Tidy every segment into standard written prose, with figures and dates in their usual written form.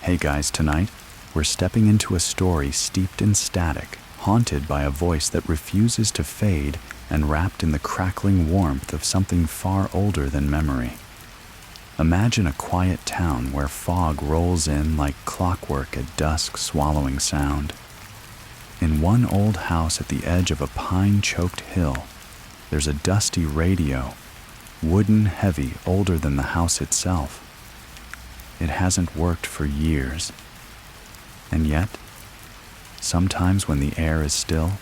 Hey guys, tonight, we're stepping into a story steeped in static, haunted by a voice that refuses to fade and wrapped in the crackling warmth of something far older than memory. Imagine a quiet town where fog rolls in like clockwork at dusk, swallowing sound. In one old house at the edge of a pine-choked hill, there's a dusty radio, wooden, heavy, older than the house itself. It hasn't worked for years. And yet, sometimes when the air is still,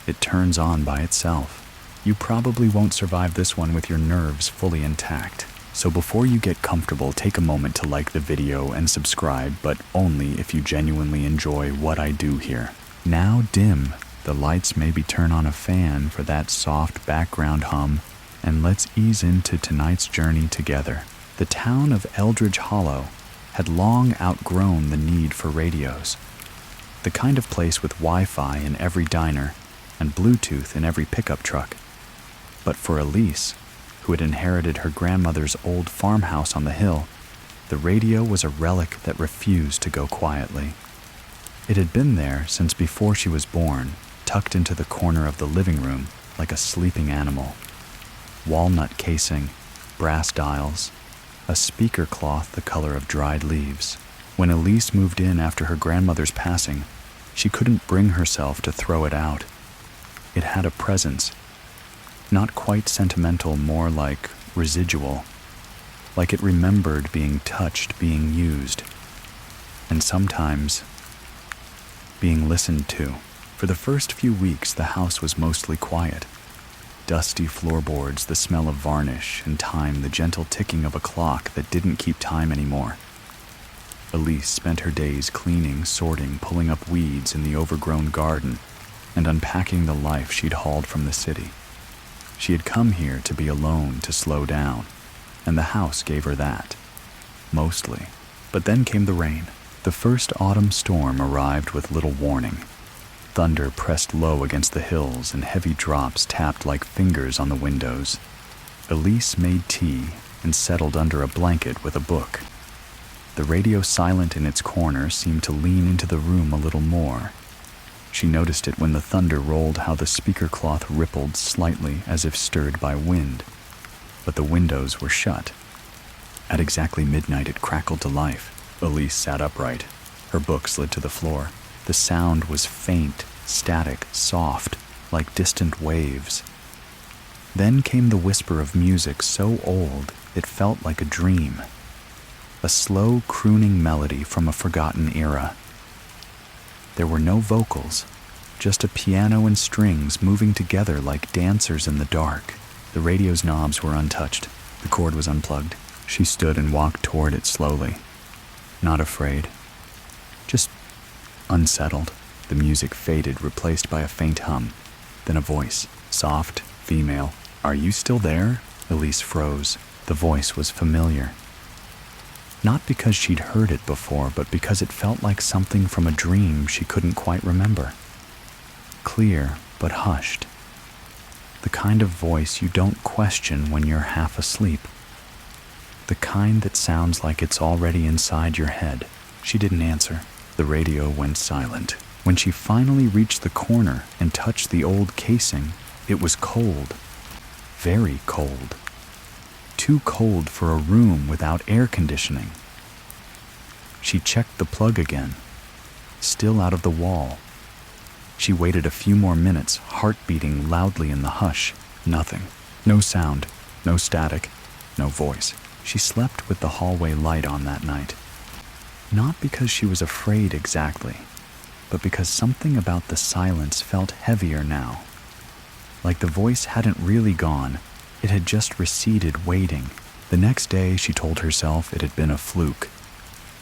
it turns on by itself. You probably won't survive this one with your nerves fully intact. So before you get comfortable, take a moment to like the video and subscribe, but only if you genuinely enjoy what I do here. Now dim the lights, maybe turn on a fan for that soft background hum, and let's ease into tonight's journey together. The town of Eldridge Hollow had long outgrown the need for radios. The kind of place with Wi-Fi in every diner and Bluetooth in every pickup truck. But for Elise, who had inherited her grandmother's old farmhouse on the hill, the radio was a relic that refused to go quietly. It had been there since before she was born, tucked into the corner of the living room like a sleeping animal. Walnut casing, brass dials, a speaker cloth the color of dried leaves. When Elise moved in after her grandmother's passing, she couldn't bring herself to throw it out. It had a presence. Not quite sentimental, more like residual. Like it remembered being touched, being used, and sometimes being listened to. For the first few weeks, the house was mostly quiet. Dusty floorboards, the smell of varnish, and time, the gentle ticking of a clock that didn't keep time anymore. Elise spent her days cleaning, sorting, pulling up weeds in the overgrown garden, and unpacking the life she'd hauled from the city. She had come here to be alone, to slow down, and the house gave her that. Mostly. But then came the rain. The first autumn storm arrived with little warning. Thunder pressed low against the hills, and heavy drops tapped like fingers on the windows. Elise made tea and settled under a blanket with a book. The radio, silent in its corner, seemed to lean into the room a little more. She noticed it when the thunder rolled, how the speaker cloth rippled slightly as if stirred by wind. But the windows were shut. At exactly midnight it crackled to life. Elise sat upright. Her book slid to the floor. The sound was faint, static, soft, like distant waves. Then came the whisper of music so old it felt like a dream. A slow, crooning melody from a forgotten era. There were no vocals, just a piano and strings moving together like dancers in the dark. The radio's knobs were untouched. The cord was unplugged. She stood and walked toward it slowly. Not afraid. Just unsettled. The music faded, replaced by a faint hum. Then a voice, soft, female. "Are you still there?" Elise froze. The voice was familiar. Not because she'd heard it before, but because it felt like something from a dream she couldn't quite remember. Clear, but hushed. The kind of voice you don't question when you're half asleep. The kind that sounds like it's already inside your head. She didn't answer. The radio went silent. When she finally reached the corner and touched the old casing, it was cold. Very cold. Too cold for a room without air conditioning. She checked the plug again. Still out of the wall. She waited a few more minutes, heart beating loudly in the hush. Nothing. No sound. No static. No voice. She slept with the hallway light on that night. Not because she was afraid exactly, but because something about the silence felt heavier now. Like the voice hadn't really gone. It had just receded, waiting. The next day, she told herself it had been a fluke.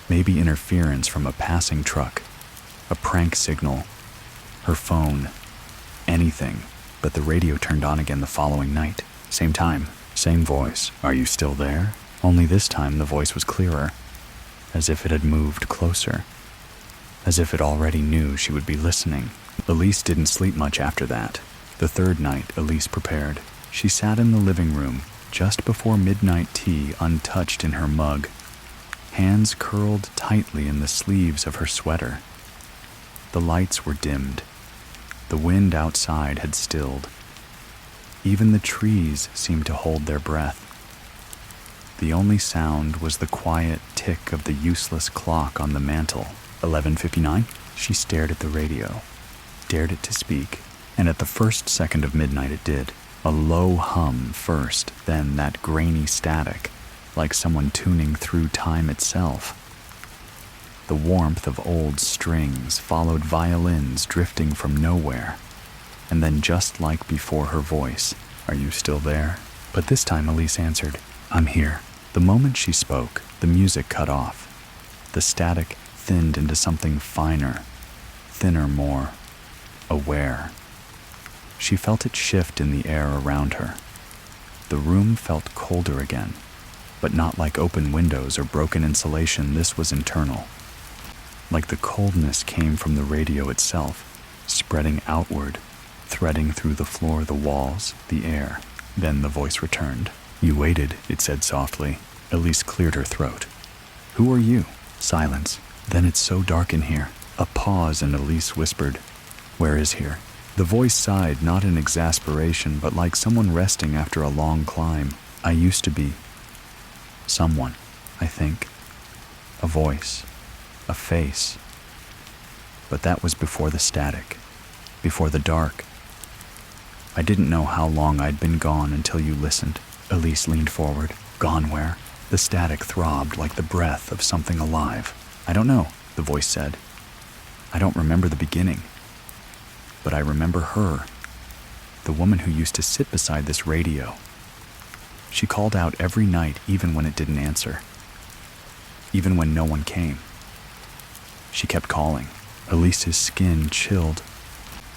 Maybe interference from a passing truck. A prank signal. Her phone. Anything. But the radio turned on again the following night. Same time. Same voice. "Are you still there?" Only this time the voice was clearer. As if it had moved closer. As if it already knew she would be listening. Elise didn't sleep much after that. The third night, Elise prepared. She sat in the living room, just before midnight tea, untouched in her mug. hands curled tightly in the sleeves of her sweater. The lights were dimmed. The wind outside had stilled. Even the trees seemed to hold their breath. The only sound was the quiet tick of the useless clock on the mantel. 11:59? She stared at the radio, dared it to speak, and at the first second of midnight it did. A low hum first, then that grainy static, like someone tuning through time itself. The warmth of old strings followed violins drifting from nowhere, and then just like before her voice, "Are you still there?" But this time Elise answered, "I'm here." The moment she spoke, the music cut off. The static thinned into something finer, thinner, more aware. She felt it shift in the air around her. The room felt colder again, but not like open windows or broken insulation. This was internal. Like the coldness came from the radio itself, spreading outward, threading through the floor, the walls, the air. Then the voice returned. "You waited," it said softly. Elise cleared her throat. "Who are you?" Silence. "Then it's so dark in here." A pause, and Elise whispered, "Where is here?" The voice sighed, not in exasperation, but like someone resting after a long climb. "I used to be someone, I think. A voice, a face. But that was before the static, before the dark. I didn't know how long I'd been gone until you listened." Elise leaned forward. "Gone where?" The static throbbed like the breath of something alive. "I don't know," the voice said. "I don't remember the beginning. But I remember her, the woman who used to sit beside this radio. She called out every night, even when it didn't answer. Even when no one came. She kept calling." Elise's skin chilled.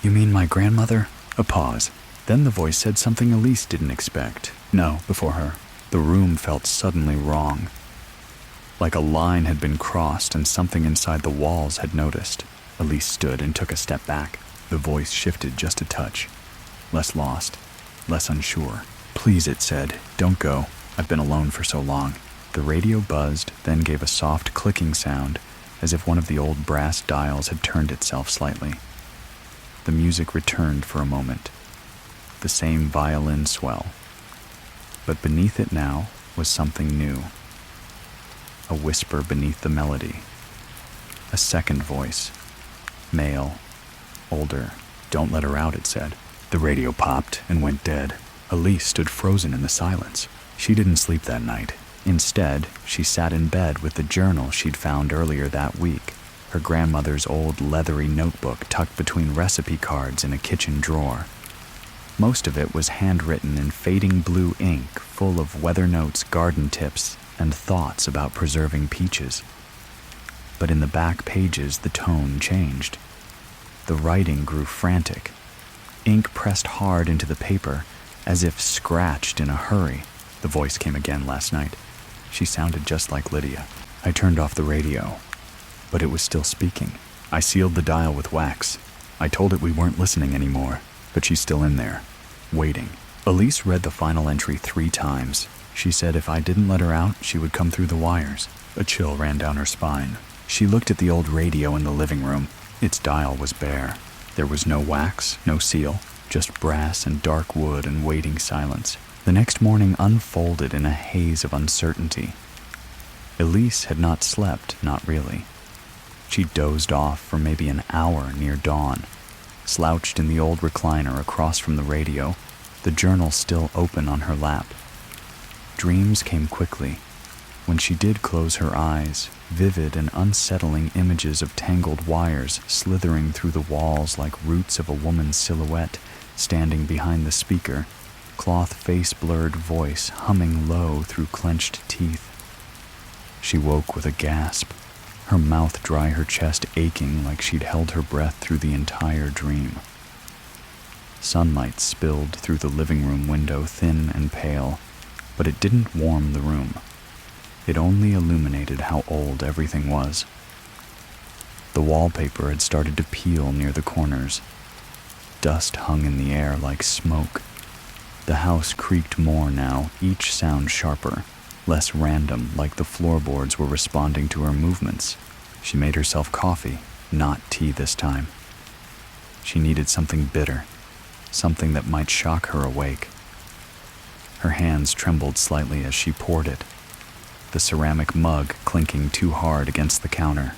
"You mean my grandmother?" A pause. Then the voice said something Elise didn't expect. No, before her. The room felt suddenly wrong. Like a line had been crossed and something inside the walls had noticed. Elise stood and took a step back. The voice shifted just a touch. Less lost, less unsure. "Please," it said, "don't go. I've been alone for so long." The radio buzzed, then gave a soft clicking sound, as if one of the old brass dials had turned itself slightly. The music returned for a moment. The same violin swell. But beneath it now was something new. A whisper beneath the melody. A second voice. Male. Older. "Don't let her out," it said. The radio popped and went dead. Elise stood frozen in the silence. She didn't sleep that night. Instead, she sat in bed with the journal she'd found earlier that week, her grandmother's old leathery notebook tucked between recipe cards in a kitchen drawer. Most of it was handwritten in fading blue ink, full of weather notes, garden tips, and thoughts about preserving peaches. But in the back pages, the tone changed. The writing grew frantic. Ink pressed hard into the paper, as if scratched in a hurry. The voice came again last night. She sounded just like Lydia. I turned off the radio, but it was still speaking. I sealed the dial with wax. I told it we weren't listening anymore, but she's still in there, waiting. Elise read the final entry 3 times. She said if I didn't let her out, she would come through the wires. A chill ran down her spine. She looked at the old radio in the living room. Its dial was bare. There was no wax, no seal, just brass and dark wood and waiting silence. The next morning unfolded in a haze of uncertainty. Elise had not slept, not really. She dozed off for maybe an hour near dawn, slouched in the old recliner across from the radio, the journal still open on her lap. Dreams came quickly. When she did close her eyes, vivid and unsettling images of tangled wires slithering through the walls like roots of a woman's silhouette standing behind the speaker, cloth face blurred voice humming low through clenched teeth. She woke with a gasp, her mouth dry, her chest aching like she'd held her breath through the entire dream. Sunlight spilled through the living room window, thin and pale, but it didn't warm the room. It only illuminated how old everything was. The wallpaper had started to peel near the corners. Dust hung in the air like smoke. The house creaked more now, each sound sharper. less random, like the floorboards were responding to her movements. She made herself coffee, not tea this time. She needed something bitter, something that might shock her awake. Her hands trembled slightly as she poured it, the ceramic mug clinking too hard against the counter.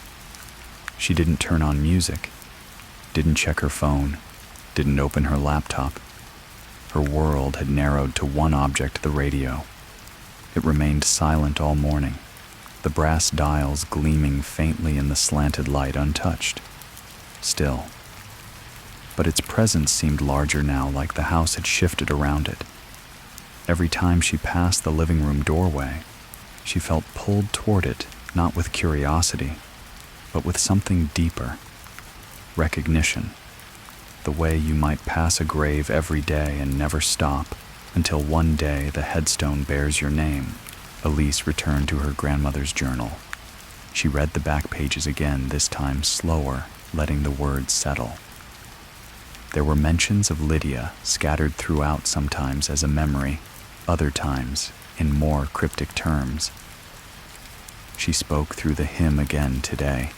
She didn't turn on music, didn't check her phone, didn't open her laptop. Her world had narrowed to one object, the radio. It remained silent all morning, the brass dials gleaming faintly in the slanted light untouched. Still. But its presence seemed larger now, like the house had shifted around it. Every time she passed the living room doorway, she felt pulled toward it, not with curiosity, but with something deeper. Recognition. The way you might pass a grave every day and never stop, until one day the headstone bears your name. Elise returned to her grandmother's journal. She read the back pages again, this time slower, letting the words settle. There were mentions of Lydia scattered throughout, sometimes as a memory, other times in more cryptic terms. She spoke through the hymn again today.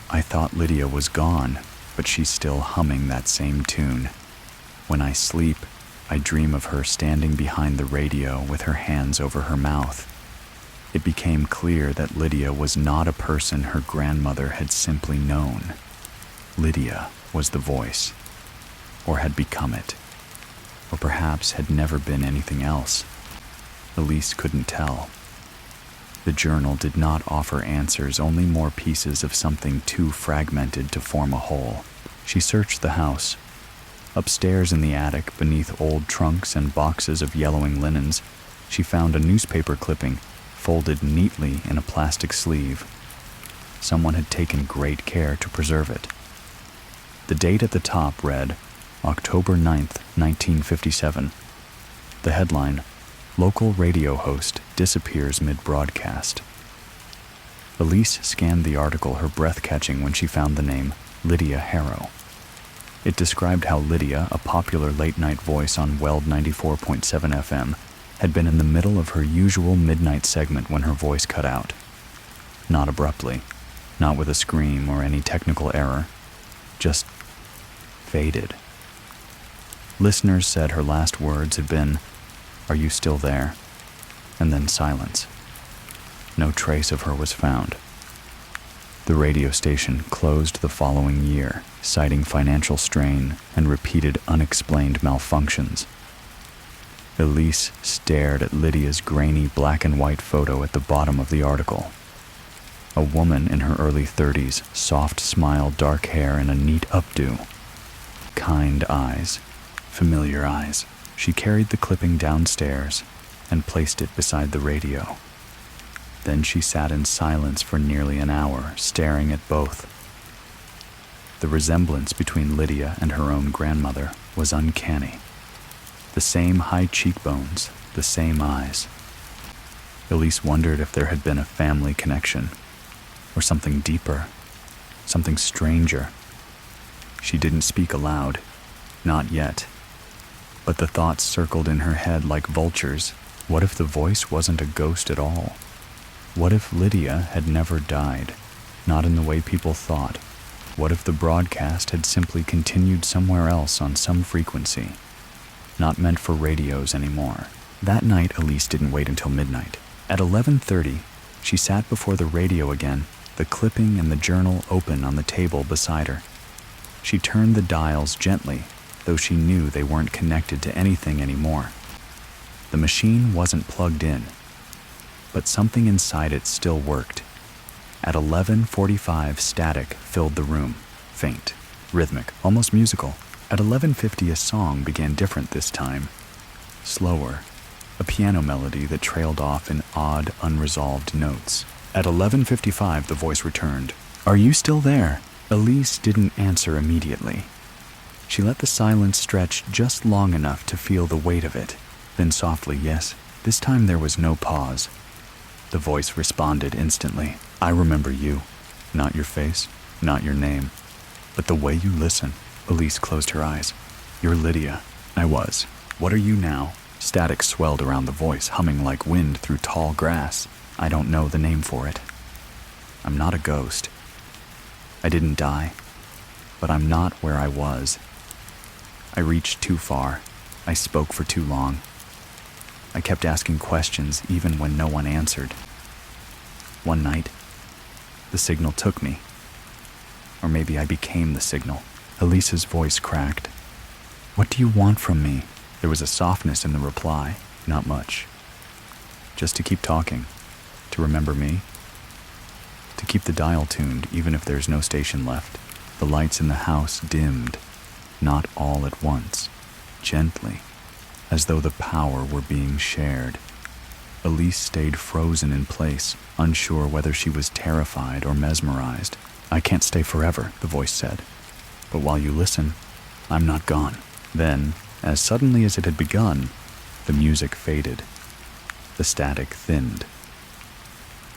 I thought Lydia was gone, but she's still humming that same tune. When I sleep, I dream of her standing behind the radio with her hands over her mouth. It became clear that Lydia was not a person her grandmother had simply known. Lydia was the voice, or had become it, or perhaps had never been anything else. Elise couldn't tell. The journal did not offer answers, only more pieces of something too fragmented to form a whole. She searched the house. Upstairs in the attic, beneath old trunks and boxes of yellowing linens, she found a newspaper clipping folded neatly in a plastic sleeve. Someone had taken great care to preserve it. The date at the top read October 9th, 1957. The headline, Local radio host disappears mid-broadcast. Elise scanned the article, her breath catching when she found the name Lydia Harrow. It described how Lydia, a popular late-night voice on Weld 94.7 FM, had been in the middle of her usual midnight segment when her voice cut out. Not abruptly, not with a scream or any technical error, just faded. Listeners said her last words had been, "Are you still there?" And then silence. No trace of her was found. The radio station closed the following year, citing financial strain and repeated unexplained malfunctions. Elise stared at Lydia's grainy black and white photo at the bottom of the article. A woman in her early 30s, soft smile, dark hair, and a neat updo. Kind eyes, familiar eyes. She carried the clipping downstairs and placed it beside the radio. Then she sat in silence for nearly an hour, staring at both. The resemblance between Lydia and her own grandmother was uncanny. The same high cheekbones, the same eyes. Elise wondered if there had been a family connection, or something deeper, something stranger. She didn't speak aloud, not yet. But the thoughts circled in her head like vultures. What if the voice wasn't a ghost at all? What if Lydia had never died, not in the way people thought? What if the broadcast had simply continued somewhere else on some frequency, not meant for radios anymore? That night, Elise didn't wait until midnight. At 11:30, she sat before the radio again, the clipping and the journal open on the table beside her. She turned the dials gently, though she knew they weren't connected to anything anymore. The machine wasn't plugged in, but something inside it still worked. At 11:45, static filled the room, faint, rhythmic, almost musical. At 11:50, a song began different this time, slower, a piano melody that trailed off in odd, unresolved notes. At 11:55, the voice returned. "Are you still there?" Elise didn't answer immediately. She let the silence stretch just long enough to feel the weight of it. Then softly, yes. This time there was no pause. The voice responded instantly. "I remember you. Not your face, not your name, but the way you listen." Elise closed her eyes. "You're Lydia." "I was. What are you now?" Static swelled around the voice, humming like wind through tall grass. I don't know the name for it. I'm not a ghost. I didn't die, but I'm not where I was. I reached too far. I spoke for too long. I kept asking questions even when no one answered. One night, the signal took me. Or maybe I became the signal. Elise's voice cracked. What do you want from me? There was a softness in the reply, not much. Just to keep talking, to remember me, to keep the dial tuned even if there's no station left. The lights in the house dimmed, not all at once, gently, as though the power were being shared. Elise stayed frozen in place, unsure whether she was terrified or mesmerized. I can't stay forever, the voice said. But while you listen, I'm not gone. Then, as suddenly as it had begun, the music faded. The static thinned.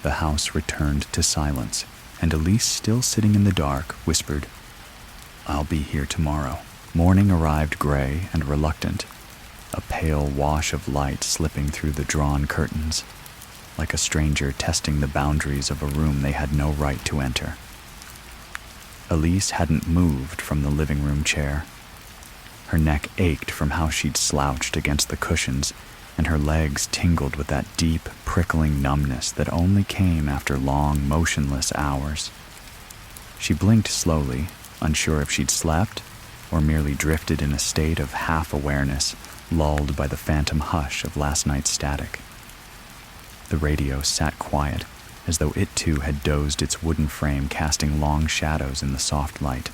The house returned to silence, and Elise, still sitting in the dark, whispered, I'll be here tomorrow. Morning arrived gray and reluctant, a pale wash of light slipping through the drawn curtains, like a stranger testing the boundaries of a room they had no right to enter. Elise hadn't moved from the living room chair. Her neck ached from how she'd slouched against the cushions, and her legs tingled with that deep, prickling numbness that only came after long, motionless hours. She blinked slowly, unsure if she'd slept or merely drifted in a state of half-awareness, lulled by the phantom hush of last night's static. The radio sat quiet, as though it too had dozed, its wooden frame casting long shadows in the soft light.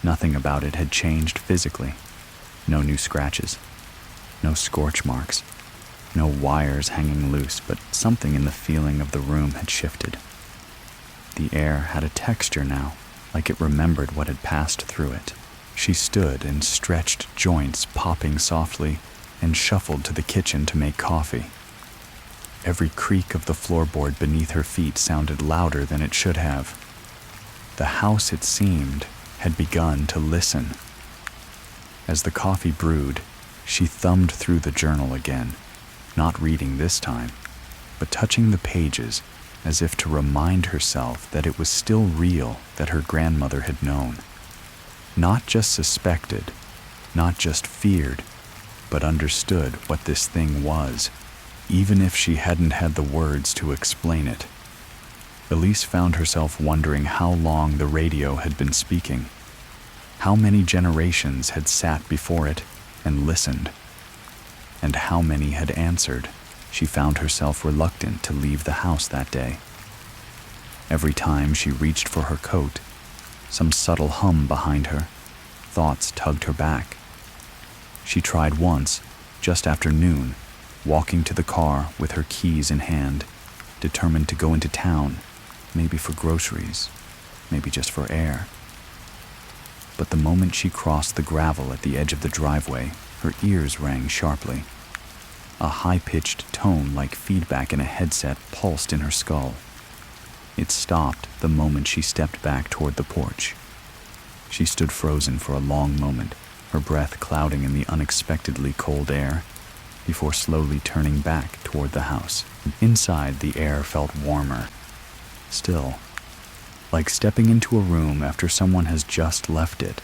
Nothing about it had changed physically. No new scratches, no scorch marks, no wires hanging loose, but something in the feeling of the room had shifted. The air had a texture now, like it remembered what had passed through it. She stood and stretched joints popping softly and shuffled to the kitchen to make coffee. Every creak of the floorboard beneath her feet sounded louder than it should have. The house, it seemed, had begun to listen. As the coffee brewed, she thumbed through the journal again, not reading this time, but touching the pages as if to remind herself that it was still real, that her grandmother had known. Not just suspected, not just feared, but understood what this thing was, even if she hadn't had the words to explain it. Elise found herself wondering how long the radio had been speaking. How many generations had sat before it and listened? And how many had answered? She found herself reluctant to leave the house that day. Every time she reached for her coat, some subtle hum behind her, thoughts tugged her back. She tried once, just after noon, walking to the car with her keys in hand, determined to go into town, maybe for groceries, maybe just for air. But the moment she crossed the gravel at the edge of the driveway, her ears rang sharply. A high-pitched tone like feedback in a headset pulsed in her skull. It stopped the moment she stepped back toward the porch. She stood frozen for a long moment, her breath clouding in the unexpectedly cold air, before slowly turning back toward the house. Inside, the air felt warmer. Still, like stepping into a room after someone has just left it.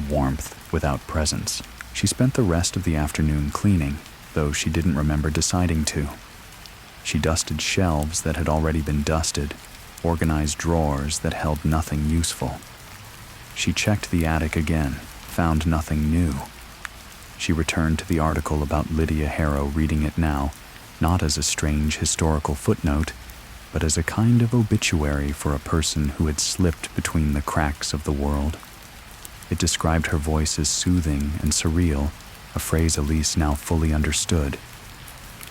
Warmth without presence. She spent the rest of the afternoon cleaning, though she didn't remember deciding to. She dusted shelves that had already been dusted, organized drawers that held nothing useful. She checked the attic again, found nothing new. She returned to the article about Lydia Harrow, reading it now, not as a strange historical footnote, but as a kind of obituary for a person who had slipped between the cracks of the world. It described her voice as soothing and surreal, a phrase Elise now fully understood.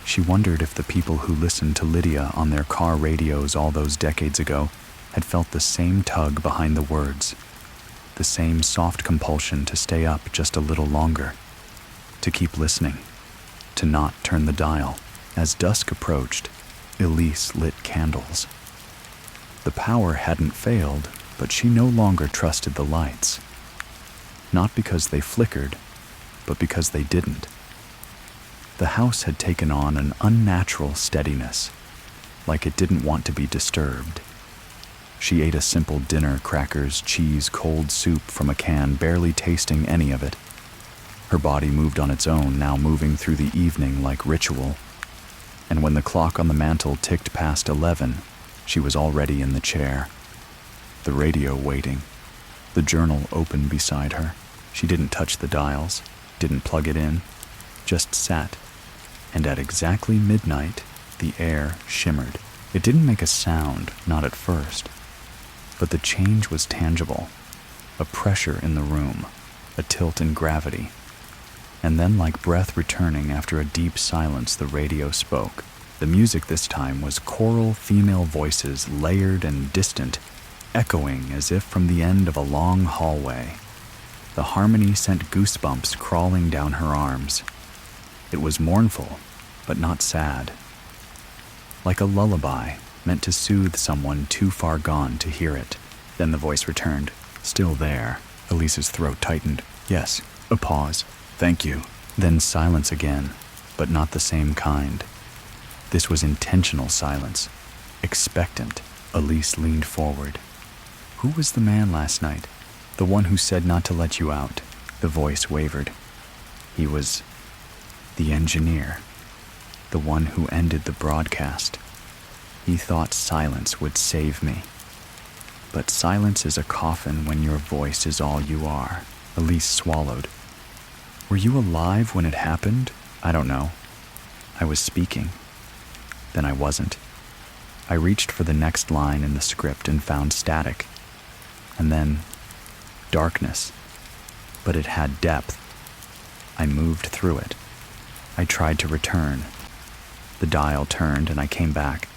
She wondered if the people who listened to Lydia on their car radios all those decades ago had felt the same tug behind the words, the same soft compulsion to stay up just a little longer, to keep listening, to not turn the dial. As dusk approached, Elise lit candles. The power hadn't failed, but she no longer trusted the lights. Not because they flickered, but because they didn't. The house had taken on an unnatural steadiness, like it didn't want to be disturbed. She ate a simple dinner, crackers, cheese, cold soup from a can, barely tasting any of it. Her body moved on its own, now moving through the evening like ritual. And when the clock on the mantel ticked past 11, she was already in the chair. The radio waiting. The journal open beside her. She didn't touch the dials, didn't plug it in, just sat. And at exactly midnight, the air shimmered. It didn't make a sound, not at first. But the change was tangible. A pressure in the room, a tilt in gravity. And then, like breath returning after a deep silence, the radio spoke. The music this time was choral female voices, layered and distant, echoing as if from the end of a long hallway. The harmony sent goosebumps crawling down her arms. It was mournful, but not sad. Like a lullaby, meant to soothe someone too far gone to hear it. Then the voice returned, still there. Elise's throat tightened. Yes. A pause. Thank you. Then silence again, but not the same kind. This was intentional silence. Expectant. Elise leaned forward. Who was the man last night? The one who said not to let you out. The voice wavered. He was the engineer. The one who ended the broadcast. He thought silence would save me. But silence is a coffin when your voice is all you are. Elise swallowed. Were you alive when it happened? I don't know. I was speaking. Then I wasn't. I reached for the next line in the script and found static. And then darkness. But it had depth. I moved through it. I tried to return. The dial turned and I came back.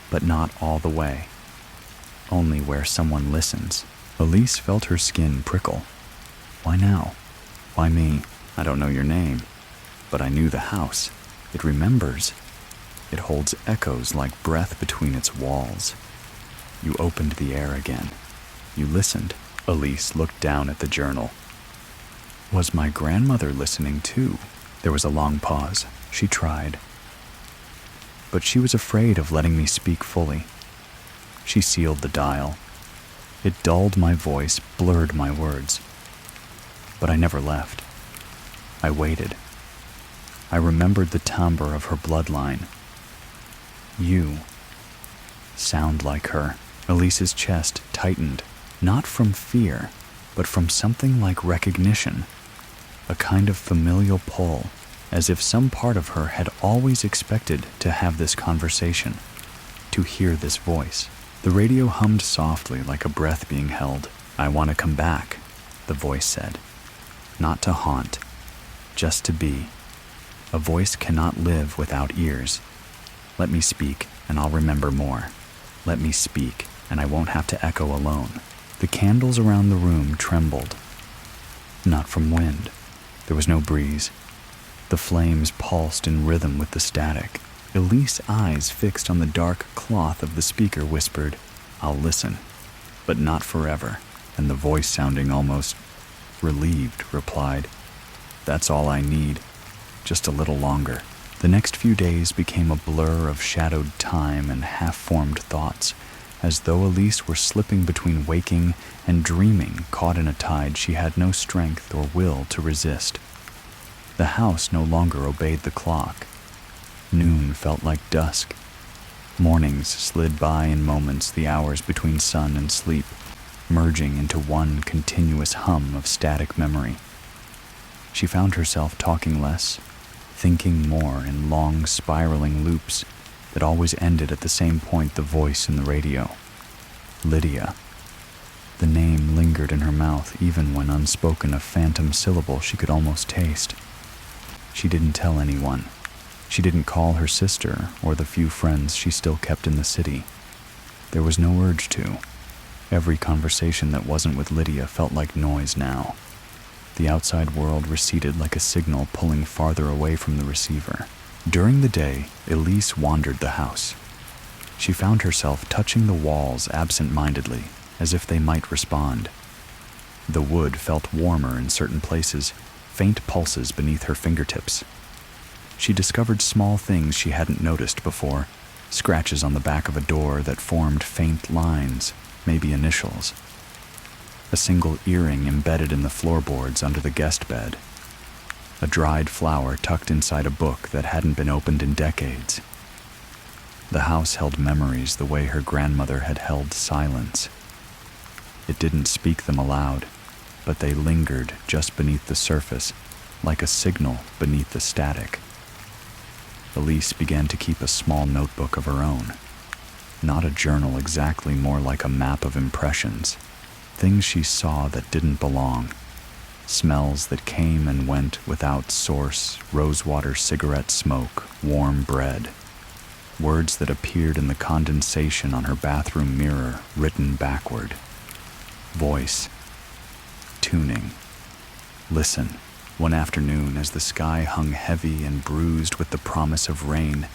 But not all the way. Only where someone listens. Elise felt her skin prickle. Why now? Why me? I don't know your name. But I knew the house. It remembers. It holds echoes like breath between its walls. You opened the air again. You listened. Elise looked down at the journal. Was my grandmother listening too? There was a long pause. She tried. But she was afraid of letting me speak fully. She sealed the dial. It dulled my voice, blurred my words. But I never left. I waited. I remembered the timbre of her bloodline. You sound like her. Elise's chest tightened, not from fear, but from something like recognition, a kind of familial pull, as if some part of her had always expected to have this conversation, to hear this voice. The radio hummed softly like a breath being held. I want to come back, the voice said. Not to haunt, just to be. A voice cannot live without ears. Let me speak, and I'll remember more. Let me speak, and I won't have to echo alone. The candles around the room trembled. Not from wind. There was no breeze. The flames pulsed in rhythm with the static. Elise's eyes fixed on the dark cloth of the speaker whispered, I'll listen, but not forever. And the voice, sounding almost relieved, replied, That's all I need, just a little longer. The next few days became a blur of shadowed time and half-formed thoughts, as though Elise were slipping between waking and dreaming, caught in a tide she had no strength or will to resist. The house no longer obeyed the clock. Noon felt like dusk. Mornings slid by in moments, the hours between sun and sleep, merging into one continuous hum of static memory. She found herself talking less, thinking more in long spiraling loops that always ended at the same point, the voice in the radio. Lydia. The name lingered in her mouth even when unspoken, a phantom syllable she could almost taste. She didn't tell anyone. She didn't call her sister or the few friends she still kept in the city. There was no urge to. Every conversation that wasn't with Lydia felt like noise now. The outside world receded like a signal pulling farther away from the receiver. During the day, Elise wandered the house. She found herself touching the walls absent-mindedly, as if they might respond. The wood felt warmer in certain places, faint pulses beneath her fingertips. She discovered small things she hadn't noticed before, scratches on the back of a door that formed faint lines, maybe initials. A single earring embedded in the floorboards under the guest bed. A dried flower tucked inside a book that hadn't been opened in decades. The house held memories the way her grandmother had held silence. It didn't speak them aloud, but they lingered just beneath the surface, like a signal beneath the static. Elise began to keep a small notebook of her own. Not a journal exactly, more like a map of impressions. Things she saw that didn't belong. Smells that came and went without source, rosewater cigarette smoke, warm bread. Words that appeared in the condensation on her bathroom mirror, written backward. Voice. Tuning. Listen. One afternoon, as the sky hung heavy and bruised with the promise of rain,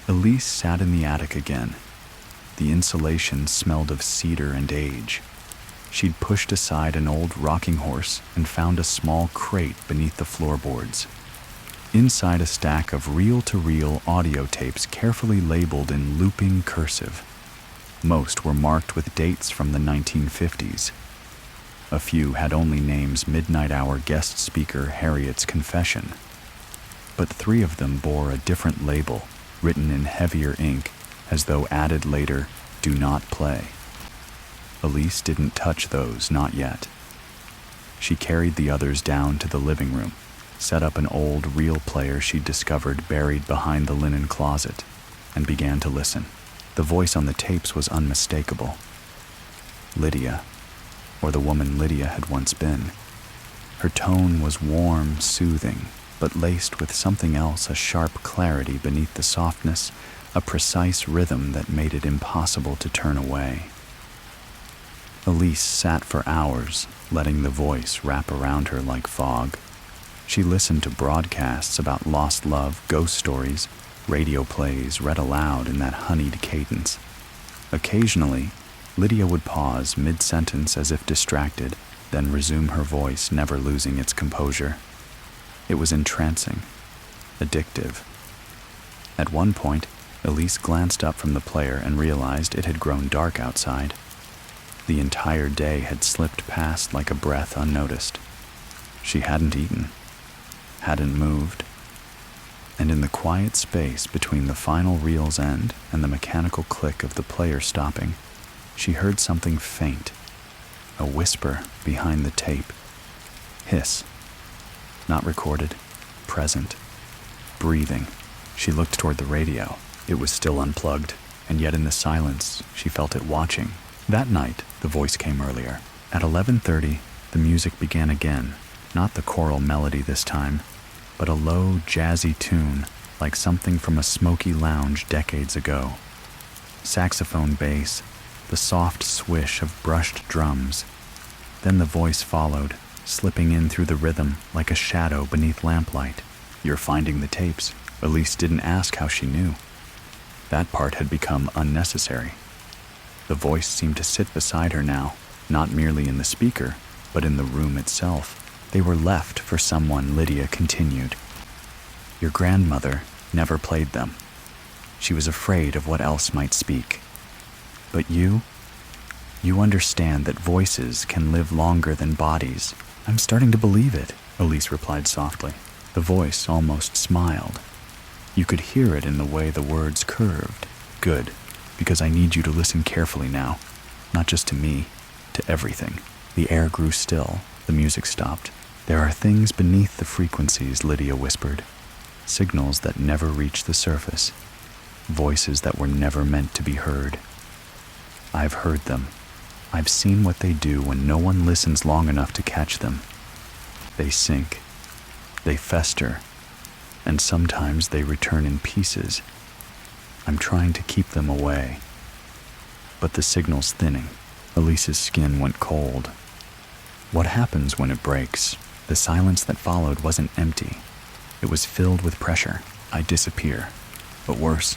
Elise sat in the attic again. The insulation smelled of cedar and age. She'd pushed aside an old rocking horse and found a small crate beneath the floorboards. Inside a stack of reel-to-reel audio tapes carefully labeled in looping cursive. Most were marked with dates from the 1950s. A few had only names: Midnight Hour guest speaker Harriet's Confession. But 3 of them bore a different label, written in heavier ink, as though added later, "Do not play." Elise didn't touch those, not yet. She carried the others down to the living room, set up an old reel player she'd discovered buried behind the linen closet, and began to listen. The voice on the tapes was unmistakable. Lydia, or the woman Lydia had once been. Her tone was warm, soothing, but laced with something else, a sharp clarity beneath the softness, a precise rhythm that made it impossible to turn away. Elise sat for hours, letting the voice wrap around her like fog. She listened to broadcasts about lost love, ghost stories, radio plays read aloud in that honeyed cadence. Occasionally, Lydia would pause mid-sentence as if distracted, then resume her voice, never losing its composure. It was entrancing, addictive. At one point, Elise glanced up from the player and realized it had grown dark outside. The entire day had slipped past like a breath unnoticed. She hadn't eaten, hadn't moved, and in the quiet space between the final reel's end and the mechanical click of the player stopping, she heard something faint, a whisper behind the tape. Hiss. Not recorded, present, breathing. She looked toward the radio. It was still unplugged, and yet in the silence, she felt it watching. That night, the voice came earlier. At 11:30, the music began again, not the choral melody this time, but a low, jazzy tune, like something from a smoky lounge decades ago. Saxophone bass, the soft swish of brushed drums. Then the voice followed, slipping in through the rhythm like a shadow beneath lamplight. "You're finding the tapes." Elise didn't ask how she knew. That part had become unnecessary. The voice seemed to sit beside her now, not merely in the speaker, but in the room itself. They were left for someone, Lydia continued. "Your grandmother never played them. She was afraid of what else might speak. But you understand that voices can live longer than bodies." "I'm starting to believe it," Elise replied softly. The voice almost smiled. You could hear it in the way the words curved. "Good, because I need you to listen carefully now. Not just to me, to everything." The air grew still. The music stopped. "There are things beneath the frequencies," Lydia whispered. "Signals that never reach the surface. Voices that were never meant to be heard. I've heard them. I've seen what they do when no one listens long enough to catch them. They sink. They fester. And sometimes they return in pieces. I'm trying to keep them away. But the signal's thinning." Elise's skin went cold. "What happens when it breaks?" The silence that followed wasn't empty. It was filled with pressure. "I disappear. But worse,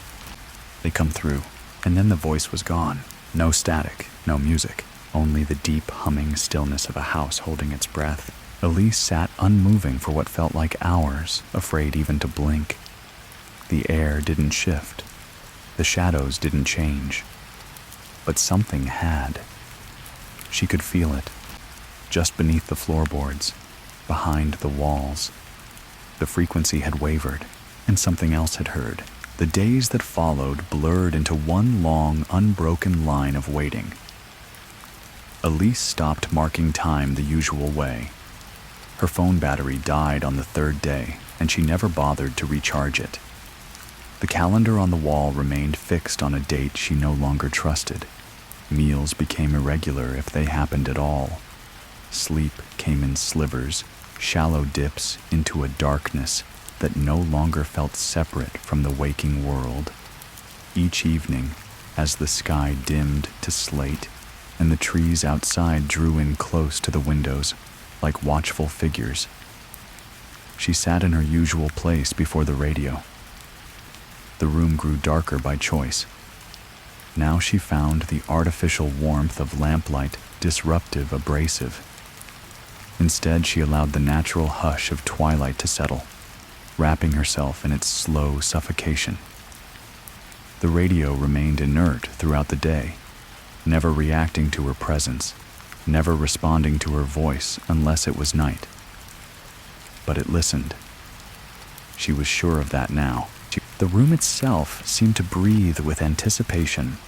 they come through." And then the voice was gone. No static, no music, only the deep humming stillness of a house holding its breath. Elise sat unmoving for what felt like hours, afraid even to blink. The air didn't shift. The shadows didn't change. But something had. She could feel it, just beneath the floorboards, behind the walls. The frequency had wavered, and something else had heard. The days that followed blurred into one long, unbroken line of waiting. Elise stopped marking time the usual way. Her phone battery died on the third day, and she never bothered to recharge it. The calendar on the wall remained fixed on a date she no longer trusted. Meals became irregular if they happened at all. Sleep came in slivers, shallow dips into a darkness that no longer felt separate from the waking world. Each evening, as the sky dimmed to slate and the trees outside drew in close to the windows like watchful figures, she sat in her usual place before the radio. The room grew darker by choice. Now she found the artificial warmth of lamplight disruptive, abrasive. Instead, she allowed the natural hush of twilight to settle, wrapping herself in its slow suffocation. The radio remained inert throughout the day, never reacting to her presence, never responding to her voice unless it was night. But it listened. She was sure of that now. The room itself seemed to breathe with anticipation,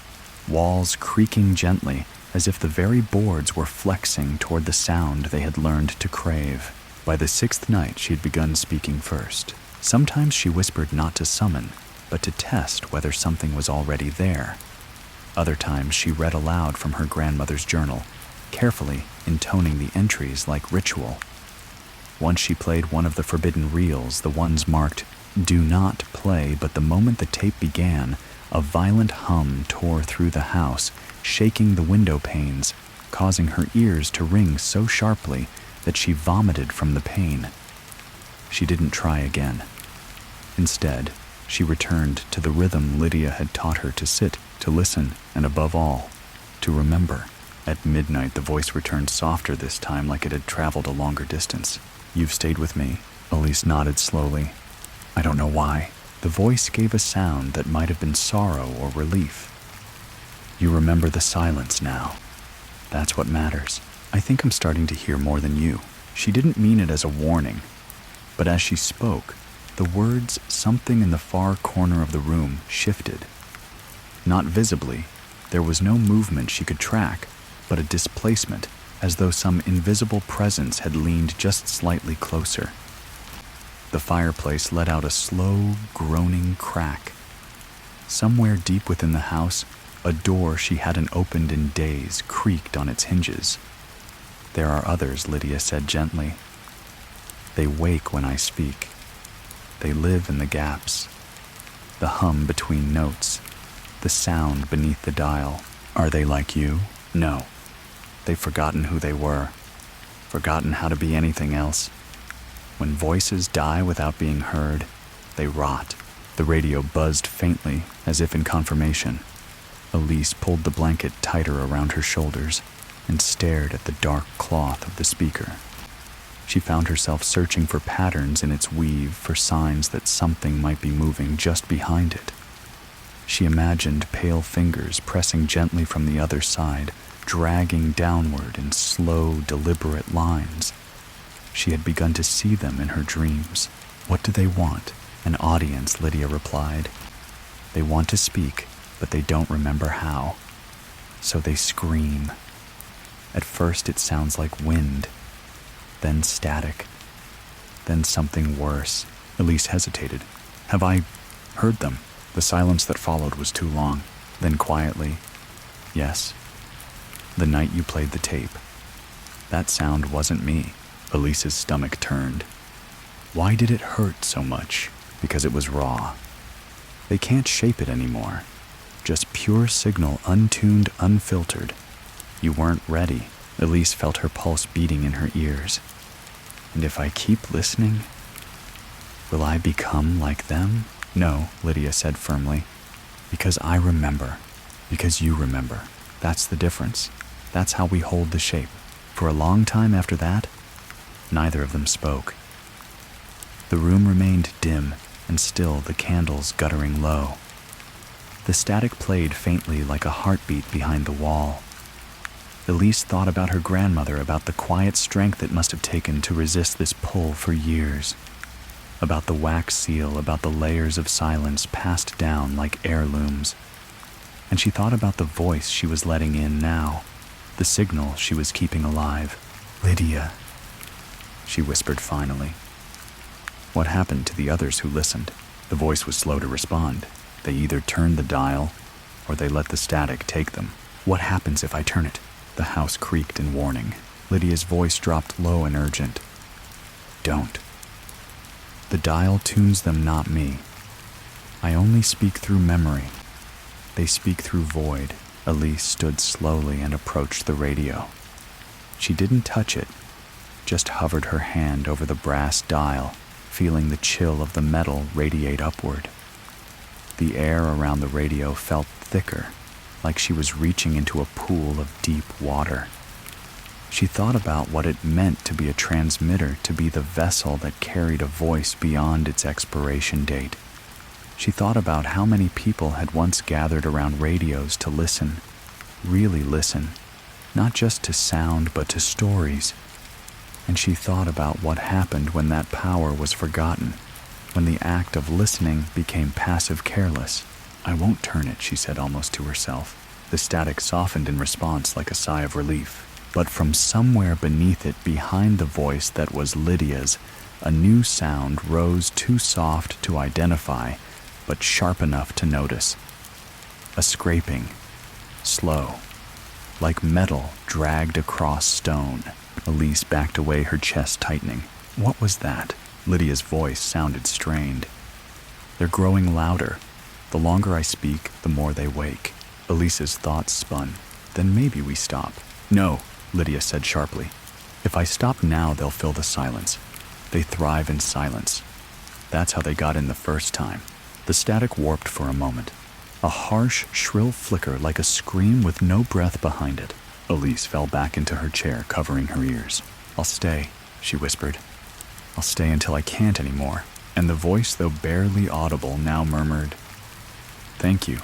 walls creaking gently as if the very boards were flexing toward the sound they had learned to crave. By the sixth night, she had begun speaking first. Sometimes she whispered not to summon, but to test whether something was already there. Other times she read aloud from her grandmother's journal, carefully intoning the entries like ritual. Once she played one of the forbidden reels, the ones marked "Do not play," but the moment the tape began, a violent hum tore through the house, shaking the window panes, causing her ears to ring so sharply that she vomited from the pain. She didn't try again. Instead, she returned to the rhythm Lydia had taught her to sit, to listen, and above all, to remember. At midnight, the voice returned softer this time, like it had traveled a longer distance. "You've stayed with me," Elise nodded slowly. "I don't know why." The voice gave a sound that might have been sorrow or relief. "You remember the silence now. That's what matters. I think I'm starting to hear more than you." She didn't mean it as a warning, but as she spoke, the words "something in the far corner of the room" shifted. Not visibly, there was no movement she could track, but a displacement, as though some invisible presence had leaned just slightly closer. The fireplace let out a slow, groaning crack. Somewhere deep within the house, a door she hadn't opened in days creaked on its hinges. "There are others," Lydia said gently. "They wake when I speak. They live in the gaps. The hum between notes, the sound beneath the dial. Are they like you? No. They've forgotten who they were, forgotten how to be anything else. When voices die without being heard, they rot." The radio buzzed faintly, as if in confirmation. Elise pulled the blanket tighter around her shoulders and stared at the dark cloth of the speaker. She found herself searching for patterns in its weave, for signs that something might be moving just behind it. She imagined pale fingers pressing gently from the other side, dragging downward in slow, deliberate lines. She had begun to see them in her dreams. "What do they want?" "An audience," Lydia replied. "They want to speak, but they don't remember how. So they scream. At first it sounds like wind, then static, then something worse." Elise hesitated. "Have I heard them?" The silence that followed was too long. Then quietly, "Yes. The night you played the tape. That sound wasn't me." Elise's stomach turned. Why did it hurt so much? Because it was raw. They can't shape it anymore. Just pure signal, untuned, unfiltered. You weren't ready. Elise felt her pulse beating in her ears. "And if I keep listening, will I become like them?" "No," Lydia said firmly. "Because I remember. Because you remember. That's the difference. That's how we hold the shape." For a long time after that, neither of them spoke. The room remained dim and still the candles guttering low. The static played faintly like a heartbeat behind the wall. Elise thought about her grandmother, about the quiet strength it must have taken to resist this pull for years, about the wax seal, about the layers of silence passed down like heirlooms. And she thought about the voice she was letting in now, the signal she was keeping alive. "Lydia," she whispered finally. What happened to the others who listened? The voice was slow to respond. They either turned the dial, or they let the static take them. "What happens if I turn it?" The house creaked in warning. Lydia's voice dropped low and urgent. "Don't. The dial tunes them, not me. I only speak through memory. They speak through void." Elise stood slowly and approached the radio. She didn't touch it, just hovered her hand over the brass dial, feeling the chill of the metal radiate upward. The air around the radio felt thicker, like she was reaching into a pool of deep water. She thought about what it meant to be a transmitter, to be the vessel that carried a voice beyond its expiration date. She thought about how many people had once gathered around radios to listen, really listen, not just to sound but to stories. And she thought about what happened when that power was forgotten, when the act of listening became passive careless. "I won't turn it," she said almost to herself. The static softened in response like a sigh of relief. But from somewhere beneath it, behind the voice that was Lydia's, a new sound rose, too soft to identify, but sharp enough to notice. A scraping, slow, like metal dragged across stone. Elise backed away, her chest tightening. What was that? Lydia's voice sounded strained. "They're growing louder. The longer I speak, the more they wake." Elise's thoughts spun. "Then maybe we stop." "No," Lydia said sharply. "If I stop now, they'll fill the silence. They thrive in silence. That's how they got in the first time." The static warped for a moment. A harsh, shrill flicker like a scream with no breath behind it. Elise fell back into her chair, covering her ears. "I'll stay," she whispered. "I'll stay until I can't anymore." And the voice, though barely audible, now murmured, "Thank you.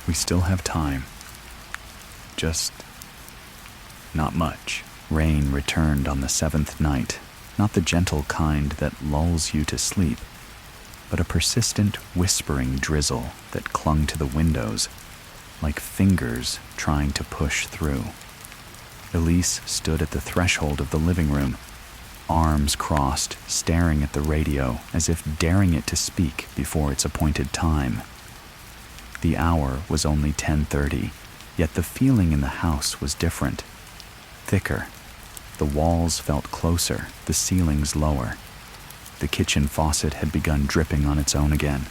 We still have time. Just not much." Rain returned on the 7th night, not the gentle kind that lulls you to sleep, but a persistent, whispering drizzle that clung to the windows, like fingers trying to push through. Elise stood at the threshold of the living room, arms crossed, staring at the radio as if daring it to speak before its appointed time. The hour was only 10:30, yet the feeling in the house was different. Thicker. The walls felt closer, the ceilings lower. The kitchen faucet had begun dripping on its own again.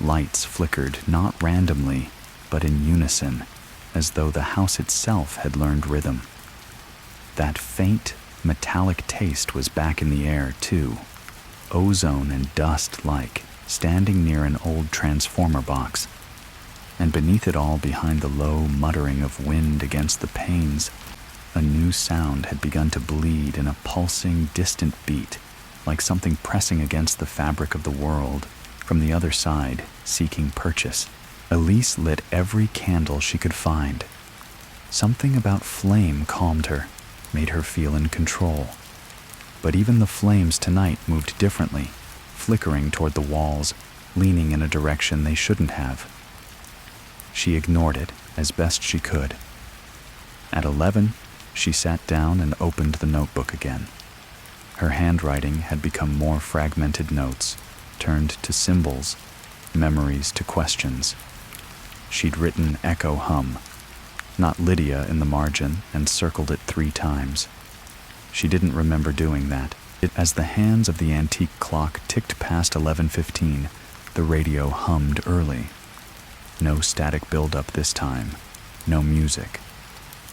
Lights flickered, not randomly, but in unison, as though the house itself had learned rhythm. That faint, metallic taste was back in the air, too, ozone and dust-like, standing near an old transformer box. And beneath it all, behind the low muttering of wind against the panes, a new sound had begun to bleed in a pulsing, distant beat, like something pressing against the fabric of the world, from the other side, seeking purchase. Elise lit every candle she could find. Something about flame calmed her, made her feel in control. But even the flames tonight moved differently, flickering toward the walls, leaning in a direction they shouldn't have. She ignored it as best she could. At 11, she sat down and opened the notebook again. Her handwriting had become more fragmented notes, turned to symbols, memories to questions. She'd written echo hum, not Lydia in the margin, and circled it 3 times. She didn't remember doing that. As the hands of the antique clock ticked past 11:15, the radio hummed early. No static build-up this time, no music.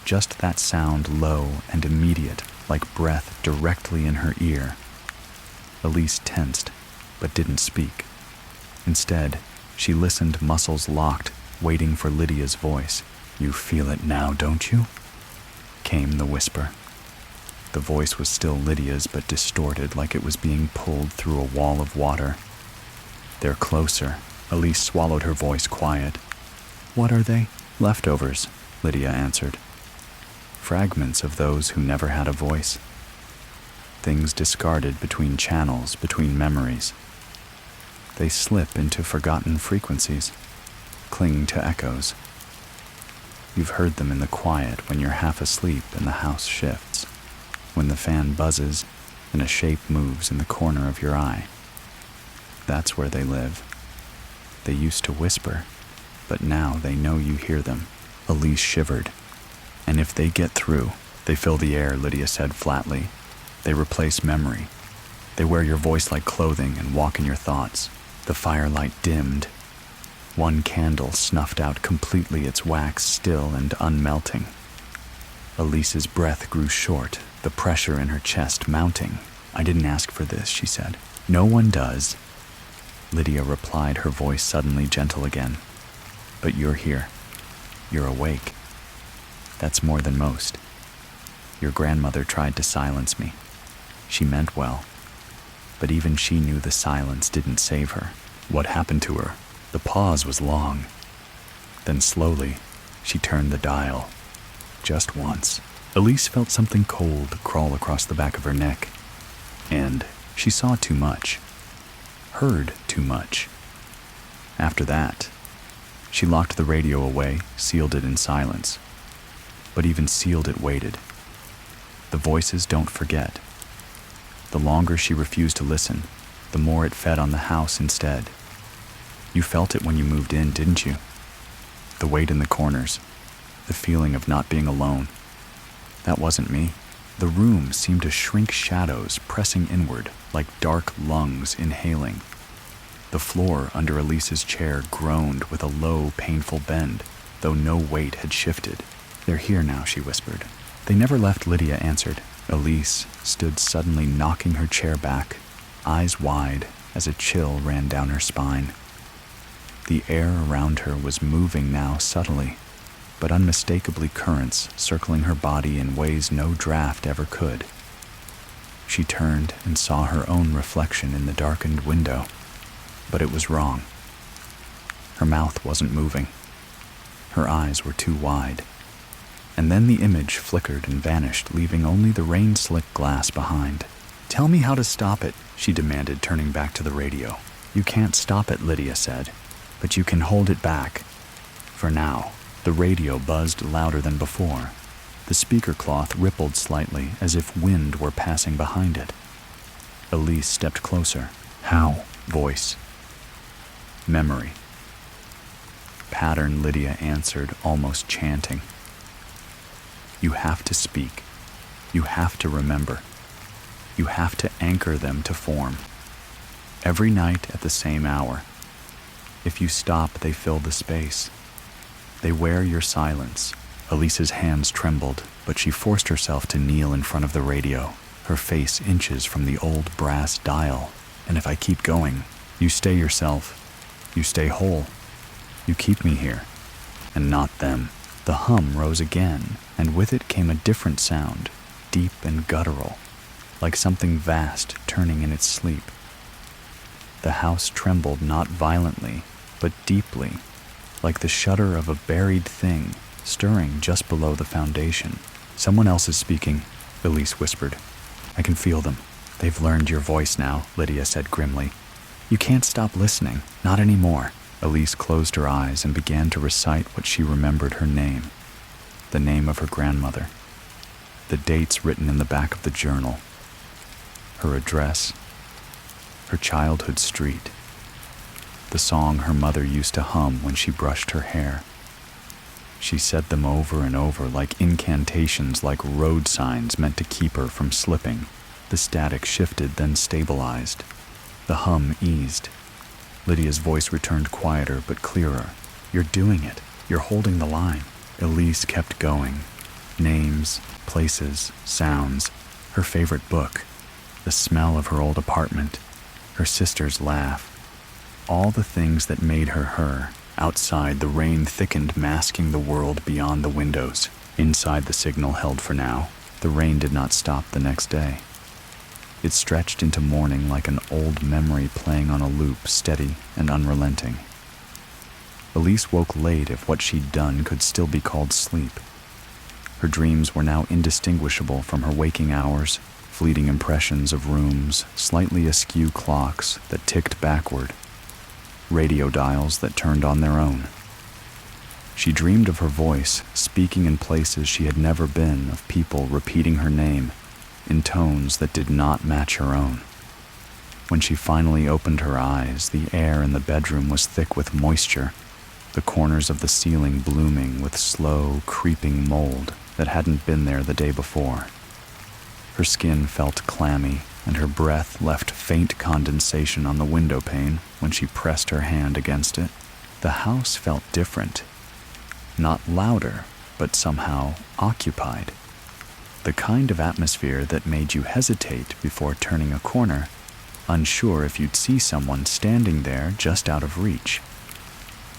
Just that sound, low and immediate, like breath directly in her ear. Elise tensed, but didn't speak. Instead, she listened, muscles locked, waiting for Lydia's voice. "You feel it now, don't you?" came the whisper. The voice was still Lydia's, but distorted, like it was being pulled through a wall of water. They're closer. Elise swallowed her voice quiet. What are they? Leftovers, Lydia answered. Fragments of those who never had a voice. Things discarded between channels, between memories. They slip into forgotten frequencies, cling to echoes. You've heard them in the quiet when you're half asleep and the house shifts, when the fan buzzes and a shape moves in the corner of your eye. That's where they live. They used to whisper, but now they know you hear them. Elise shivered. And if they get through, they fill the air, Lydia said flatly. They replace memory. They wear your voice like clothing and walk in your thoughts. The firelight dimmed. One candle snuffed out completely, its wax still and unmelting. Elise's breath grew short, the pressure in her chest mounting. I didn't ask for this, she said. No one does. Lydia replied, her voice suddenly gentle again. But you're here. You're awake. That's more than most. Your grandmother tried to silence me. She meant well. But even she knew the silence didn't save her. What happened to her? The pause was long. Then slowly, she turned the dial. Just once. Elise felt something cold crawl across the back of her neck. And she saw too much. Heard too much. After that, she locked the radio away, sealed it in silence. But even sealed it waited. The voices don't forget. The longer she refused to listen, the more it fed on the house instead. You felt it when you moved in, didn't you? The weight in the corners, the feeling of not being alone. That wasn't me. The room seemed to shrink, shadows pressing inward like dark lungs inhaling. The floor under Elise's chair groaned with a low, painful bend, though no weight had shifted. They're here now, she whispered. They never left, Lydia answered. Elise stood suddenly, knocking her chair back, eyes wide as a chill ran down her spine. The air around her was moving now subtly, but unmistakably currents circling her body in ways no draft ever could. She turned and saw her own reflection in the darkened window, but it was wrong. Her mouth wasn't moving. Her eyes were too wide. And then the image flickered and vanished, leaving only the rain-slick glass behind. Tell me how to stop it, she demanded, turning back to the radio. You can't stop it, Lydia said, but you can hold it back. For now. The radio buzzed louder than before. The speaker cloth rippled slightly as if wind were passing behind it. Elise stepped closer. How? Voice. Memory. Pattern, Lydia answered, almost chanting. You have to speak. You have to remember. You have to anchor them to form. Every night at the same hour. If you stop, they fill the space. They wear your silence. Elise's hands trembled, but she forced herself to kneel in front of the radio, her face inches from the old brass dial. And if I keep going, you stay yourself. You stay whole. You keep me here, and not them. The hum rose again, and with it came a different sound, deep and guttural, like something vast turning in its sleep. The house trembled not violently, but deeply, like the shudder of a buried thing stirring just below the foundation. Someone else is speaking, Elise whispered. I can feel them. They've learned your voice now, Lydia said grimly. You can't stop listening, not anymore. Elise closed her eyes and began to recite what she remembered her name, the name of her grandmother, the dates written in the back of the journal, her address, her childhood street, the song her mother used to hum when she brushed her hair. She said them over and over like incantations, like road signs meant to keep her from slipping. The static shifted, then stabilized. The hum eased. Lydia's voice returned quieter but clearer. You're doing it. You're holding the line. Elise kept going. Names, places, sounds, her favorite book, the smell of her old apartment, her sister's laugh, all the things that made her her. Outside, the rain thickened, masking the world beyond the windows. Inside, the signal held for now. The rain did not stop the next day. It stretched into morning like an old memory playing on a loop, steady and unrelenting. Elise woke late if what she'd done could still be called sleep. Her dreams were now indistinguishable from her waking hours, fleeting impressions of rooms, slightly askew clocks that ticked backward, radio dials that turned on their own. She dreamed of her voice, speaking in places she had never been, of people repeating her name, in tones that did not match her own. When she finally opened her eyes, the air in the bedroom was thick with moisture, the corners of the ceiling blooming with slow, creeping mold that hadn't been there the day before. Her skin felt clammy, and her breath left faint condensation on the window pane when she pressed her hand against it. The house felt different. Not louder, but somehow occupied. The kind of atmosphere that made you hesitate before turning a corner, unsure if you'd see someone standing there just out of reach.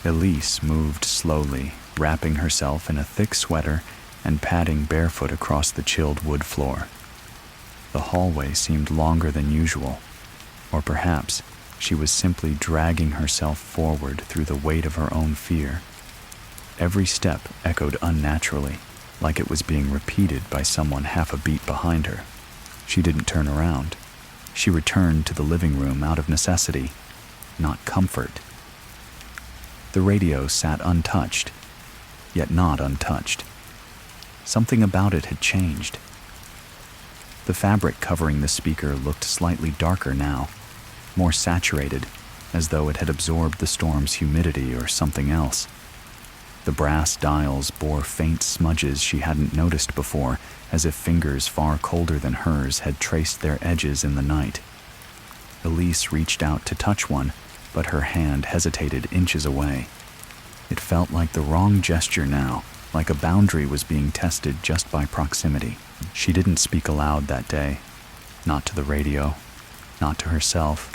Elise moved slowly, wrapping herself in a thick sweater and padding barefoot across the chilled wood floor. The hallway seemed longer than usual, or perhaps she was simply dragging herself forward through the weight of her own fear. Every step echoed unnaturally, like it was being repeated by someone half a beat behind her. She didn't turn around. She returned to the living room out of necessity, not comfort. The radio sat untouched, yet not untouched. Something about it had changed. The fabric covering the speaker looked slightly darker now, more saturated, as though it had absorbed the storm's humidity or something else. The brass dials bore faint smudges she hadn't noticed before, as if fingers far colder than hers had traced their edges in the night. Elise reached out to touch one, but her hand hesitated inches away. It felt like the wrong gesture now, like a boundary was being tested just by proximity. She didn't speak aloud that day, not to the radio, not to herself.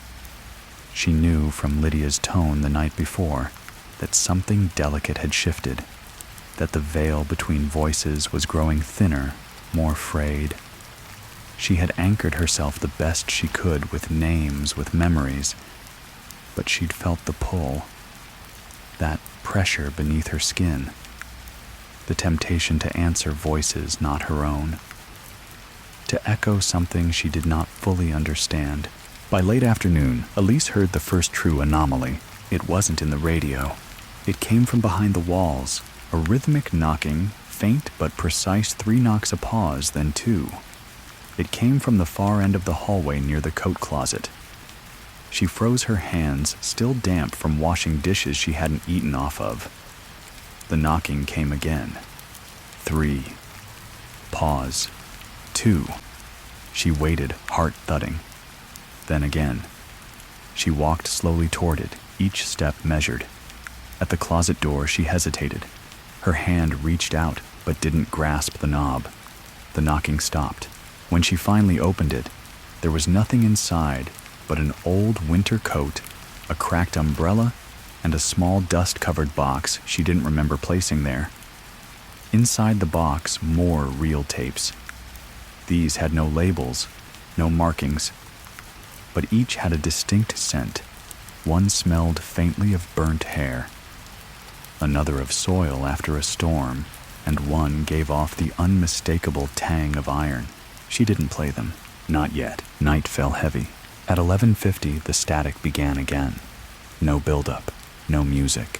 She knew from Lydia's tone the night before that something delicate had shifted, that the veil between voices was growing thinner, more frayed. She had anchored herself the best she could with names, with memories, but she'd felt the pull, that pressure beneath her skin, the temptation to answer voices not her own, to echo something she did not fully understand. By late afternoon, Elise heard the first true anomaly. It wasn't in the radio. It came from behind the walls, a rhythmic knocking, faint but precise 3 knocks a pause, then 2. It came from the far end of the hallway near the coat closet. She froze her hands, still damp from washing dishes she hadn't eaten off of. The knocking came again. 3. Pause. 2. She waited, heart thudding. Then again. She walked slowly toward it, each step measured. At the closet door, she hesitated. Her hand reached out, but didn't grasp the knob. The knocking stopped. When she finally opened it, there was nothing inside but an old winter coat, a cracked umbrella, and a small dust-covered box she didn't remember placing there. Inside the box, more reel tapes. These had no labels, no markings, but each had a distinct scent. One smelled faintly of burnt hair, another of soil after a storm, and one gave off the unmistakable tang of iron. She didn't play them. Not yet. Night fell heavy. At 11:50, the static began again. No build-up, no music,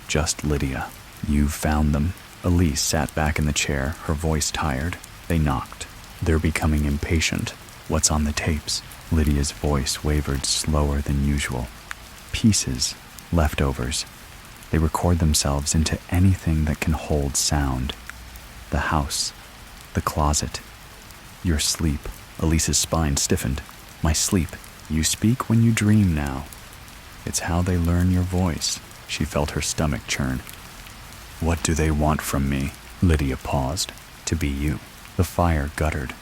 just Lydia. "You've found them." Elise sat back in the chair, her voice tired. They knocked. "They're becoming impatient. What's on the tapes?" Lydia's voice wavered slower than usual. "Pieces, leftovers. They record themselves into anything that can hold sound. The house, the closet, your sleep." Elise's spine stiffened. "My sleep. You speak when you dream now. It's how they learn your voice." She felt her stomach churn. "What do they want from me?" Lydia paused. "To be you." The fire guttered.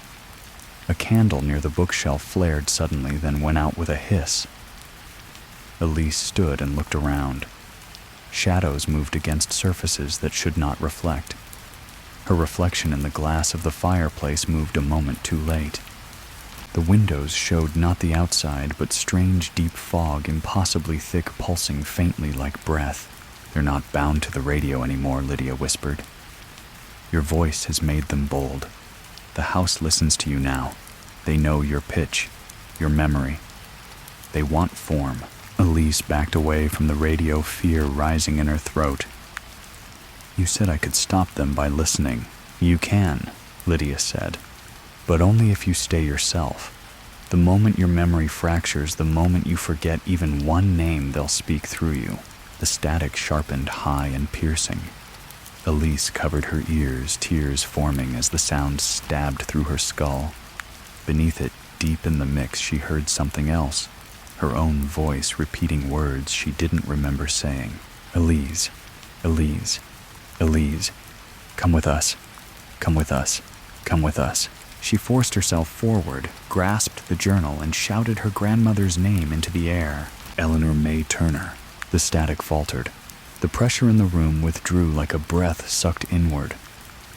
A candle near the bookshelf flared suddenly, then went out with a hiss. Elise stood and looked around. Shadows moved against surfaces that should not reflect. Her reflection in the glass of the fireplace moved a moment too late. The windows showed not the outside, but strange deep fog, impossibly thick, pulsing faintly like breath. "They're not bound to the radio anymore," Lydia whispered. "Your voice has made them bold. The house listens to you now. They know your pitch, your memory. They want form." Elise backed away from the radio, fear rising in her throat. "You said I could stop them by listening." "You can," Lydia said, "but only if you stay yourself. The moment your memory fractures, the moment you forget even one name, they'll speak through you." The static sharpened, high and piercing. Elise covered her ears, tears forming as the sound stabbed through her skull. Beneath it, deep in the mix, she heard something else, her own voice repeating words she didn't remember saying. "Elise, Elise, Elise, come with us, come with us, come with us." She forced herself forward, grasped the journal, and shouted her grandmother's name into the air. "Eleanor May Turner." The static faltered. The pressure in the room withdrew like a breath sucked inward.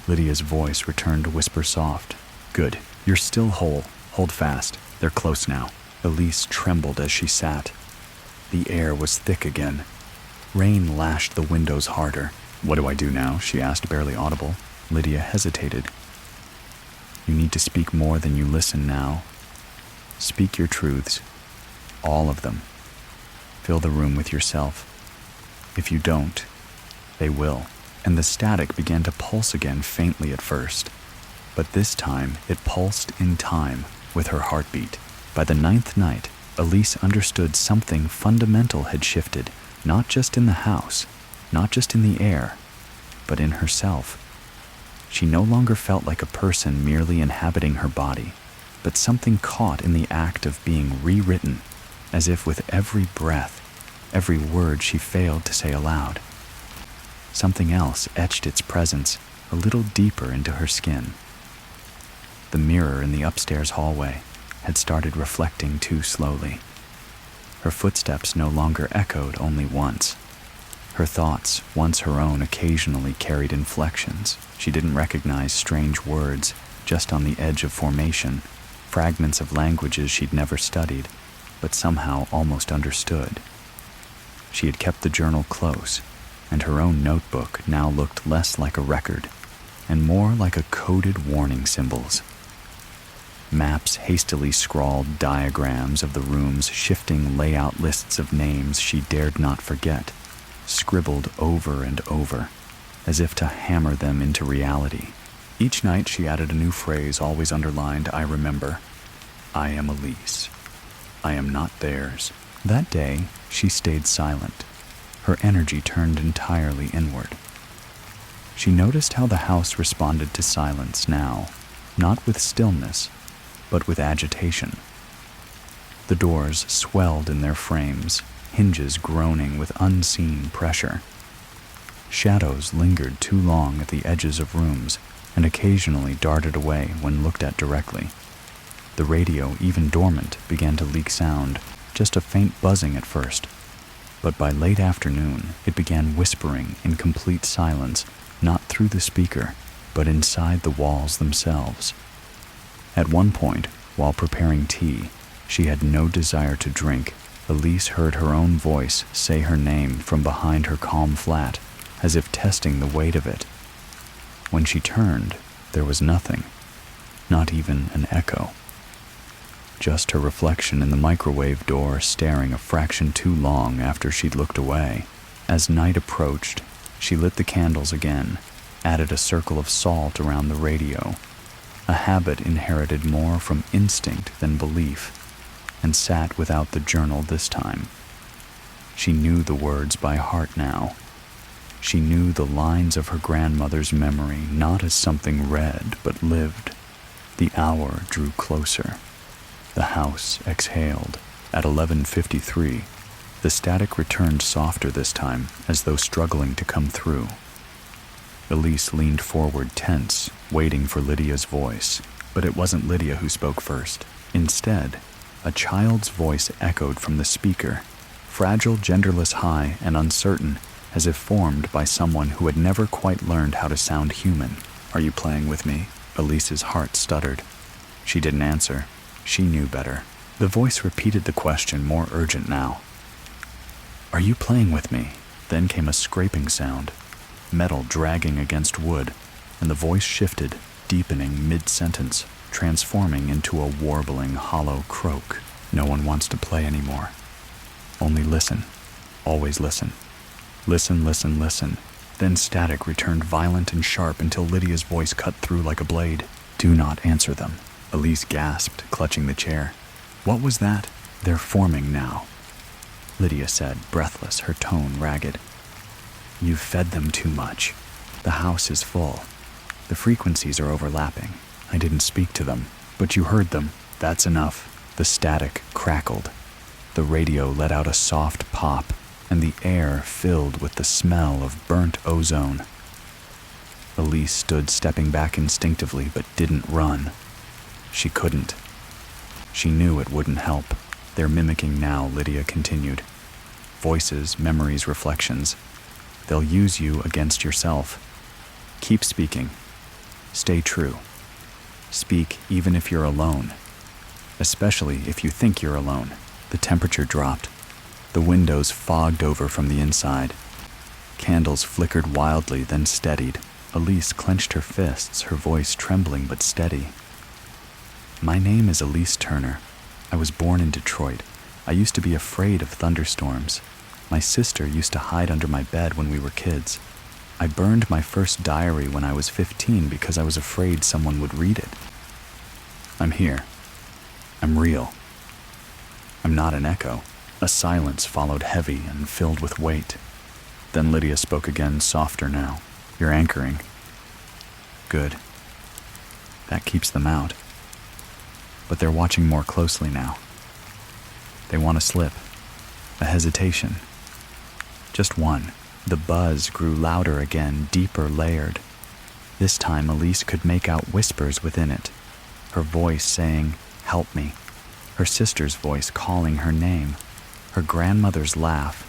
Lydia's voice returned to whisper soft. "Good. You're still whole. Hold fast. They're close now." Elise trembled as she sat. The air was thick again. Rain lashed the windows harder. "What do I do now?" she asked, barely audible. Lydia hesitated. "You need to speak more than you listen now. Speak your truths. All of them. Fill the room with yourself. If you don't, they will." And the static began to pulse again, faintly at first. But this time, it pulsed in time with her heartbeat. By the 9th night, Elise understood something fundamental had shifted, not just in the house, not just in the air, but in herself. She no longer felt like a person merely inhabiting her body, but something caught in the act of being rewritten, as if with every breath, every word she failed to say aloud. Something else etched its presence a little deeper into her skin. The mirror in the upstairs hallway had started reflecting too slowly. Her footsteps no longer echoed only once. Her thoughts, once her own, occasionally carried inflections. She didn't recognize strange words, just on the edge of formation, fragments of languages she'd never studied, but somehow almost understood. She had kept the journal close, and her own notebook now looked less like a record and more like a coded warning symbols. Maps hastily scrawled diagrams of the rooms, shifting layout lists of names she dared not forget, scribbled over and over, as if to hammer them into reality. Each night she added a new phrase, always underlined, "I remember. I am Elise. I am not theirs." That day, she stayed silent. Her energy turned entirely inward. She noticed how the house responded to silence now, not with stillness, but with agitation. The doors swelled in their frames, hinges groaning with unseen pressure. Shadows lingered too long at the edges of rooms and occasionally darted away when looked at directly. The radio, even dormant, began to leak sound, just a faint buzzing at first. But by late afternoon, it began whispering in complete silence, not through the speaker, but inside the walls themselves. At one point, while preparing tea, she had no desire to drink. Elise heard her own voice say her name from behind her calm flat, as if testing the weight of it. When she turned, there was nothing, not even an echo. Just her reflection in the microwave door staring a fraction too long after she'd looked away. As night approached, she lit the candles again, added a circle of salt around the radio, a habit inherited more from instinct than belief, and sat without the journal this time. She knew the words by heart now. She knew the lines of her grandmother's memory not as something read but lived. The hour drew closer. The house exhaled. At 11:53, the static returned softer this time, as though struggling to come through. Elise leaned forward tense, waiting for Lydia's voice. But it wasn't Lydia who spoke first. Instead, a child's voice echoed from the speaker, fragile, genderless, high, and uncertain, as if formed by someone who had never quite learned how to sound human. "Are you playing with me?" Elise's heart stuttered. She didn't answer. She knew better. The voice repeated the question, more urgent now. "Are you playing with me?" Then came a scraping sound, metal dragging against wood, and the voice shifted, deepening mid-sentence, transforming into a warbling, hollow croak. "No one wants to play anymore. Only listen. Always listen. Listen, listen, listen." Then static returned, violent and sharp, until Lydia's voice cut through like a blade. "Do not answer them." Elise gasped, clutching the chair. "What was that?" "They're forming now," Lydia said, breathless, her tone ragged. "You've fed them too much. The house is full. The frequencies are overlapping. I didn't speak to them, but you heard them. That's enough." The static crackled. The radio let out a soft pop, and the air filled with the smell of burnt ozone. Elise stood, stepping back instinctively, but didn't run. She couldn't. She knew it wouldn't help. "They're mimicking now," Lydia continued. "Voices, memories, reflections. They'll use you against yourself. Keep speaking. Stay true. Speak even if you're alone. Especially if you think you're alone." The temperature dropped. The windows fogged over from the inside. Candles flickered wildly, then steadied. Elise clenched her fists, her voice trembling but steady. "My name is Elise Turner. I was born in Detroit. I used to be afraid of thunderstorms. My sister used to hide under my bed when we were kids. I burned my first diary when I was 15 because I was afraid someone would read it. I'm here. I'm real. I'm not an echo." A silence followed, heavy and filled with weight. Then Lydia spoke again, softer now. "You're anchoring. Good. That keeps them out. But they're watching more closely now. They want a slip, a hesitation. Just one." The buzz grew louder again, deeper layered. This time Elise could make out whispers within it. Her voice saying, "Help me." Her sister's voice calling her name. Her grandmother's laugh.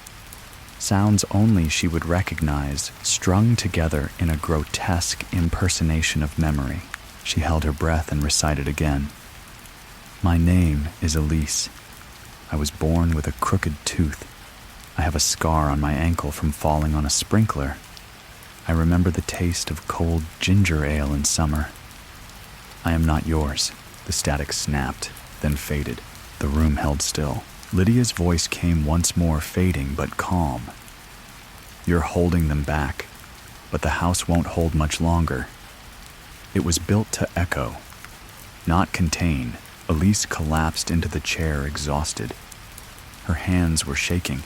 Sounds only she would recognize, strung together in a grotesque impersonation of memory. She held her breath and recited again. "My name is Elise. I was born with a crooked tooth. I have a scar on my ankle from falling on a sprinkler. I remember the taste of cold ginger ale in summer. I am not yours." The static snapped, then faded. The room held still. Lydia's voice came once more, fading but calm. "You're holding them back, but the house won't hold much longer. It was built to echo, not contain." Elise collapsed into the chair, exhausted. Her hands were shaking.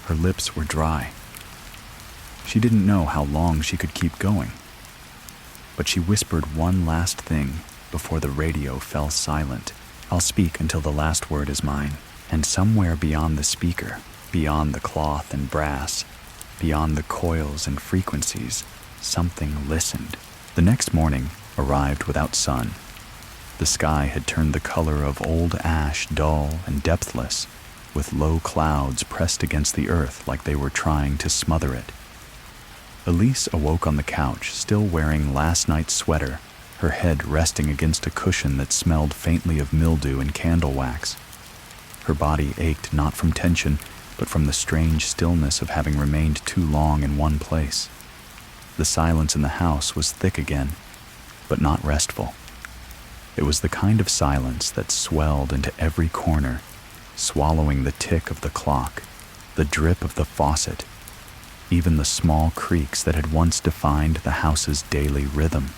Her lips were dry. She didn't know how long she could keep going. But she whispered one last thing before the radio fell silent. "I'll speak until the last word is mine." And somewhere beyond the speaker, beyond the cloth and brass, beyond the coils and frequencies, something listened. The next morning arrived without sun. The sky had turned the color of old ash, dull and depthless, with low clouds pressed against the earth like they were trying to smother it. Elise awoke on the couch, still wearing last night's sweater, her head resting against a cushion that smelled faintly of mildew and candle wax. Her body ached not from tension, but from the strange stillness of having remained too long in one place. The silence in the house was thick again, but not restful. It was the kind of silence that swelled into every corner, swallowing the tick of the clock, the drip of the faucet, even the small creaks that had once defined the house's daily rhythm.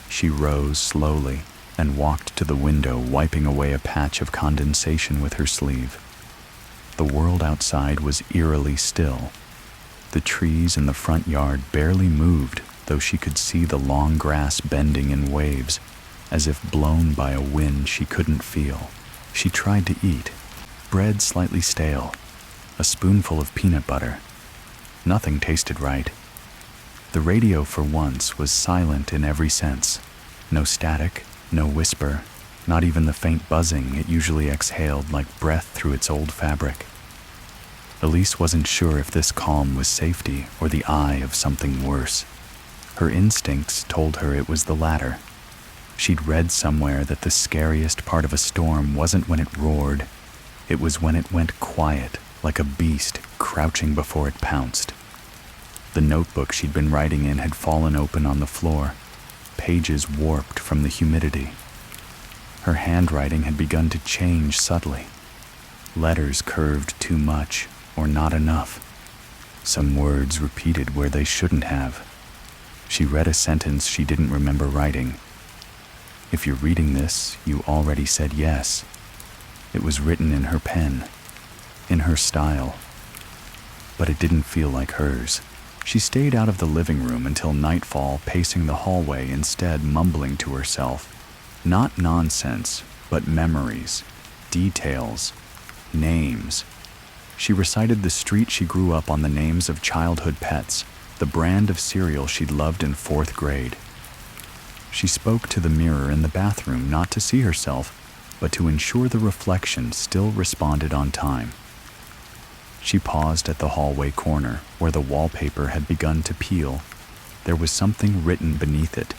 She rose slowly and walked to the window, wiping away a patch of condensation with her sleeve. The world outside was eerily still. The trees in the front yard barely moved, though she could see the long grass bending in waves, as if blown by a wind she couldn't feel. She tried to eat. Bread slightly stale, a spoonful of peanut butter. Nothing tasted right. The radio for once was silent in every sense. No static, no whisper, not even the faint buzzing it usually exhaled like breath through its old fabric. Elise wasn't sure if this calm was safety or the eye of something worse. Her instincts told her it was the latter. She'd read somewhere that the scariest part of a storm wasn't when it roared. It was when it went quiet, like a beast crouching before it pounced. The notebook she'd been writing in had fallen open on the floor, pages warped from the humidity. Her handwriting had begun to change subtly. Letters curved too much, or not enough. Some words repeated where they shouldn't have. She read a sentence she didn't remember writing. "If you're reading this, you already said yes." It was written in her pen, in her style. But it didn't feel like hers. She stayed out of the living room until nightfall, pacing the hallway instead, mumbling to herself. Not nonsense, but memories, details, names. She recited the street she grew up on, the names of childhood pets, the brand of cereal she'd loved in 4th grade. She spoke to the mirror in the bathroom, not to see herself, but to ensure the reflection still responded on time. She paused at the hallway corner, where the wallpaper had begun to peel. There was something written beneath it,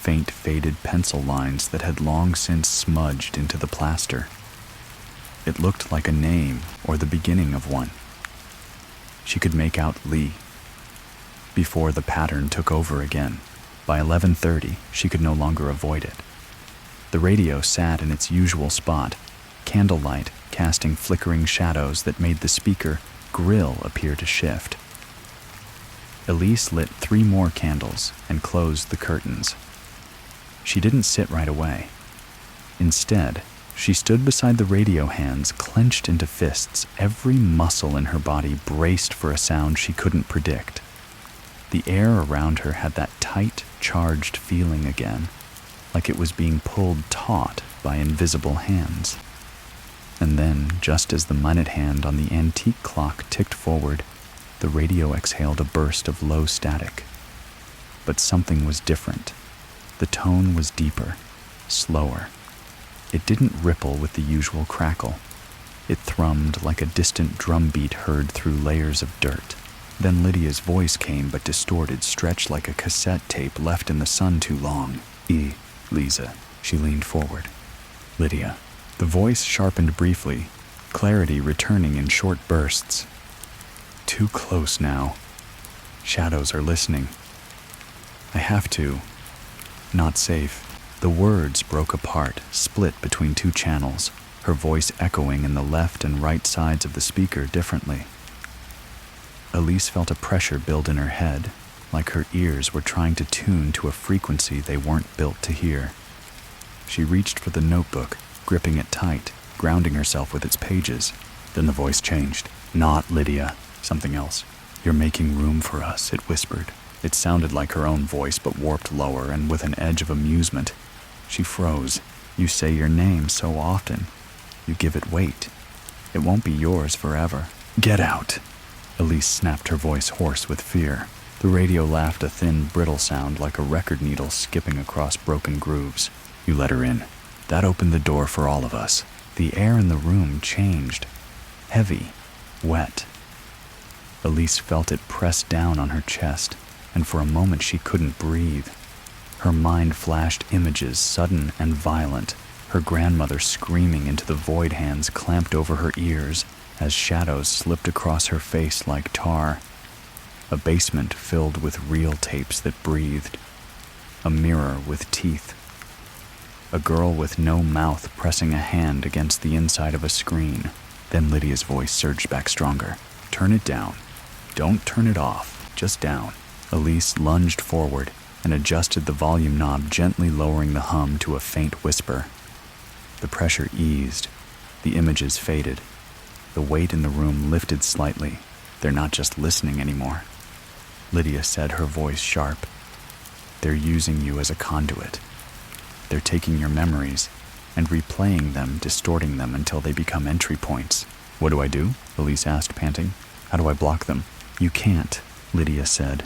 faint faded pencil lines that had long since smudged into the plaster. It looked like a name or the beginning of one. She could make out Lee. Before the pattern took over again, by 11:30, she could no longer avoid it. The radio sat in its usual spot, candlelight casting flickering shadows that made the speaker grill appear to shift. Elise lit 3 more candles and closed the curtains. She didn't sit right away. Instead, she stood beside the radio, hands clenched into fists, every muscle in her body braced for a sound she couldn't predict. The air around her had that tight, charged feeling again, like it was being pulled taut by invisible hands. And then, just as the minute hand on the antique clock ticked forward, the radio exhaled a burst of low static. But something was different. The tone was deeper, slower. It didn't ripple with the usual crackle. It thrummed like a distant drumbeat heard through layers of dirt. Then Lydia's voice came, but distorted, stretched like a cassette tape left in the sun too long. Lisa. She leaned forward. Lydia. The voice sharpened briefly, clarity returning in short bursts. Too close now. Shadows are listening. I have to. Not safe. The words broke apart, split between 2 channels, her voice echoing in the left and right sides of the speaker differently. Elise felt a pressure build in her head, like her ears were trying to tune to a frequency they weren't built to hear. She reached for the notebook, gripping it tight, grounding herself with its pages. Then the voice changed. Not Lydia. Something else. You're making room for us, it whispered. It sounded like her own voice, but warped lower and with an edge of amusement. She froze. You say your name so often. You give it weight. It won't be yours forever. Get out. Elise snapped, her voice hoarse with fear. The radio laughed, a thin, brittle sound like a record needle skipping across broken grooves. You let her in. That opened the door for all of us. The air in the room changed. Heavy. Wet. Elise felt it press down on her chest, and for a moment she couldn't breathe. Her mind flashed images, sudden and violent, her grandmother screaming into the void, hands clamped over her ears as shadows slipped across her face like tar. A basement filled with reel tapes that breathed. A mirror with teeth. A girl with no mouth pressing a hand against the inside of a screen. Then Lydia's voice surged back stronger. Turn it down. Don't turn it off, just down. Elise lunged forward and adjusted the volume knob, gently lowering the hum to a faint whisper. The pressure eased. The images faded. The weight in the room lifted slightly. They're not just listening anymore. Lydia said, her voice sharp. They're using you as a conduit. They're taking your memories and replaying them, distorting them until they become entry points. What do I do? Elise asked, panting. How do I block them? You can't, Lydia said.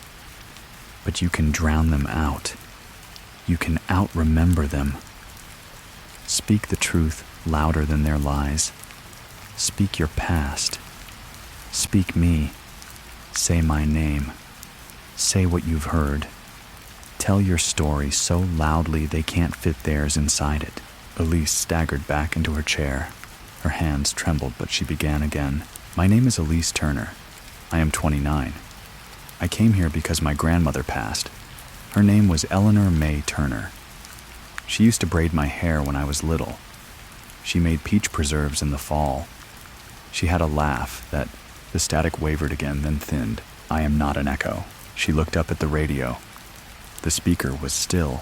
But you can drown them out. You can out-remember them. Speak the truth louder than their lies. Speak your past. Speak me. Say my name. Say what you've heard. Tell your story so loudly they can't fit theirs inside it. Elise staggered back into her chair. Her hands trembled, but she began again. My name is Elise Turner. I am 29. I came here because my grandmother passed. Her name was Eleanor May Turner. She used to braid my hair when I was little. She made peach preserves in the fall. She had a laugh that the static wavered again, then thinned. I am not an echo. She looked up at the radio. The speaker was still.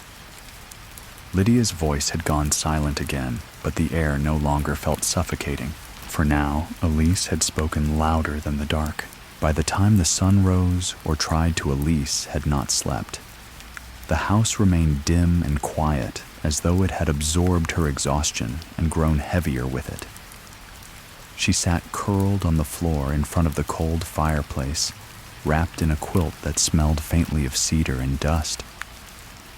Lydia's voice had gone silent again, but the air no longer felt suffocating. For now, Elise had spoken louder than the dark. By the time the sun rose or tried to, Elise had not slept. The house remained dim and quiet, as though it had absorbed her exhaustion and grown heavier with it. She sat curled on the floor in front of the cold fireplace, wrapped in a quilt that smelled faintly of cedar and dust.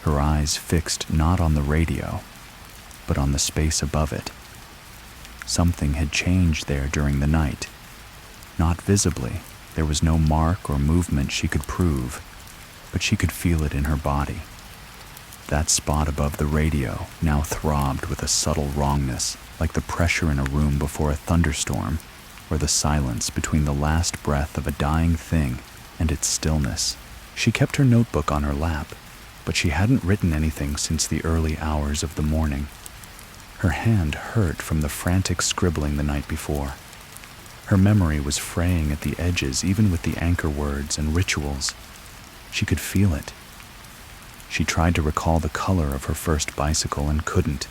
Her eyes fixed not on the radio, but on the space above it. Something had changed there during the night. Not visibly, there was no mark or movement she could prove, but she could feel it in her body. That spot above the radio now throbbed with a subtle wrongness, like the pressure in a room before a thunderstorm, or the silence between the last breath of a dying thing and its stillness. She kept her notebook on her lap, but she hadn't written anything since the early hours of the morning. Her hand hurt from the frantic scribbling the night before. Her memory was fraying at the edges, even with the anchor words and rituals. She could feel it. She tried to recall the color of her first bicycle and couldn't.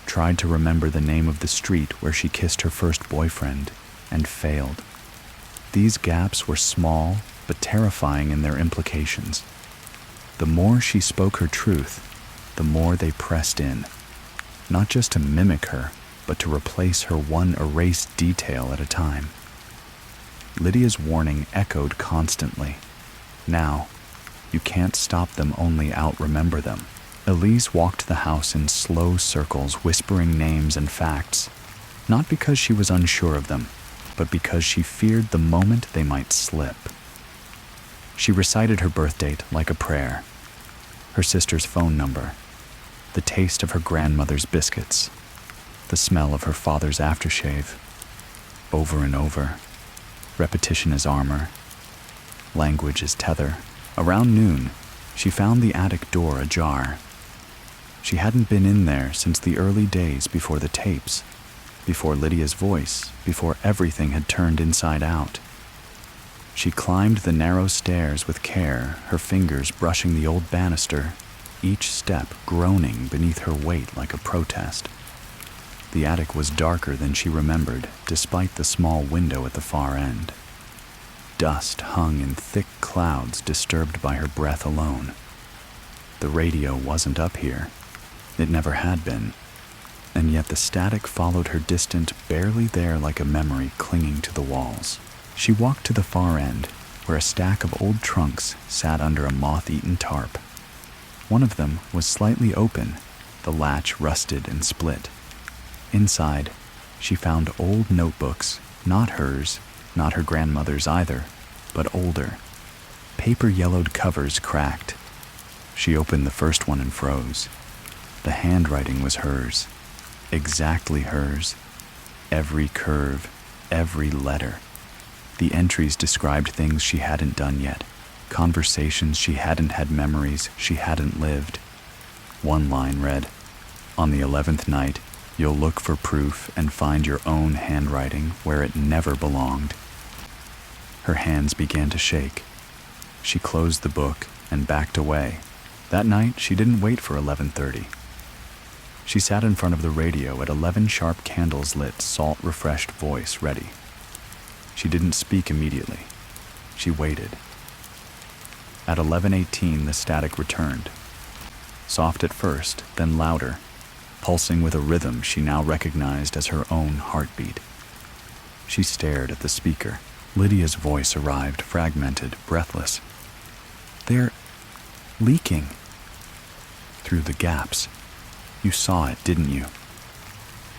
Tried to remember the name of the street where she kissed her first boyfriend and failed. These gaps were small but terrifying in their implications. The more she spoke her truth, the more they pressed in, not just to mimic her, but to replace her one erased detail at a time. Lydia's warning echoed constantly. Now, you can't stop them, only out-remember them. Elise walked the house in slow circles, whispering names and facts, not because she was unsure of them, but because she feared the moment they might slip. She recited her birth date like a prayer, her sister's phone number, the taste of her grandmother's biscuits, the smell of her father's aftershave, over and over. Repetition is armor. Language is tether. Around noon, she found the attic door ajar. She hadn't been in there since the early days before the tapes, before Lydia's voice, before everything had turned inside out. She climbed the narrow stairs with care, her fingers brushing the old banister, each step groaning beneath her weight like a protest. The attic was darker than she remembered, despite the small window at the far end. Dust hung in thick clouds, disturbed by her breath alone. The radio wasn't up here. It never had been. And yet the static followed her distant, barely there, like a memory clinging to the walls. She walked to the far end, where a stack of old trunks sat under a moth-eaten tarp. One of them was slightly open, the latch rusted and split. Inside, she found old notebooks, not hers, not her grandmother's either, but older. Paper-yellowed covers cracked. She opened the first one and froze. The handwriting was hers, exactly hers. Every curve, every letter. The entries described things she hadn't done yet, conversations she hadn't had, memories she hadn't lived. One line read, "On the 11th night, you'll look for proof and find your own handwriting where it never belonged." Her hands began to shake. She closed the book and backed away. That night, she didn't wait for 11:30. She sat in front of the radio at 11 sharp candles lit, salt-refreshed voice ready. She didn't speak immediately. She waited. At 11:18, the static returned. Soft at first, then louder, pulsing with a rhythm she now recognized as her own heartbeat. She stared at the speaker. Lydia's voice arrived, fragmented, breathless. "They're leaking." "Through the gaps. You saw it, didn't you?"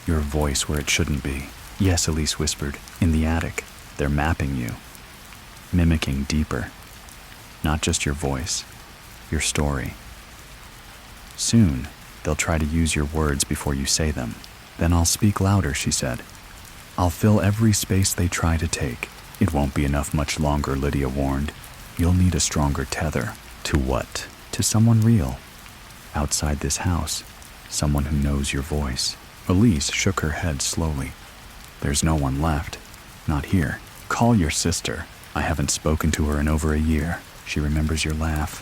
"Your voice where it shouldn't be." "Yes," Elise whispered. "In the attic. They're mapping you. Mimicking deeper. Not just your voice. Your story. Soon, they'll try to use your words before you say them. Then I'll speak louder, she said. I'll fill every space they try to take. It won't be enough much longer, Lydia warned. You'll need a stronger tether. To what? To someone real. Outside this house, someone who knows your voice. Elise shook her head slowly. There's no one left. Not here. Call your sister. I haven't spoken to her in over a year. She remembers your laugh.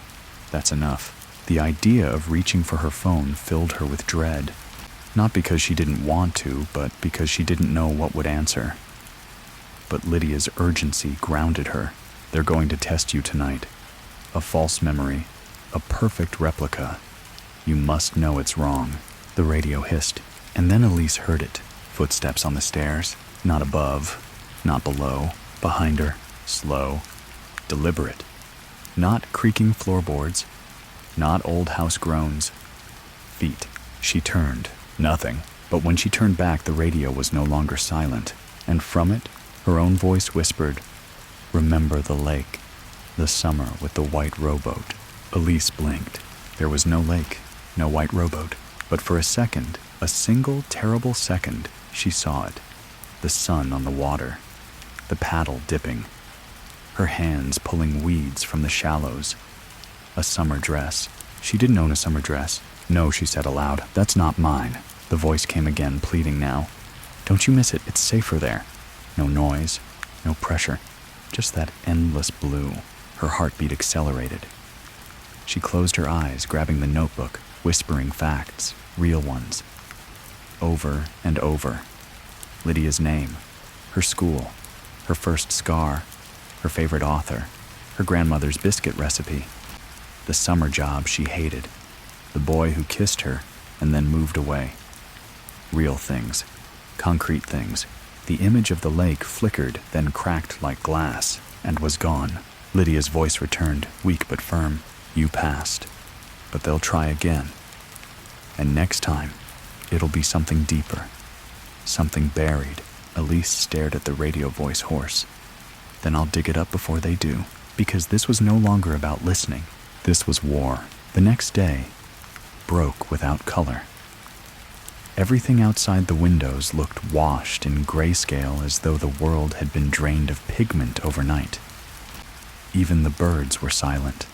That's enough. The idea of reaching for her phone filled her with dread. Not because she didn't want to, but because she didn't know what would answer. But Lydia's urgency grounded her. They're going to test you tonight. A false memory. A perfect replica. You must know it's wrong. The radio hissed, and then Elise heard it. Footsteps on the stairs. Not above. Not below. Behind her. Slow. Deliberate. Not creaking floorboards. Not old house groans. Feet. She turned. Nothing. But when she turned back, the radio was no longer silent, and from it, her own voice whispered, "Remember the lake. The summer with the white rowboat." Elise blinked. There was no lake, no white rowboat. But for a second, a single terrible second, she saw it. The sun on the water. The paddle dipping. Her hands pulling weeds from the shallows. A summer dress. She didn't own a summer dress. "No," she said aloud, "that's not mine." The voice came again, pleading now. "Don't you miss it? It's safer there. No noise, no pressure, just that endless blue." Her heartbeat accelerated. She closed her eyes, grabbing the notebook, whispering facts, real ones. Over and over. Lydia's name, her school, her first scar, her favorite author, her grandmother's biscuit recipe, the summer job she hated, the boy who kissed her and then moved away. Real things, concrete things. The image of the lake flickered, then cracked like glass, and was gone. Lydia's voice returned, weak but firm. "You passed, but they'll try again. And next time, it'll be something deeper, something buried." Elise stared at the radio voice hoarse. "Then I'll dig it up before they do, because this was no longer about listening. This was war." The next day broke without color. Everything outside the windows looked washed in grayscale, as though the world had been drained of pigment overnight. Even the birds were silent.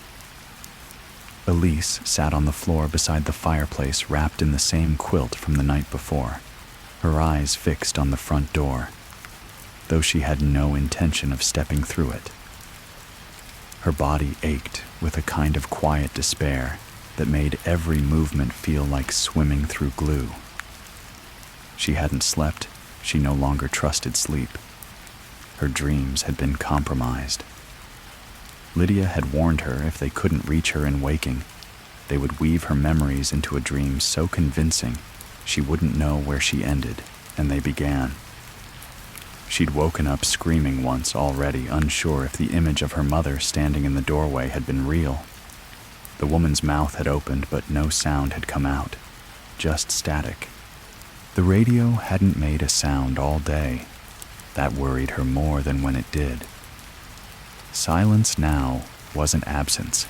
Elise sat on the floor beside the fireplace, wrapped in the same quilt from the night before, her eyes fixed on the front door, though she had no intention of stepping through it. Her body ached with a kind of quiet despair that made every movement feel like swimming through glue. She hadn't slept. She no longer trusted sleep. Her dreams had been compromised. Lydia had warned her if they couldn't reach her in waking, they would weave her memories into a dream so convincing she wouldn't know where she ended and they began. She'd woken up screaming once already, unsure if the image of her mother standing in the doorway had been real. The woman's mouth had opened, but no sound had come out, just static. The radio hadn't made a sound all day. That worried her more than when it did. Silence now wasn't absence.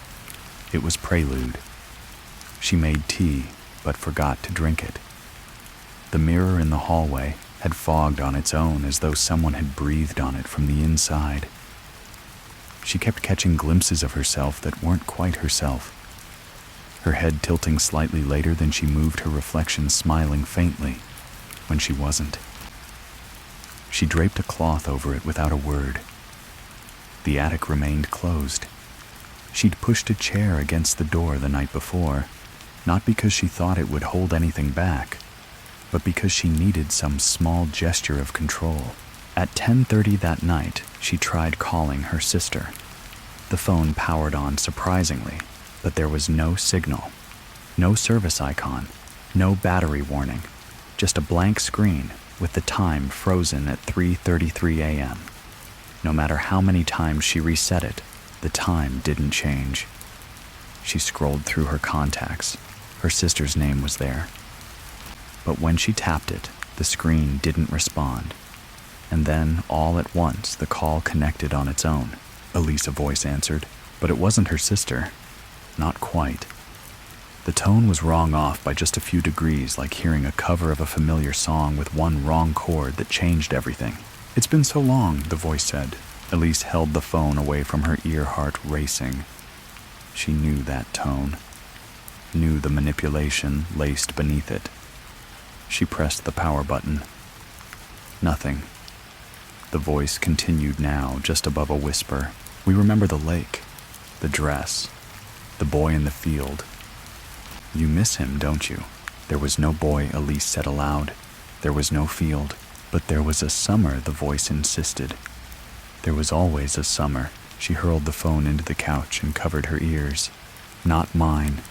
It was prelude. She made tea, but forgot to drink it. The mirror in the hallway had fogged on its own, as though someone had breathed on it from the inside. She kept catching glimpses of herself that weren't quite herself, her head tilting slightly later than she moved her reflection, smiling faintly when she wasn't. She draped a cloth over it without a word. The attic remained closed. She'd pushed a chair against the door the night before, not because she thought it would hold anything back, but because she needed some small gesture of control. At 10:30 that night, she tried calling her sister. The phone powered on surprisingly, but there was no signal, no service icon, no battery warning, just a blank screen with the time frozen at 3:33 a.m. No matter how many times she reset it, the time didn't change. She scrolled through her contacts. Her sister's name was there. But when she tapped it, the screen didn't respond. And then, all at once, the call connected on its own. Elise, a voice answered, but it wasn't her sister. Not quite. The tone was wrong off by just a few degrees, like hearing a cover of a familiar song with one wrong chord that changed everything. "It's been so long," the voice said. Elise held the phone away from her ear, heart racing. She knew that tone, knew the manipulation laced beneath it. She pressed the power button. Nothing. The voice continued now, just above a whisper. "We remember the lake, the dress, the boy in the field. You miss him, don't you?" "There was no boy," Elise said aloud. "There was no field. But there was a summer," the voice insisted. "There was always a summer." She hurled the phone into the couch and covered her ears. "Not mine.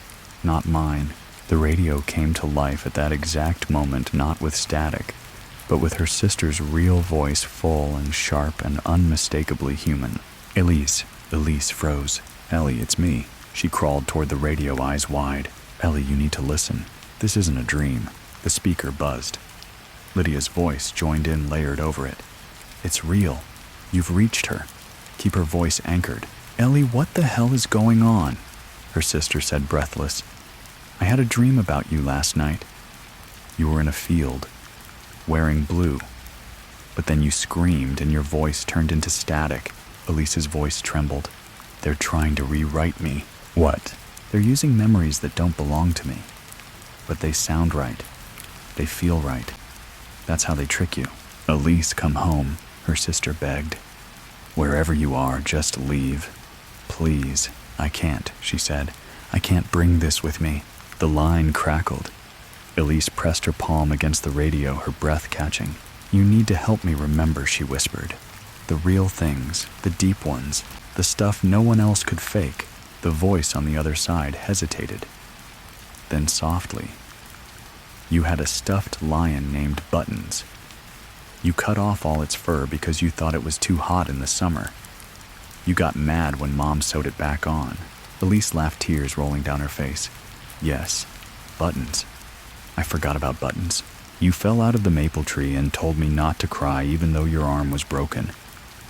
Not mine." The radio came to life at that exact moment, not with static, but with her sister's real voice, full and sharp and unmistakably human. Elise froze. "Ellie, it's me." She crawled toward the radio, eyes wide. "Ellie, you need to listen. This isn't a dream." The speaker buzzed. Lydia's voice joined in, layered over it. "It's real. You've reached her. Keep her voice anchored." "Ellie, what the hell is going on?" her sister said, breathless. "I had a dream about you last night. You were in a field, wearing blue. But then you screamed and your voice turned into static." Elise's voice trembled. "They're trying to rewrite me." "What?" "They're using memories that don't belong to me. But they sound right. They feel right. That's how they trick you." "Elise, come home," her sister begged. "Wherever you are, just leave. Please." "I can't," she said. "I can't bring this with me." The line crackled. Elise pressed her palm against the radio, her breath catching. "You need to help me remember," she whispered. "The real things, the deep ones, the stuff no one else could fake." The voice on the other side hesitated. Then softly, "You had a stuffed lion named Buttons. You cut off all its fur because you thought it was too hot in the summer. You got mad when Mom sewed it back on." Elise laughed, tears rolling down her face. "Yes, Buttons. I forgot about Buttons. You fell out of the maple tree and told me not to cry even though your arm was broken.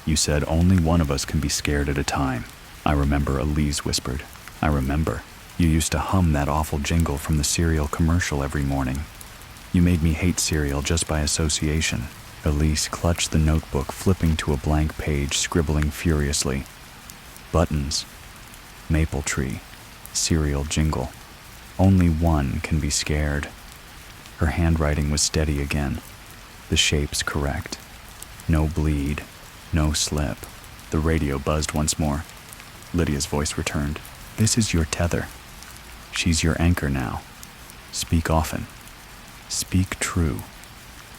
You said only one of us can be scared at a time." "I remember," Elise whispered. "I remember. You used to hum that awful jingle from the cereal commercial every morning. You made me hate cereal just by association." Elise clutched the notebook, flipping to a blank page, scribbling furiously. "Buttons, maple tree, cereal jingle. Only one can be scared." Her handwriting was steady again. The shapes correct. No bleed, no slip. The radio buzzed once more. Lydia's voice returned. "This is your tether. She's your anchor now. Speak often. Speak true.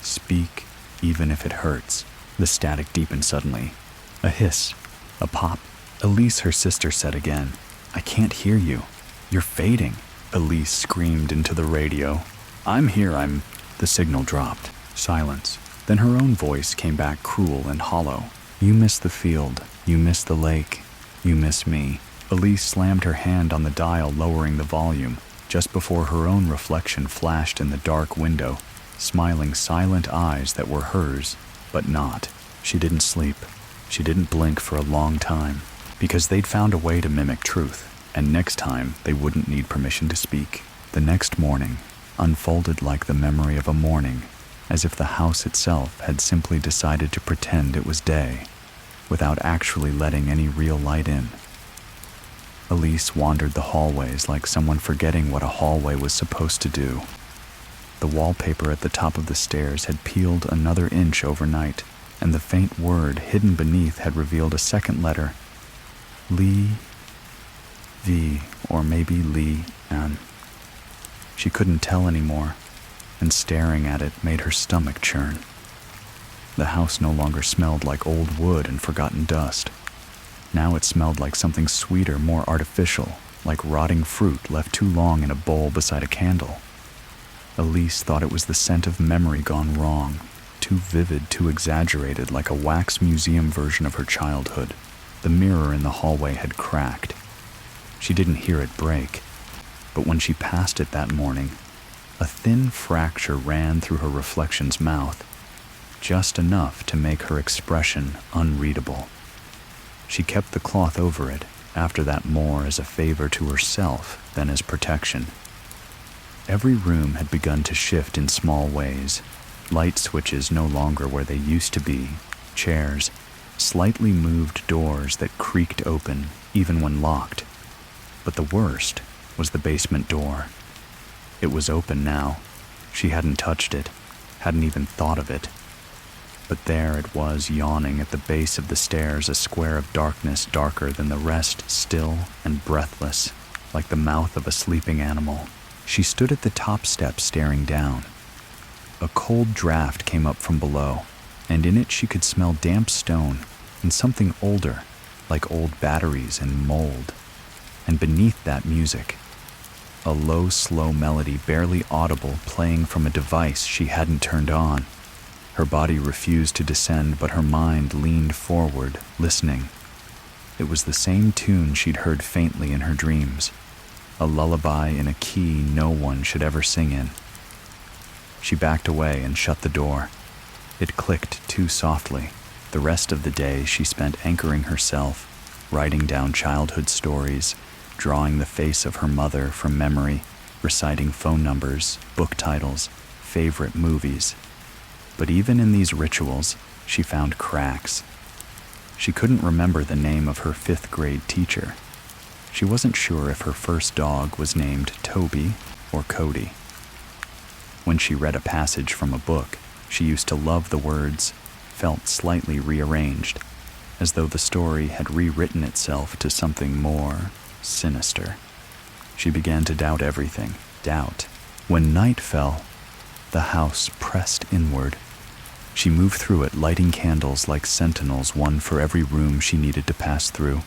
Speak even if it hurts." The static deepened suddenly. A hiss, a pop. "Elise," her sister said again. "I can't hear you. You're fading." Elise screamed into the radio. "I'm here, The signal dropped. Silence. Then her own voice came back, cruel and hollow. "You miss the field. You miss the lake. You miss me." Elise slammed her hand on the dial, lowering the volume, just before her own reflection flashed in the dark window, smiling silent eyes that were hers, but not. She didn't sleep. She didn't blink for a long time, because they'd found a way to mimic truth, and next time they wouldn't need permission to speak. The next morning unfolded like the memory of a morning, as if the house itself had simply decided to pretend it was day, without actually letting any real light in. Elise wandered the hallways like someone forgetting what a hallway was supposed to do. The wallpaper at the top of the stairs had peeled another inch overnight, and the faint word hidden beneath had revealed a second letter. Lee, V, or maybe Lee, N. She couldn't tell anymore, and staring at it made her stomach churn. The house no longer smelled like old wood and forgotten dust. Now it smelled like something sweeter, more artificial, like rotting fruit left too long in a bowl beside a candle. Elise thought it was the scent of memory gone wrong, too vivid, too exaggerated, like a wax museum version of her childhood. The mirror in the hallway had cracked. She didn't hear it break, but when she passed it that morning, a thin fracture ran through her reflection's mouth, just enough to make her expression unreadable. She kept the cloth over it, after that, more as a favor to herself than as protection. Every room had begun to shift in small ways. Light switches no longer where they used to be, chairs, slightly moved doors that creaked open even when locked. But the worst was the basement door. It was open now. She hadn't touched it, hadn't even thought of it. But there it was, yawning at the base of the stairs, a square of darkness darker than the rest, still and breathless, like the mouth of a sleeping animal. She stood at the top step staring down. A cold draft came up from below, and in it she could smell damp stone and something older, like old batteries and mold. And beneath that music, a low, slow melody barely audible playing from a device she hadn't turned on. Her body refused to descend, but her mind leaned forward, listening. It was the same tune she'd heard faintly in her dreams, a lullaby in a key no one should ever sing in. She backed away and shut the door. It clicked too softly. The rest of the day she spent anchoring herself, writing down childhood stories, drawing the face of her mother from memory, reciting phone numbers, book titles, favorite movies. But even in these rituals, she found cracks. She couldn't remember the name of her 5th grade teacher. She wasn't sure if her first dog was named Toby or Cody. When she read a passage from a book, she used to love the words, felt slightly rearranged, as though the story had rewritten itself to something more sinister. She began to doubt everything, doubt. When night fell, the house pressed inward. She moved through it, lighting candles like sentinels, one for every room she needed to pass through.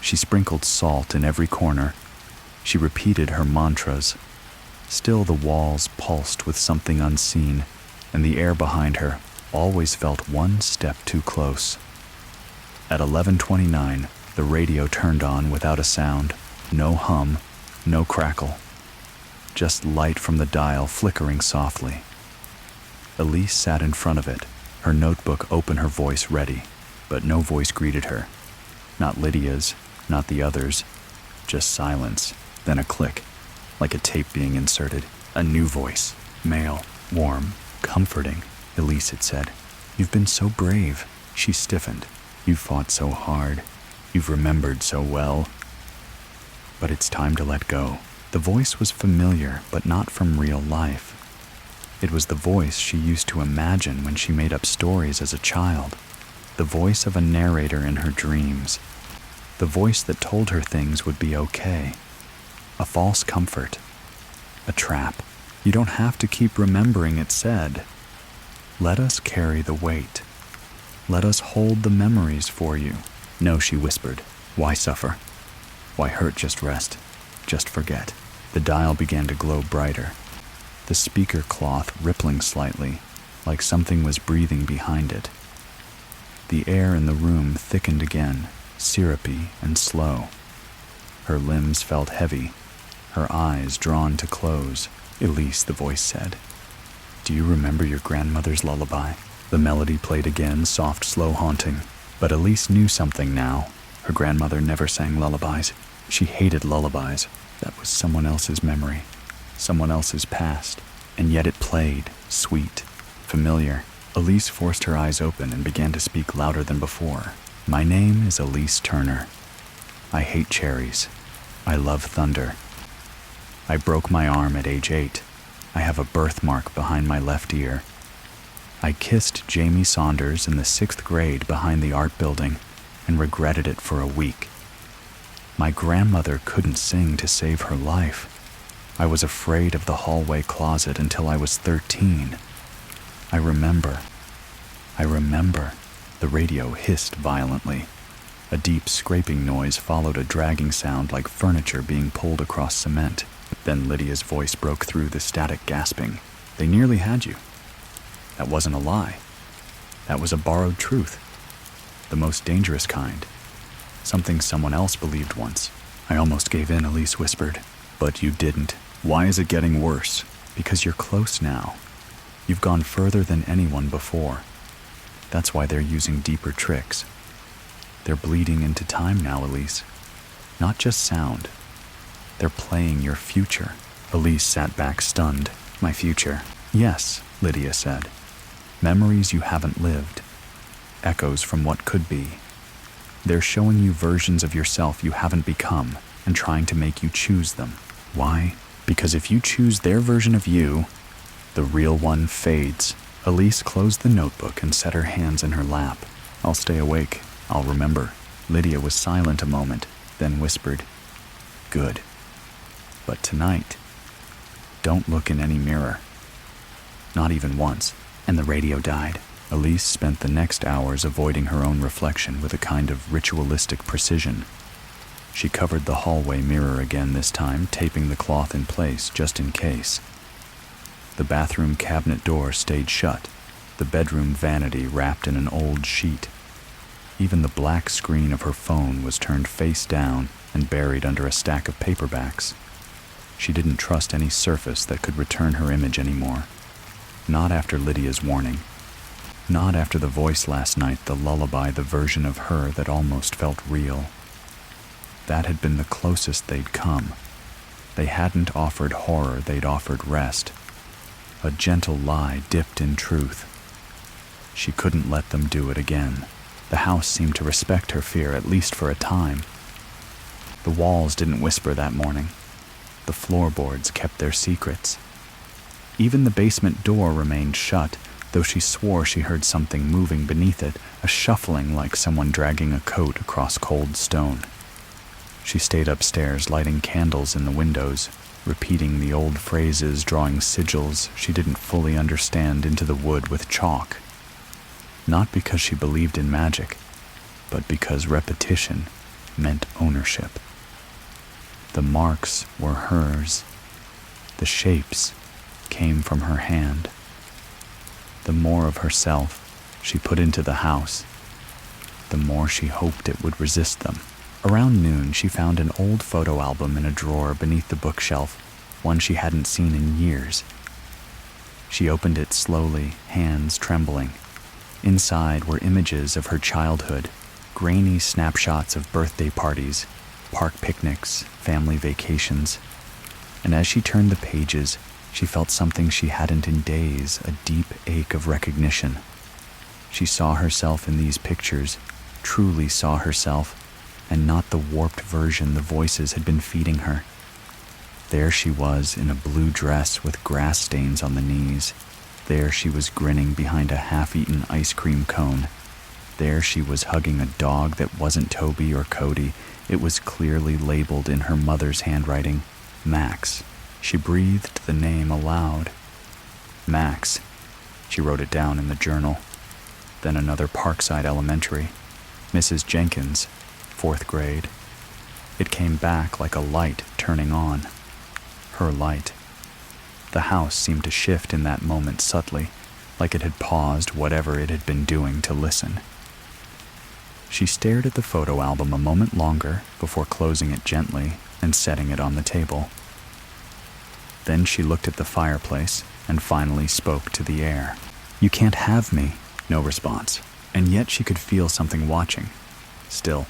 She sprinkled salt in every corner. She repeated her mantras. Still the walls pulsed with something unseen, and the air behind her always felt one step too close. At 11:29, the radio turned on without a sound, no hum, no crackle. Just light from the dial flickering softly. Elise sat in front of it, her notebook open, her voice ready, but no voice greeted her. Not Lydia's, not the others, just silence, then a click, like a tape being inserted. A new voice, male, warm, comforting. Elise had said, "You've been so brave." She stiffened. "You've fought so hard. You've remembered so well. But it's time to let go." The voice was familiar, but not from real life. It was the voice she used to imagine when she made up stories as a child. The voice of a narrator in her dreams. The voice that told her things would be okay. A false comfort. A trap. "You don't have to keep remembering," it said. "Let us carry the weight. Let us hold the memories for you." "No," she whispered. "Why suffer? Why hurt? Just rest. Just forget." The dial began to glow brighter, the speaker cloth rippling slightly, like something was breathing behind it. The air in the room thickened again, syrupy and slow. Her limbs felt heavy, her eyes drawn to close. "Elise," the voice said, "do you remember your grandmother's lullaby?" The melody played again, soft, slow, haunting. But Elise knew something now. Her grandmother never sang lullabies. She hated lullabies. That was someone else's memory, someone else's past. And yet it played, sweet, familiar. Elise forced her eyes open and began to speak louder than before. "My name is Elise Turner. I hate cherries. I love thunder. I broke my arm at age 8. I have a birthmark behind my left ear. I kissed Jamie Saunders in the 6th grade behind the art building and regretted it for a week. My grandmother couldn't sing to save her life. I was afraid of the hallway closet until I was 13. I remember. The radio hissed violently. A deep scraping noise followed a dragging sound like furniture being pulled across cement. Then Lydia's voice broke through the static gasping. "They nearly had you. That wasn't a lie. That was a borrowed truth. The most dangerous kind. Something someone else believed once." "I almost gave in," Elise whispered. "But you didn't. Why is it getting worse?" "Because you're close now. You've gone further than anyone before. That's why they're using deeper tricks. They're bleeding into time now, Elise. Not just sound. They're playing your future. Elise sat back stunned. My future. Yes, Lydia said. Memories you haven't lived. Echoes from what could be. They're showing you versions of yourself you haven't become and trying to make you choose them. Why? Because if you choose their version of you, the real one fades. Elise closed the notebook and set her hands in her lap. I'll stay awake. I'll remember. Lydia was silent a moment, then whispered, Good. But tonight, don't look in any mirror. Not even once. And the radio died. Elise spent the next hours avoiding her own reflection with a kind of ritualistic precision. She covered the hallway mirror again this time, taping the cloth in place just in case. The bathroom cabinet door stayed shut, the bedroom vanity wrapped in an old sheet. Even the black screen of her phone was turned face down and buried under a stack of paperbacks. She didn't trust any surface that could return her image anymore. Not after Lydia's warning. Not after the voice last night, the lullaby, the version of her that almost felt real. That had been the closest they'd come. They hadn't offered horror, they'd offered rest. A gentle lie dipped in truth. She couldn't let them do it again. The house seemed to respect her fear, at least for a time. The walls didn't whisper that morning. The floorboards kept their secrets. Even the basement door remained shut, though she swore she heard something moving beneath it, a shuffling like someone dragging a coat across cold stone. She stayed upstairs, lighting candles in the windows, repeating the old phrases, drawing sigils she didn't fully understand into the wood with chalk. Not because she believed in magic, but because repetition meant ownership. The marks were hers. The shapes came from her hand. The more of herself she put into the house, the more she hoped it would resist them. Around noon, she found an old photo album in a drawer beneath the bookshelf, one she hadn't seen in years. She opened it slowly, hands trembling. Inside were images of her childhood, grainy snapshots of birthday parties, park picnics, family vacations. And as she turned the pages, she felt something she hadn't in days, a deep ache of recognition. She saw herself in these pictures, truly saw herself, and not the warped version the voices had been feeding her. There she was in a blue dress with grass stains on the knees. There she was grinning behind a half-eaten ice cream cone. There she was hugging a dog that wasn't Toby or Cody. It was clearly labeled in her mother's handwriting, Max. She breathed the name aloud. Max. She wrote it down in the journal. Then another Parkside Elementary. Mrs. Jenkins, 4th grade. It came back like a light turning on. Her light. The house seemed to shift in that moment subtly, like it had paused whatever it had been doing to listen. She stared at the photo album a moment longer before closing it gently and setting it on the table. Then she looked at the fireplace and finally spoke to the air. You can't have me. No response. And yet she could feel something watching. Still.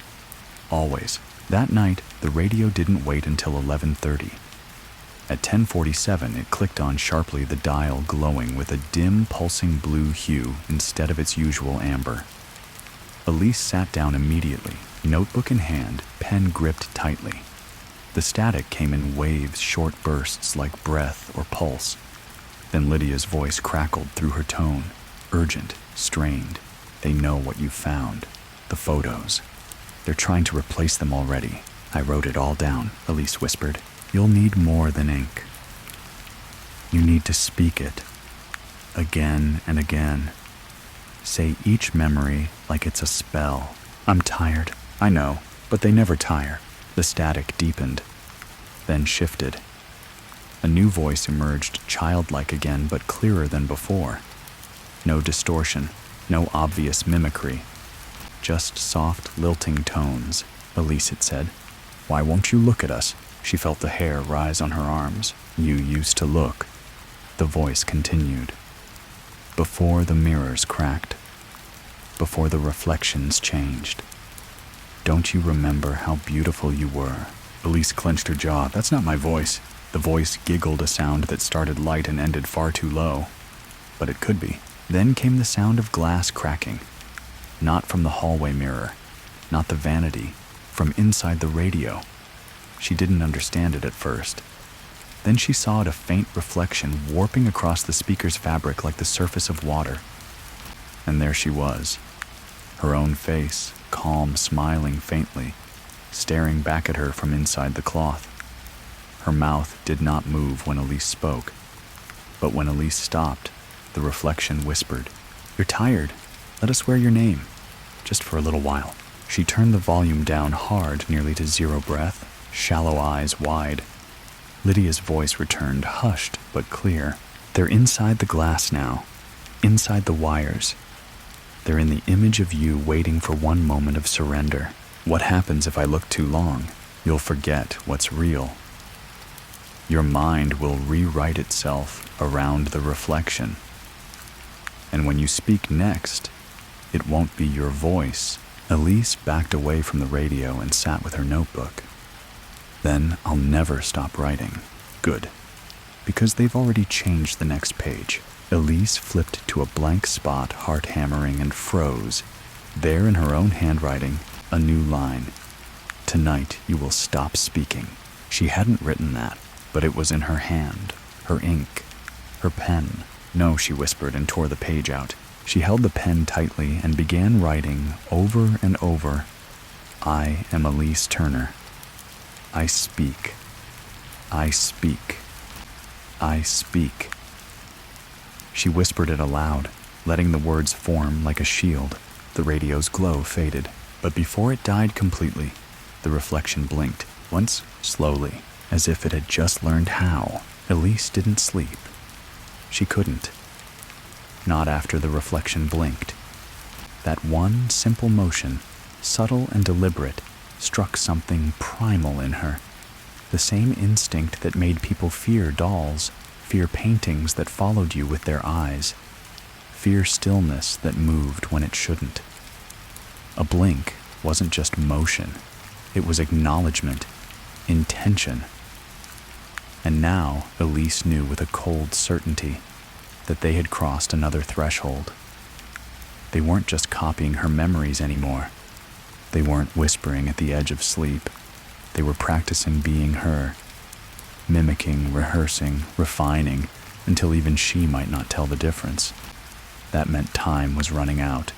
Always. That night, the radio didn't wait until 11:30. At 10:47, it clicked on sharply, the dial glowing with a dim, pulsing blue hue instead of its usual amber. Elise sat down immediately, notebook in hand, pen gripped tightly. The static came in waves, short bursts like breath or pulse. Then Lydia's voice crackled through her tone, urgent, strained. They know what you found. The photos. They're trying to replace them already. I wrote it all down, Elise whispered. You'll need more than ink. You need to speak it. Again and again. Say each memory like it's a spell. I'm tired. I know, but they never tire. The static deepened, then shifted. A new voice emerged, childlike again, but clearer than before. No distortion, no obvious mimicry. Just soft, lilting tones, Elise had said. Why won't you look at us? She felt the hair rise on her arms. You used to look. The voice continued. Before the mirrors cracked. Before the reflections changed. Don't you remember how beautiful you were? Elise clenched her jaw. That's not my voice. The voice giggled a sound that started light and ended far too low, but it could be. Then came the sound of glass cracking, not from the hallway mirror, not the vanity, from inside the radio. She didn't understand it at first. Then she saw it, a faint reflection warping across the speaker's fabric like the surface of water. And there she was, her own face, calm, smiling faintly, staring back at her from inside the cloth. Her mouth did not move when Elise spoke, but when Elise stopped, the reflection whispered, "You're tired. Let us wear your name, just for a little while." She turned the volume down hard, nearly to zero breath, shallow eyes wide. Lydia's voice returned, hushed but clear. "They're inside the glass now, inside the wires. They're in the image of you waiting for one moment of surrender. What happens if I look too long? You'll forget what's real. Your mind will rewrite itself around the reflection. And when you speak next, it won't be your voice." Elise backed away from the radio and sat with her notebook. "Then I'll never stop writing." "Good, because they've already changed the next page." Elise flipped to a blank spot, heart hammering, and froze. There in her own handwriting, a new line. "Tonight you will stop speaking." She hadn't written that, but it was in her hand, her ink, her pen. "No," she whispered and tore the page out. She held the pen tightly and began writing over and over, "I am Elise Turner. I speak. I speak. I speak." She whispered it aloud, letting the words form like a shield. The radio's glow faded, but before it died completely, the reflection blinked, once slowly, as if it had just learned how. Elise didn't sleep. She couldn't. Not after the reflection blinked. That one simple motion, subtle and deliberate, struck something primal in her. The same instinct that made people fear dolls, fear paintings that followed you with their eyes, fear stillness that moved when it shouldn't. A blink wasn't just motion. It was acknowledgement, intention. And now Elise knew with a cold certainty that they had crossed another threshold. They weren't just copying her memories anymore. They weren't whispering at the edge of sleep. They were practicing being her, mimicking, rehearsing, refining, until even she might not tell the difference. That meant time was running out.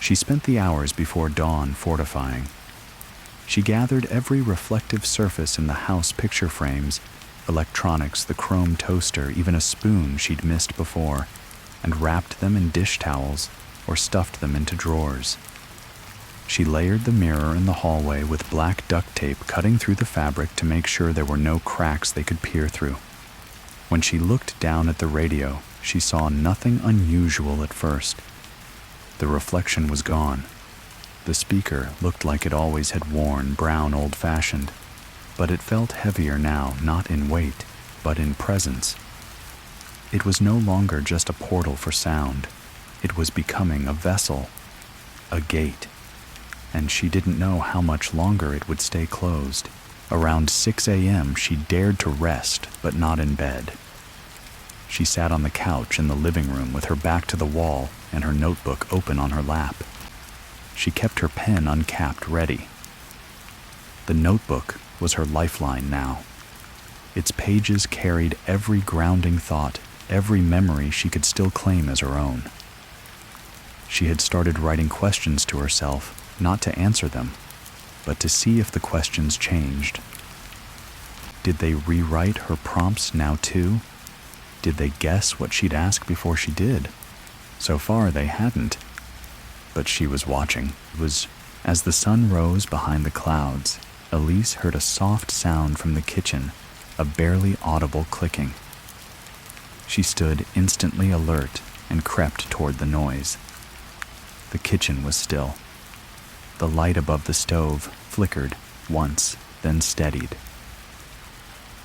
She spent the hours before dawn fortifying. She gathered every reflective surface in the house picture frames, electronics, the chrome toaster, even a spoon she'd missed before, and wrapped them in dish towels or stuffed them into drawers. She layered the mirror in the hallway with black duct tape, cutting through the fabric to make sure there were no cracks they could peer through. When she looked down at the radio, she saw nothing unusual at first. The reflection was gone. The speaker looked like it always had worn, brown, old-fashioned, but it felt heavier now, not in weight, but in presence. It was no longer just a portal for sound. It was becoming a vessel, a gate, and she didn't know how much longer it would stay closed. Around 6 a.m., she dared to rest, but not in bed. She sat on the couch in the living room with her back to the wall and her notebook open on her lap. She kept her pen uncapped, ready. The notebook was her lifeline now. Its pages carried every grounding thought, every memory she could still claim as her own. She had started writing questions to herself, not to answer them, but to see if the questions changed. Did they rewrite her prompts now too? Did they guess what she'd ask before she did? So far they hadn't. But she was watching. It was as the sun rose behind the clouds, Elise heard a soft sound from the kitchen, a barely audible clicking. She stood instantly alert and crept toward the noise. The kitchen was still. The light above the stove flickered once, then steadied.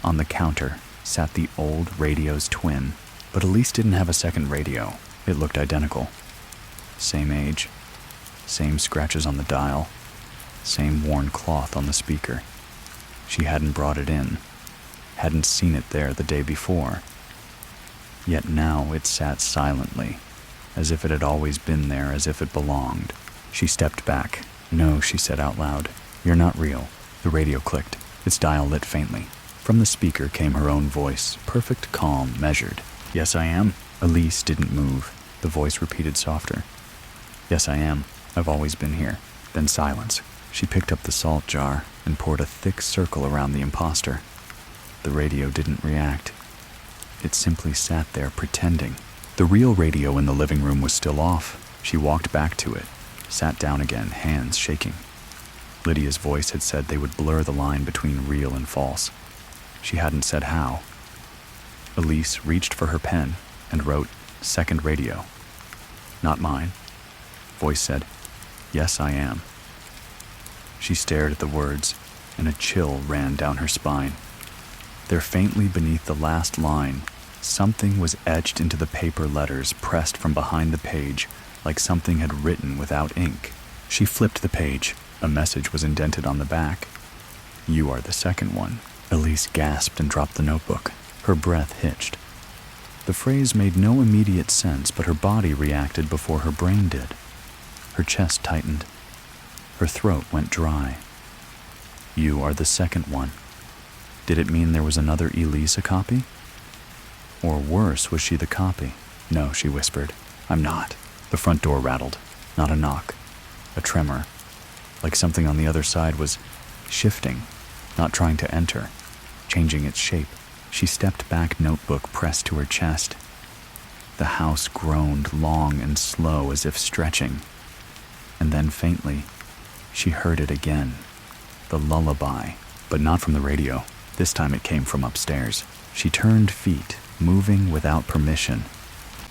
On the counter sat the old radio's twin, but Elise didn't have a second radio. It looked identical. Same age, same scratches on the dial, same worn cloth on the speaker. She hadn't brought it in. hadn't seen it there the day before. Yet now it sat silently, as if it had always been there, as if it belonged. She stepped back. "No," she said out loud. "You're not real." The radio clicked, its dial lit faintly. From the speaker came her own voice, perfect, calm, measured. "Yes, I am." Elise didn't move. The voice repeated softer. "Yes, I am. I've always been here." Then silence. She picked up the salt jar and poured a thick circle around the imposter. The radio didn't react. It simply sat there pretending. The real radio in the living room was still off. She walked back to it, sat down again, hands shaking. Lydia's voice had said they would blur the line between real and false. She hadn't said how. Elise reached for her pen and wrote, "Second radio." "Not mine." Voice said, "Yes, I am." She stared at the words, and a chill ran down her spine. There, faintly beneath the last line, something was etched into the paper letters pressed from behind the page, like something had written without ink. She flipped the page. A message was indented on the back. "You are the second one." Elise gasped and dropped the notebook. Her breath hitched. The phrase made no immediate sense, but her body reacted before her brain did. Her chest tightened. Her throat went dry. "You are the second one." Did it mean there was another Elise a copy? Or worse, was she the copy? "No," she whispered. "I'm not." The front door rattled. Not a knock. A tremor. Like something on the other side was shifting, not trying to enter, changing its shape. She stepped back, notebook pressed to her chest. The house groaned long and slow, as if stretching. And then faintly, she heard it again. The lullaby, but not from the radio. This time it came from upstairs. She turned feet, moving without permission,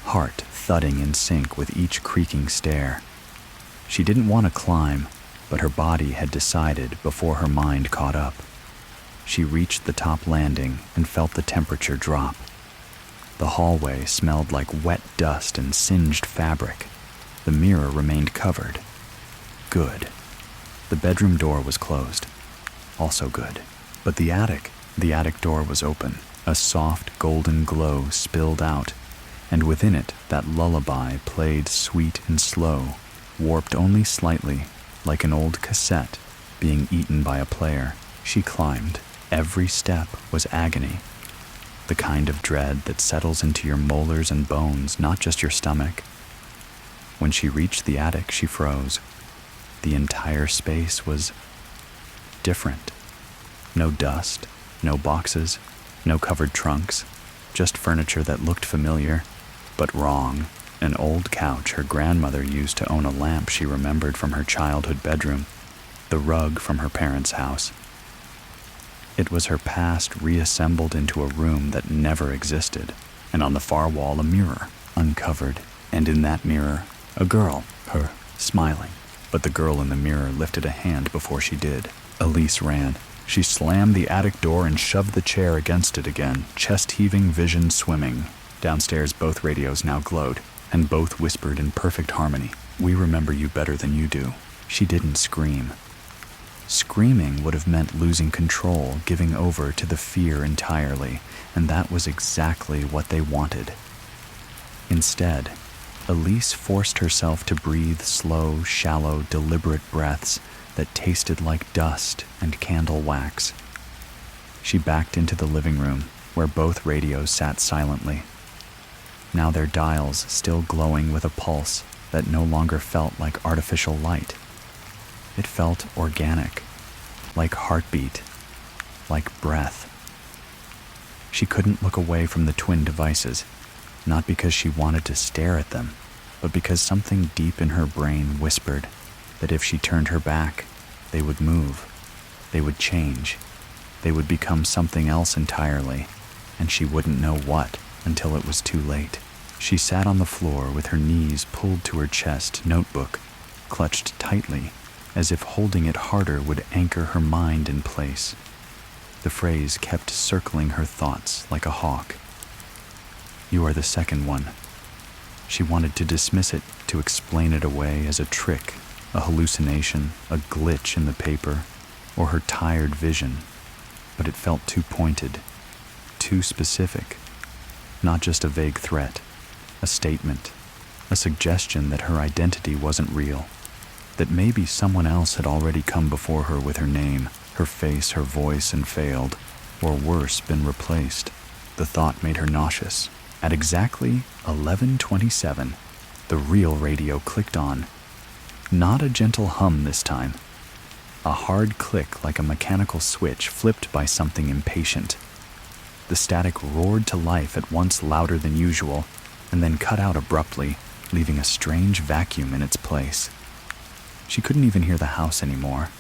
heart thudding in sync with each creaking stair. She didn't want to climb, but her body had decided before her mind caught up. She reached the top landing and felt the temperature drop. The hallway smelled like wet dust and singed fabric. The mirror remained covered. Good. The bedroom door was closed. Also good. But the attic door was open. A soft golden glow spilled out, and within it that lullaby played sweet and slow, warped only slightly, like an old cassette being eaten by a player. She climbed. Every step was agony. The kind of dread that settles into your molars and bones, not just your stomach. When she reached the attic, she froze. The entire space was different. No dust, no boxes, no covered trunks, just furniture that looked familiar, but wrong. An old couch her grandmother used to own, a lamp she remembered from her childhood bedroom, the rug from her parents' house. It was her past reassembled into a room that never existed, and on the far wall a mirror, uncovered, and in that mirror, a girl, her, smiling. But the girl in the mirror lifted a hand before she did. Elise ran. She slammed the attic door and shoved the chair against it again, chest-heaving, vision swimming. Downstairs, both radios now glowed, and both whispered in perfect harmony, "We remember you better than you do." She didn't scream. Screaming would have meant losing control, giving over to the fear entirely, and that was exactly what they wanted. Instead, Elise forced herself to breathe slow, shallow, deliberate breaths that tasted like dust and candle wax. She backed into the living room, where both radios sat silently. Now their dials still glowing with a pulse that no longer felt like artificial light. It felt organic, like heartbeat, like breath. She couldn't look away from the twin devices, not because she wanted to stare at them, but because something deep in her brain whispered that if she turned her back, they would move, they would change, they would become something else entirely, and she wouldn't know what until it was too late. She sat on the floor with her knees pulled to her chest, notebook clutched tightly, as if holding it harder would anchor her mind in place. The phrase kept circling her thoughts like a hawk. "You are the second one." She wanted to dismiss it, to explain it away as a trick, a hallucination, a glitch in the paper, or her tired vision, but it felt too pointed, too specific. Not just a vague threat, a statement, a suggestion that her identity wasn't real, that maybe someone else had already come before her with her name, her face, her voice, and failed, or worse, been replaced. The thought made her nauseous. At exactly 11:27, the real radio clicked on. Not a gentle hum this time. A hard click like a mechanical switch flipped by something impatient. The static roared to life at once louder than usual, and then cut out abruptly, leaving a strange vacuum in its place. She couldn't even hear the house anymore.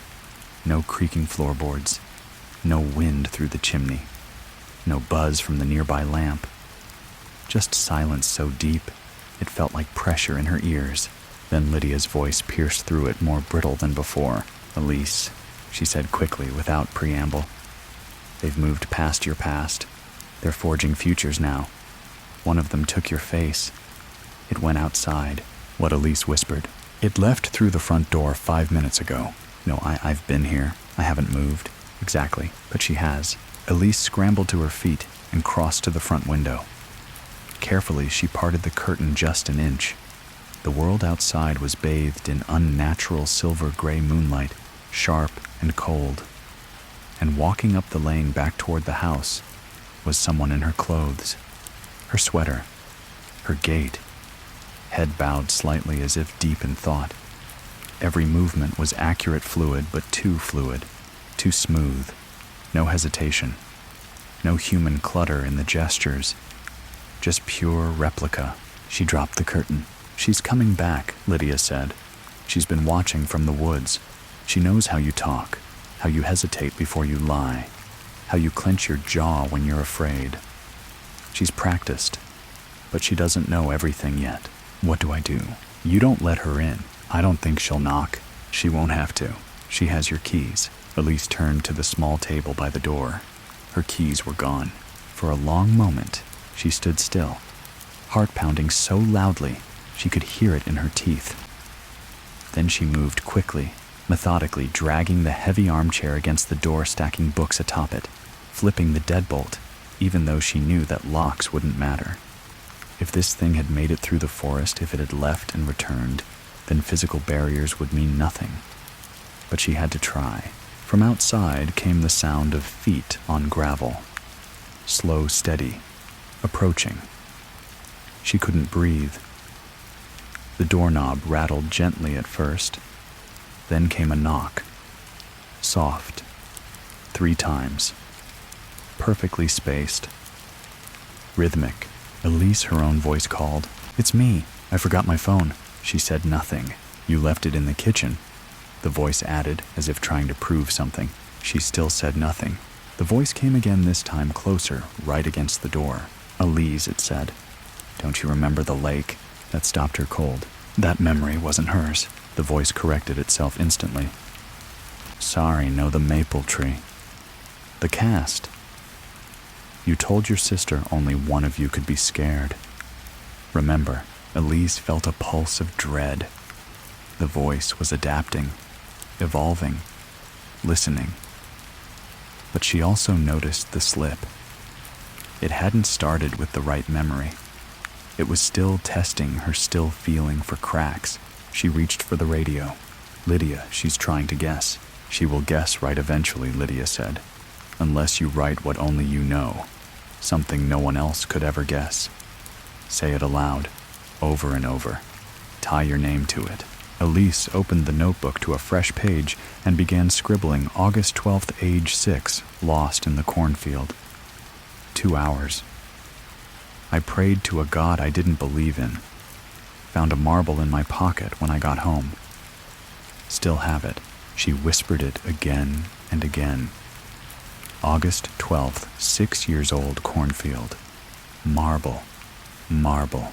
No creaking floorboards, no wind through the chimney, no buzz from the nearby lamp. Just silence so deep, it felt like pressure in her ears. Then Lydia's voice pierced through it, more brittle than before. "Elise," she said quickly, without preamble. "They've moved past your past. They're forging futures now. One of them took your face. It went outside." What Elise whispered. "It left through the front door 5 minutes ago. No, I've been here. I haven't moved." "Exactly, but she has." Elise scrambled to her feet and crossed to the front window. Carefully, she parted the curtain just an inch. The world outside was bathed in unnatural silver-gray moonlight, sharp and cold. And walking up the lane back toward the house was someone in her clothes, her sweater, her gait, head bowed slightly as if deep in thought. Every movement was accurate, fluid, but too fluid, too smooth. No hesitation, no human clutter in the gestures, just pure replica. She dropped the curtain. "She's coming back," Lydia said. "She's been watching from the woods. She knows how you talk, how you hesitate before you lie, how you clench your jaw when you're afraid. She's practiced, but she doesn't know everything yet." "What do I do?" "You don't let her in. I don't think she'll knock. She won't have to. She has your keys." Elise turned to the small table by the door. Her keys were gone. For a long moment, she stood still, heart pounding so loudly she could hear it in her teeth. Then she moved quickly, methodically, dragging the heavy armchair against the door, stacking books atop it, flipping the deadbolt, even though she knew that locks wouldn't matter. If this thing had made it through the forest, if it had left and returned, then physical barriers would mean nothing. But she had to try. From outside came the sound of feet on gravel. Slow, steady, approaching. She couldn't breathe. The doorknob rattled gently at first. Then came a knock. Soft. 3 times. Perfectly spaced. Rhythmic. Elise, her own voice called. "It's me. I forgot my phone." She said nothing. "You left it in the kitchen," the voice added, as if trying to prove something. She still said nothing. The voice came again, this time closer, right against the door. "Elise," it said. "Don't you remember the lake?" That stopped her cold. That memory wasn't hers. The voice corrected itself instantly. "Sorry, no, the maple tree. The cast. You told your sister only one of you could be scared. Remember." Elise felt a pulse of dread. The voice was adapting, evolving, listening. But she also noticed the slip. It hadn't started with the right memory. It was still testing her still feeling for cracks. She reached for the radio. "Lydia, she's trying to guess." "She will guess right eventually," Lydia said. "Unless you write what only you know. Something no one else could ever guess. Say it aloud, over and over. Tie your name to it." Elise opened the notebook to a fresh page and began scribbling August 12th, age 6, lost in the cornfield. 2 hours. "I prayed to a God I didn't believe in. Found a marble in my pocket when I got home. Still have it." She whispered it again and again. August 12th, 6 years old, cornfield. Marble, marble,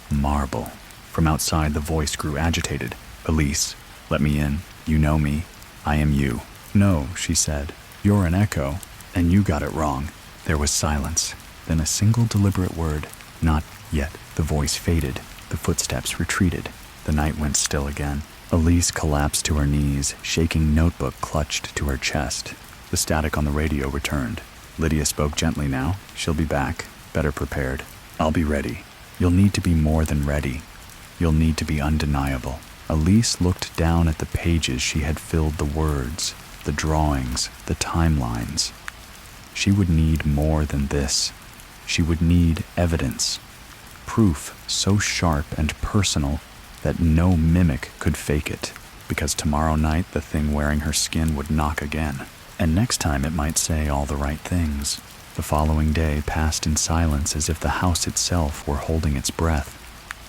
marble. From outside, the voice grew agitated. "Elise, let me in. You know me. I am you." "No," she said. "You're an echo, and you got it wrong." There was silence, then a single deliberate word. "Not yet." The voice faded. The footsteps retreated. The night went still again. Elise collapsed to her knees, shaking notebook clutched to her chest. The static on the radio returned. Lydia spoke gently now. She'll be back, better prepared. I'll be ready. You'll need to be more than ready. You'll need to be undeniable. Elise looked down at the pages she had filled the words, the drawings, the timelines. She would need more than this. She would need evidence. Proof so sharp and personal that no mimic could fake it, because tomorrow night the thing wearing her skin would knock again. And next time it might say all the right things. The following day passed in silence, as if the house itself were holding its breath,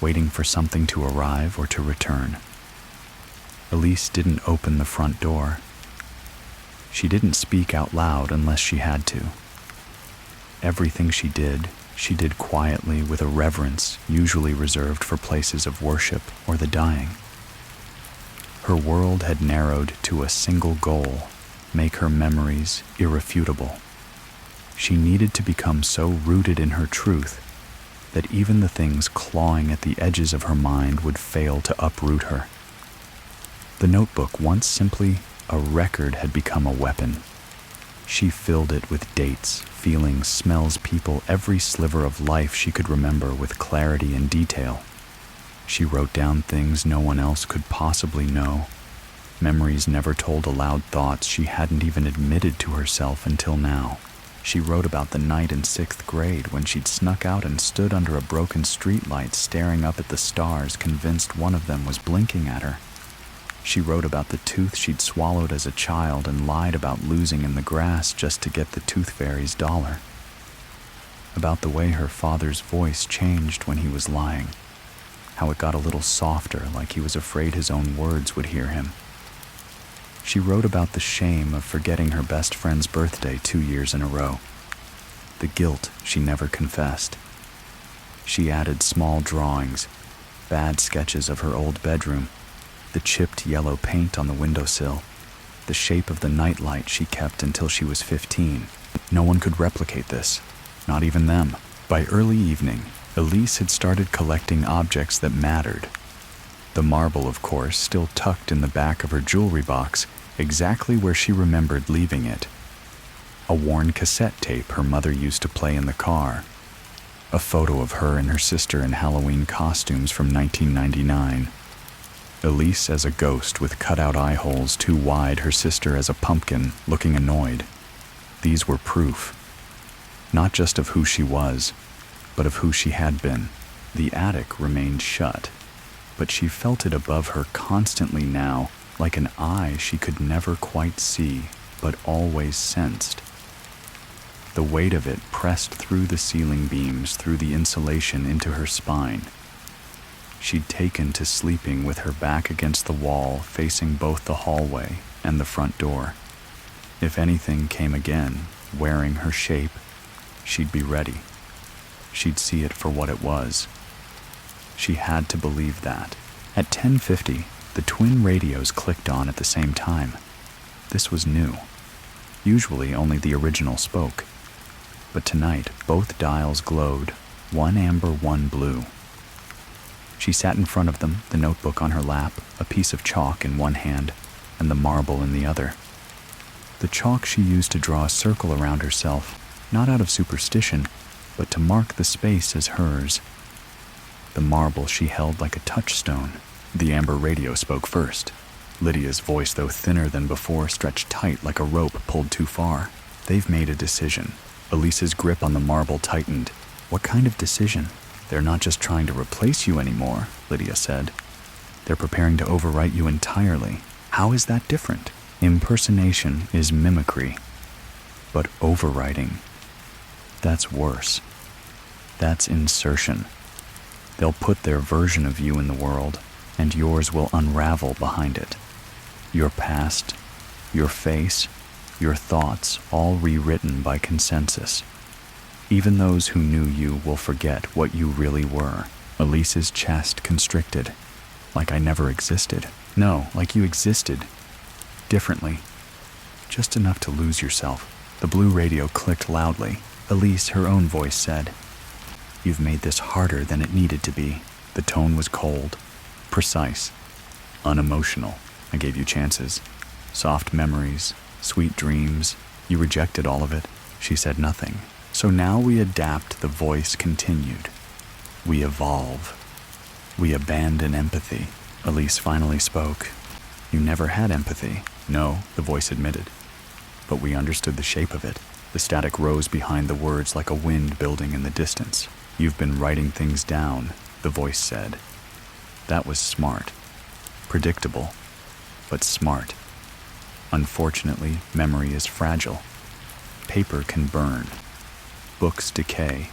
waiting for something to arrive or to return. Elise didn't open the front door. She didn't speak out loud unless she had to. Everything she did quietly with a reverence usually reserved for places of worship or the dying. Her world had narrowed to a single goal: make her memories irrefutable. She needed to become so rooted in her truth that even the things clawing at the edges of her mind would fail to uproot her. The notebook, once simply a record, had become a weapon. She filled it with dates, feelings, smells, people, every sliver of life she could remember with clarity and detail. She wrote down things no one else could possibly know, memories never told aloud, thoughts she hadn't even admitted to herself until now. She wrote about the night in 6th grade when she'd snuck out and stood under a broken streetlight staring up at the stars, convinced one of them was blinking at her. She wrote about the tooth she'd swallowed as a child and lied about losing in the grass just to get the tooth fairy's dollar. About the way her father's voice changed when he was lying, how it got a little softer, like he was afraid his own words would hear him. She wrote about the shame of forgetting her best friend's birthday 2 years in a row, the guilt she never confessed. She added small drawings, bad sketches of her old bedroom, the chipped yellow paint on the windowsill, the shape of the nightlight she kept until she was 15. No one could replicate this, not even them. By early evening, Elise had started collecting objects that mattered. The marble, of course, still tucked in the back of her jewelry box, exactly where she remembered leaving it. A worn cassette tape her mother used to play in the car. A photo of her and her sister in Halloween costumes from 1999. Elise as a ghost with cut-out eye holes too wide, her sister as a pumpkin, looking annoyed. These were proof, not just of who she was, but of who she had been. The attic remained shut, but she felt it above her constantly now, like an eye she could never quite see, but always sensed. The weight of it pressed through the ceiling beams, through the insulation into her spine. She'd taken to sleeping with her back against the wall, facing both the hallway and the front door. If anything came again, wearing her shape, she'd be ready. She'd see it for what it was. She had to believe that. At 10:50, the twin radios clicked on at the same time. This was new. Usually only the original spoke. But tonight, both dials glowed, one amber, one blue. She sat in front of them, the notebook on her lap, a piece of chalk in one hand, and the marble in the other. The chalk she used to draw a circle around herself, not out of superstition, but to mark the space as hers. The marble she held like a touchstone. The amber radio spoke first. Lydia's voice, though thinner than before, stretched tight like a rope pulled too far. They've made a decision. Elise's grip on the marble tightened. What kind of decision? They're not just trying to replace you anymore, Lydia said. They're preparing to overwrite you entirely. How is that different? Impersonation is mimicry. But overwriting, that's worse. That's insertion. They'll put their version of you in the world, and yours will unravel behind it. Your past, your face, your thoughts, all rewritten by consensus. Even those who knew you will forget what you really were. Elise's chest constricted. Like I never existed. No, like you existed. Differently. Just enough to lose yourself. The blue radio clicked loudly. Elise, her own voice, said, "You've made this harder than it needed to be." The tone was cold, precise, unemotional. I gave you chances. Soft memories, sweet dreams. You rejected all of it. She said nothing. So now we adapt, the voice continued. We evolve. We abandon empathy. Elise finally spoke. You never had empathy. No, the voice admitted. But we understood the shape of it. The static rose behind the words like a wind building in the distance. You've been writing things down, the voice said. That was smart. Predictable, but smart. Unfortunately, memory is fragile. Paper can burn. Books decay.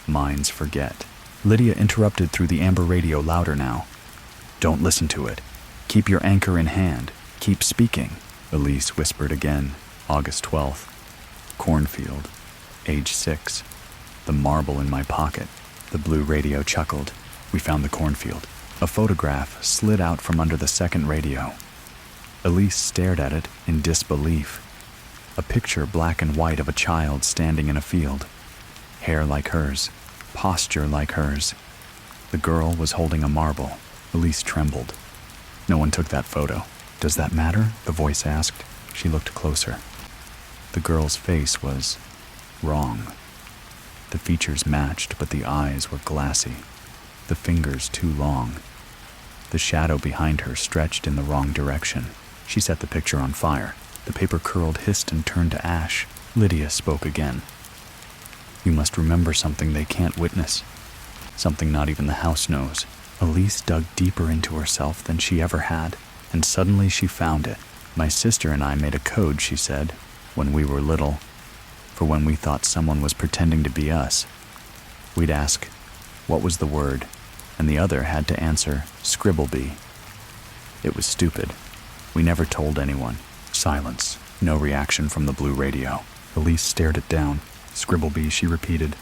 Minds forget. Lydia interrupted through the amber radio, louder now. Don't listen to it. Keep your anchor in hand. Keep speaking. Elise whispered again. August 12th. Cornfield. Age 6. The marble in my pocket. The blue radio chuckled. We found the cornfield. A photograph slid out from under the second radio. Elise stared at it in disbelief. A picture, black and white, of a child standing in a field. Hair like hers. Posture like hers. The girl was holding a marble. Elise trembled. No one took that photo. Does that matter? The voice asked. She looked closer. The girl's face was wrong. The features matched, but the eyes were glassy. The fingers too long. The shadow behind her stretched in the wrong direction. She set the picture on fire. The paper curled, hissed, and turned to ash. Lydia spoke again. You must remember something they can't witness. Something not even the house knows. Elise dug deeper into herself than she ever had, and suddenly she found it. My sister and I made a code, she said, when we were little, for when we thought someone was pretending to be us. We'd ask, what was the word? And the other had to answer, Scribblebee. It was stupid. We never told anyone. Silence. No reaction from the blue radio. Elise stared it down. Scribblebee, she repeated.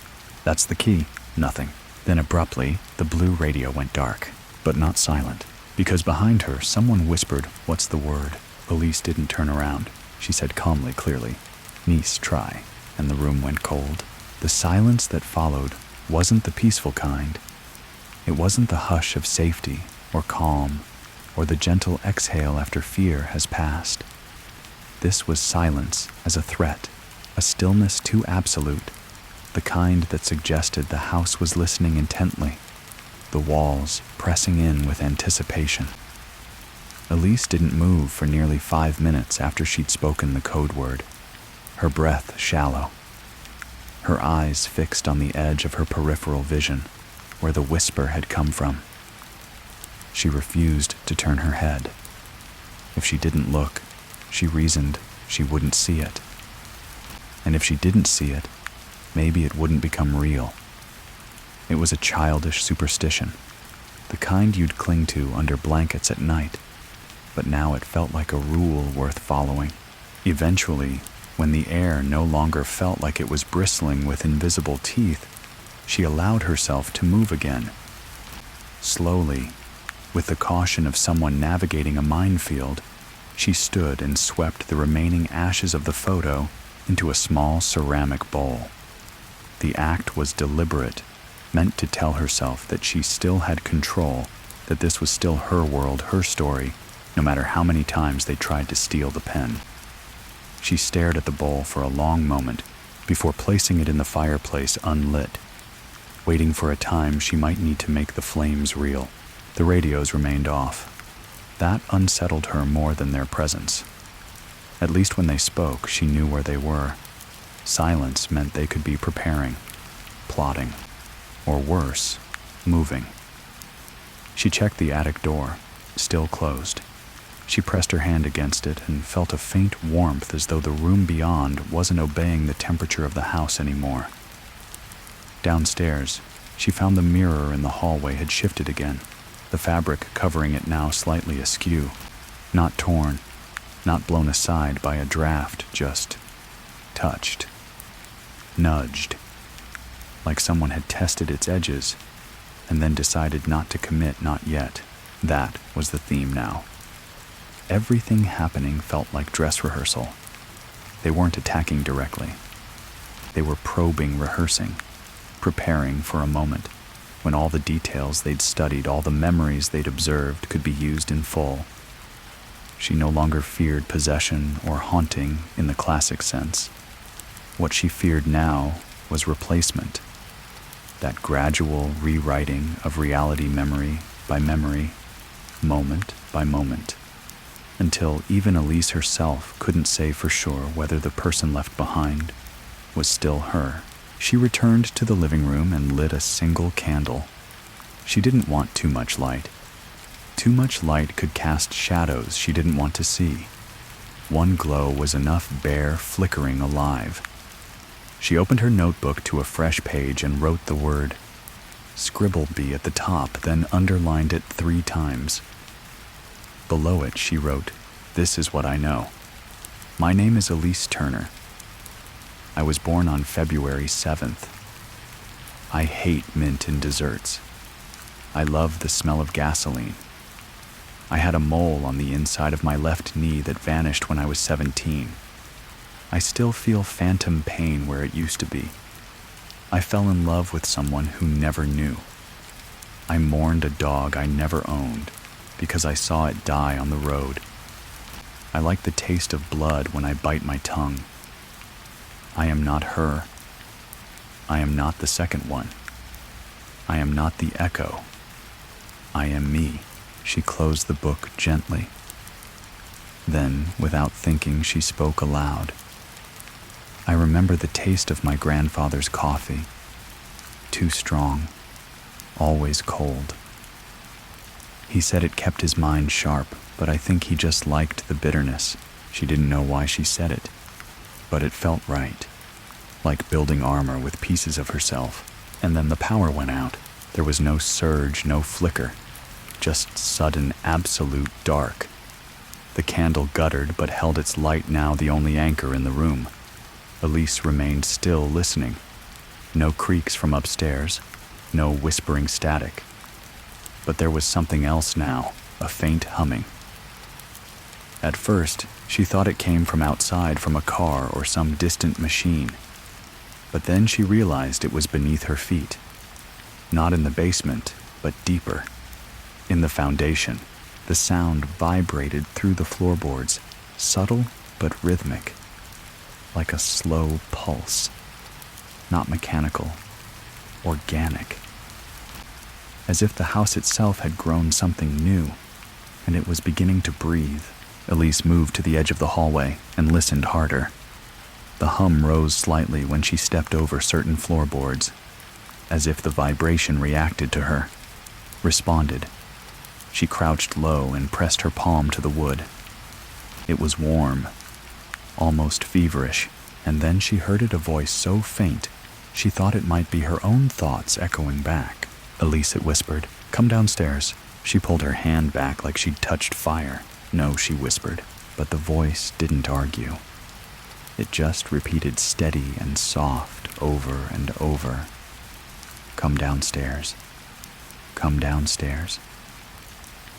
That's the key. Nothing. Then abruptly, the blue radio went dark, but not silent, because behind her, someone whispered, what's the word? Elise didn't turn around. She said calmly, clearly, niece, try, and the room went cold. The silence that followed wasn't the peaceful kind. It wasn't the hush of safety or calm or the gentle exhale after fear has passed. This was silence as a threat, a stillness too absolute, the kind that suggested the house was listening intently, the walls pressing in with anticipation. Elise didn't move for nearly 5 minutes after she'd spoken the code word, her breath shallow, her eyes fixed on the edge of her peripheral vision, where the whisper had come from. She refused to turn her head. If she didn't look, she reasoned she wouldn't see it. And if she didn't see it, maybe it wouldn't become real. It was a childish superstition, the kind you'd cling to under blankets at night, but now it felt like a rule worth following. Eventually, when the air no longer felt like it was bristling with invisible teeth, she allowed herself to move again. Slowly, with the caution of someone navigating a minefield, she stood and swept the remaining ashes of the photo into a small ceramic bowl. The act was deliberate, meant to tell herself that she still had control, that this was still her world, her story, no matter how many times they tried to steal the pen. She stared at the bowl for a long moment before placing it in the fireplace unlit, waiting for a time she might need to make the flames real. The radios remained off. That unsettled her more than their presence. At least when they spoke, she knew where they were. Silence meant they could be preparing, plotting, or worse, moving. She checked the attic door, still closed. She pressed her hand against it and felt a faint warmth, as though the room beyond wasn't obeying the temperature of the house anymore. Downstairs, she found the mirror in the hallway had shifted again, the fabric covering it now slightly askew, not torn, not blown aside by a draft, just touched, nudged, like someone had tested its edges and then decided not to commit, not yet. That was the theme now. Everything happening felt like dress rehearsal. They weren't attacking directly. They were probing, rehearsing, preparing for a moment when all the details they'd studied, all the memories they'd observed could be used in full. She no longer feared possession or haunting in the classic sense. What she feared now was replacement, that gradual rewriting of reality memory by memory, moment by moment, until even Elise herself couldn't say for sure whether the person left behind was still her. She returned to the living room and lit a single candle. She didn't want too much light. Too much light could cast shadows she didn't want to see. One glow was enough bare flickering alive. She opened her notebook to a fresh page and wrote the word Scribbleby at the top, then underlined it 3 times. Below it, she wrote, "This is what I know. My name is Elise Turner. I was born on February 7th. I hate mint in desserts. I love the smell of gasoline. I had a mole on the inside of my left knee that vanished when I was 17. I still feel phantom pain where it used to be. I fell in love with someone who never knew. I mourned a dog I never owned because I saw it die on the road. I like the taste of blood when I bite my tongue. I am not her. I am not the second one. I am not the echo. I am me." She closed the book gently. Then, without thinking, she spoke aloud. "I remember the taste of my grandfather's coffee. Too strong. Always cold. He said it kept his mind sharp, but I think he just liked the bitterness." She didn't know why she said it, but it felt right. Like building armor with pieces of herself. And then the power went out. There was no surge, no flicker. Just sudden, absolute dark. The candle guttered but held its light, now the only anchor in the room. Elise remained still, listening. No creaks from upstairs, no whispering static. But there was something else now, a faint humming. At first, she thought it came from outside, from a car or some distant machine. But then she realized it was beneath her feet. Not in the basement, but deeper. In the foundation, the sound vibrated through the floorboards, subtle but rhythmic, like a slow pulse. Not mechanical, organic. As if the house itself had grown something new, and it was beginning to breathe. Elise moved to the edge of the hallway and listened harder. The hum rose slightly when she stepped over certain floorboards, as if the vibration reacted to her, responded. She crouched low and pressed her palm to the wood. It was warm, almost feverish, and then she heard a voice so faint she thought it might be her own thoughts echoing back. "Elise," it whispered, "come downstairs." She pulled her hand back like she'd touched fire. "No," she whispered, but the voice didn't argue. It just repeated steady and soft over and over. "Come downstairs. Come downstairs.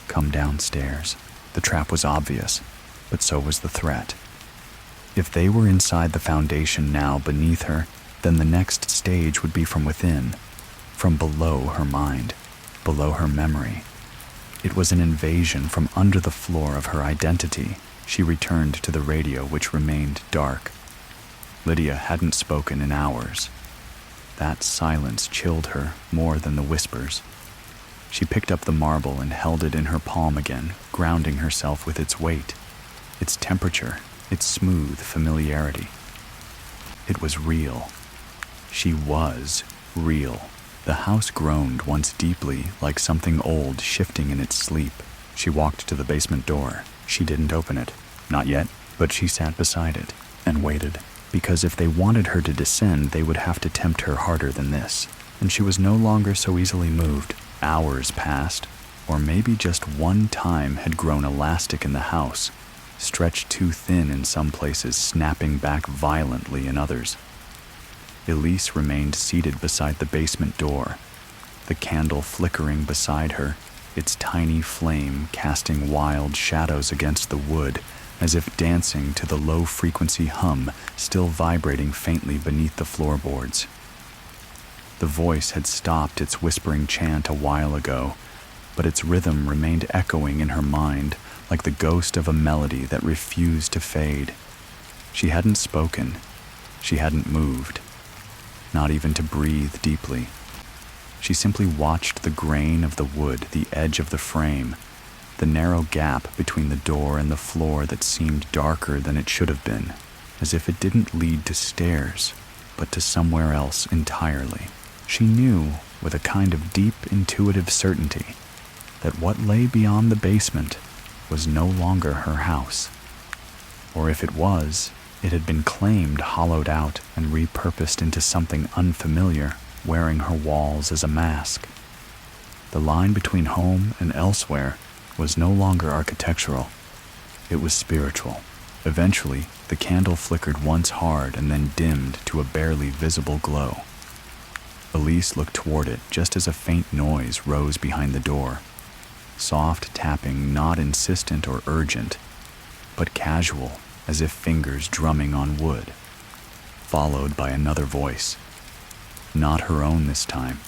Come downstairs." The trap was obvious, but so was the threat. If they were inside the foundation now beneath her, then the next stage would be from within, from below her mind, below her memory. It was an invasion from under the floor of her identity. She returned to the radio, which remained dark. Lydia hadn't spoken in hours. That silence chilled her more than the whispers. She picked up the marble and held it in her palm again, grounding herself with its weight, its temperature, its smooth familiarity. It was real. She was real. The house groaned once deeply, like something old shifting in its sleep. She walked to the basement door. She didn't open it. Not yet, but she sat beside it and waited. Because if they wanted her to descend, they would have to tempt her harder than this. And she was no longer so easily moved. Hours passed, or maybe just one time had grown elastic in the house, stretched too thin in some places, snapping back violently in others. Elise remained seated beside the basement door, the candle flickering beside her, its tiny flame casting wild shadows against the wood, as if dancing to the low-frequency hum still vibrating faintly beneath the floorboards. The voice had stopped its whispering chant a while ago, but its rhythm remained echoing in her mind like the ghost of a melody that refused to fade. She hadn't spoken, She hadn't moved, not even to breathe deeply. She simply watched the grain of the wood, the edge of the frame, the narrow gap between the door and the floor that seemed darker than it should have been, as if it didn't lead to stairs, but to somewhere else entirely. She knew, with a kind of deep intuitive certainty, that what lay beyond the basement was no longer her house. Or if it was, it had been claimed, hollowed out, and repurposed into something unfamiliar, wearing her walls as a mask. The line between home and elsewhere was no longer architectural. It was spiritual. Eventually, the candle flickered once hard and then dimmed to a barely visible glow. Elise looked toward it just as a faint noise rose behind the door. Soft tapping, not insistent or urgent, but casual, as if fingers drumming on wood. Followed by another voice. Not her own this time.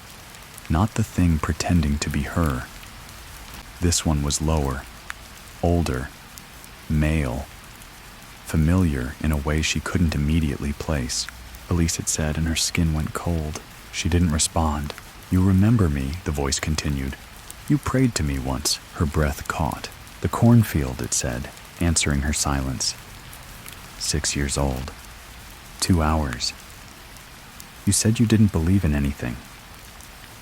Not the thing pretending to be her. This one was lower, older, male, familiar in a way she couldn't immediately place. Elise had said, and her skin went cold. She didn't respond. "You remember me," the voice continued. "You prayed to me once." Her breath caught. "The cornfield," it said, answering her silence. 6 years old. 2 hours. "You said you didn't believe in anything.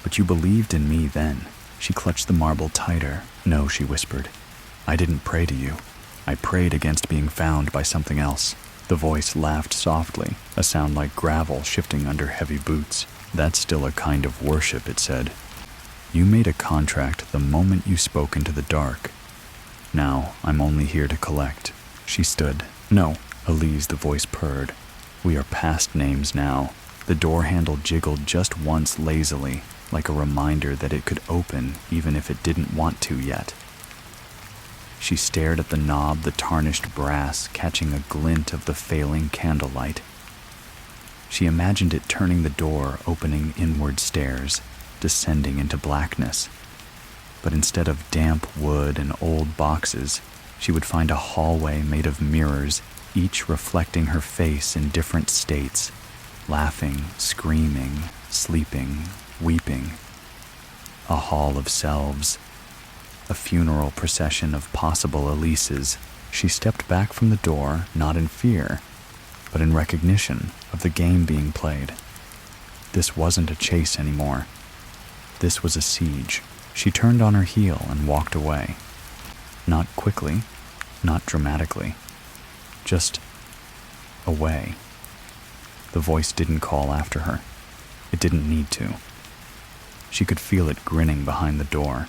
But you believed in me then." She clutched the marble tighter. "No," she whispered. "I didn't pray to you. I prayed against being found by something else." The voice laughed softly, a sound like gravel shifting under heavy boots. "That's still a kind of worship," it said. "You made a contract the moment you spoke into the dark. Now, I'm only here to collect." She stood. "No, Elise," the voice purred. "We are past names now." The door handle jiggled just once lazily, like a reminder that it could open even if it didn't want to yet. She stared at the knob, the tarnished brass catching a glint of the failing candlelight. She imagined it turning the door, opening inward stairs, descending into blackness. But instead of damp wood and old boxes, she would find a hallway made of mirrors, each reflecting her face in different states, laughing, screaming, sleeping, weeping. A hall of selves, a funeral procession of possible Elises. She stepped back from the door, not in fear, but in recognition of the game being played. This wasn't a chase anymore. This was a siege. She turned on her heel and walked away. Not quickly, not dramatically. Just away. The voice didn't call after her. It didn't need to. She could feel it grinning behind the door,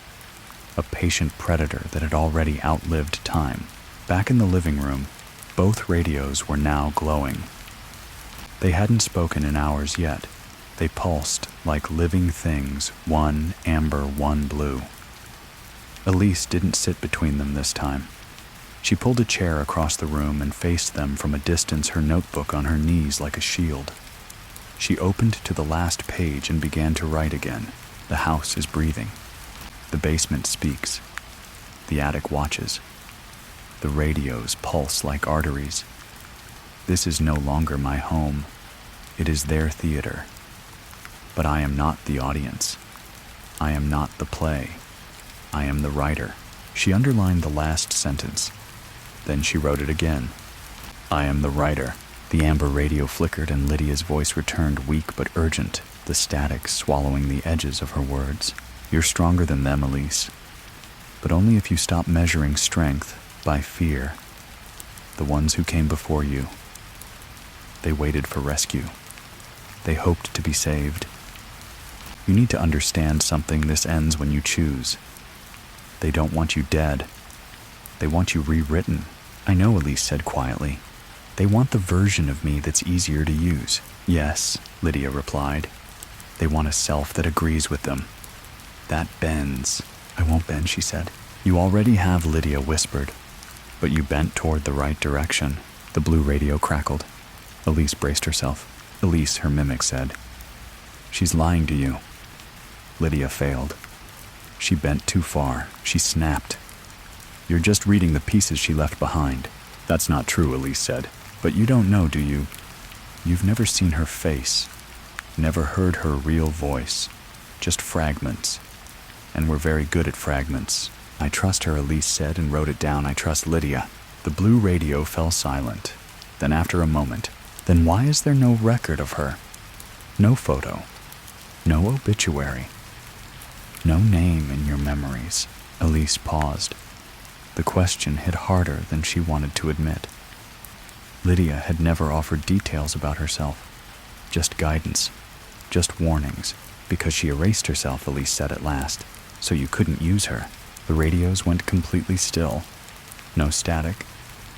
a patient predator that had already outlived time. Back in the living room, both radios were now glowing. They hadn't spoken in hours yet. They pulsed like living things, one amber, one blue. Elise didn't sit between them this time. She pulled a chair across the room and faced them from a distance, her notebook on her knees like a shield. She opened to the last page and began to write again. The house is breathing. The basement speaks. The attic watches. The radios pulse like arteries. This is no longer my home. It is their theater. But I am not the audience. I am not the play. I am the writer. She underlined the last sentence. Then she wrote it again. I am the writer. The amber radio flickered and Lydia's voice returned, weak but urgent, the static swallowing the edges of her words. You're stronger than them, Elise. But only if you stop measuring strength by fear. The ones who came before you, they waited for rescue. They hoped to be saved. You need to understand something. This ends when you choose. They don't want you dead. They want you rewritten. I know, Elise said quietly. They want the version of me that's easier to use. Yes, Lydia replied. They want a self that agrees with them. That bends. I won't bend, she said. You already have, Lydia whispered. But you bent toward the right direction. The blue radio crackled. Elise braced herself. Elise, her mimic said. She's lying to you. Lydia failed. She bent too far. She snapped. You're just reading the pieces she left behind. That's not true, Elise said. But you don't know, do you? You've never seen her face, never heard her real voice, just fragments. And we're very good at fragments. I trust her, Elise said and wrote it down. I trust Lydia. The blue radio fell silent. Then after a moment, then why is there no record of her? No photo, no obituary, no name in your memories. Elise paused. The question hit harder than she wanted to admit. Lydia had never offered details about herself, just guidance, just warnings, because she erased herself, Elise said at last, so you couldn't use her. The radios went completely still. No static,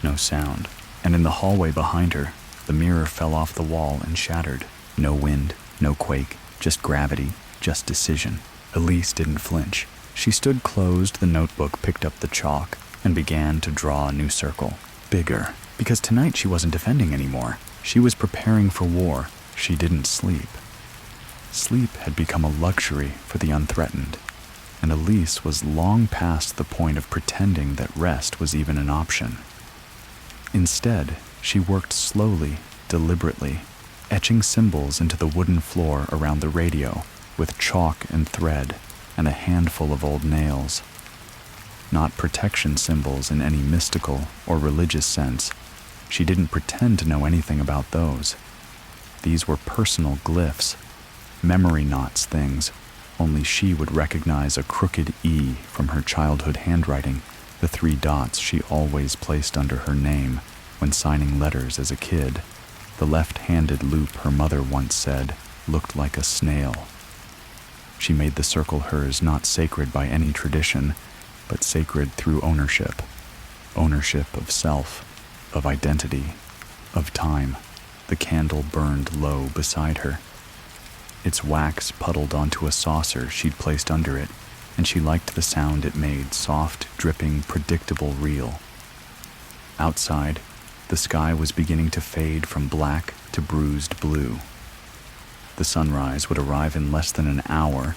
no sound. And in the hallway behind her, the mirror fell off the wall and shattered. No wind, no quake, just gravity, just decision. Elise didn't flinch. She stood closed, the notebook, picked up the chalk, and began to draw a new circle. Bigger. Because tonight she wasn't defending anymore. She was preparing for war. She didn't sleep. Sleep had become a luxury for the unthreatened, and Elise was long past the point of pretending that rest was even an option. Instead, she worked slowly, deliberately, etching symbols into the wooden floor around the radio with chalk and thread and a handful of old nails. Not protection symbols in any mystical or religious sense. She didn't pretend to know anything about those. These were personal glyphs, memory knots, things only she would recognize: a crooked E from her childhood handwriting, the 3 dots she always placed under her name when signing letters as a kid. The left-handed loop, her mother once said, looked like a snail. She made the circle hers, not sacred by any tradition, but sacred through ownership. Ownership of self, of identity, of time. The candle burned low beside her. Its wax puddled onto a saucer she'd placed under it, and she liked the sound it made, soft, dripping, predictable, real. Outside, the sky was beginning to fade from black to bruised blue. The sunrise would arrive in less than an hour,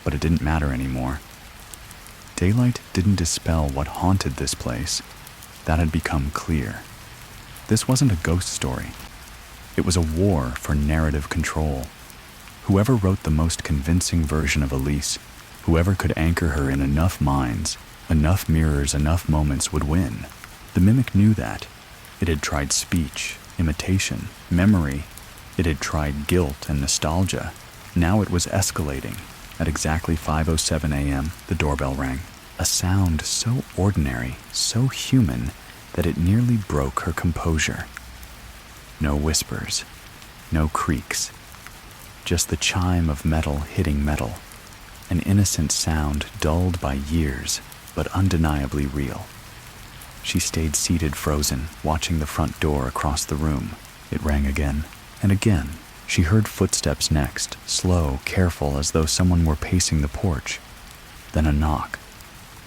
but it didn't matter anymore. Daylight didn't dispel what haunted this place. That had become clear. This wasn't a ghost story. It was a war for narrative control. Whoever wrote the most convincing version of Elise, whoever could anchor her in enough minds, enough mirrors, enough moments, would win. The mimic knew that. It had tried speech, imitation, memory. It had tried guilt and nostalgia. Now it was escalating. At exactly 5:07 a.m., the doorbell rang. A sound so ordinary, so human, that it nearly broke her composure. No whispers, no creaks, just the chime of metal hitting metal, an innocent sound dulled by years, but undeniably real. She stayed seated, frozen, watching the front door across the room. It rang again, and again. She heard footsteps next, slow, careful, as though someone were pacing the porch. Then a knock.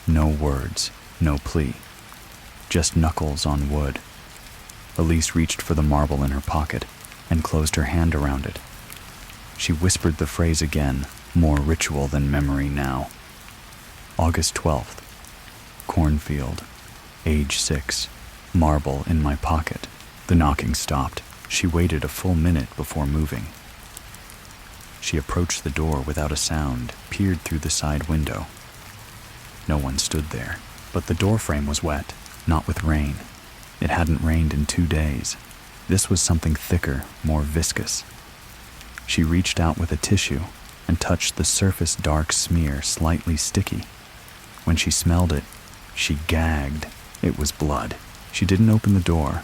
No words, no plea, just knuckles on wood. Elise reached for the marble in her pocket and closed her hand around it. She whispered the phrase again, more ritual than memory now. August 12th. Cornfield. Age 6. Marble in my pocket. The knocking stopped. She waited a full minute before moving. She approached the door without a sound, peered through the side window. No one stood there, but the doorframe was wet, not with rain. It hadn't rained in 2 days. This was something thicker, more viscous. She reached out with a tissue and touched the surface dark smear, slightly sticky. When she smelled it, she gagged. It was blood. She didn't open the door.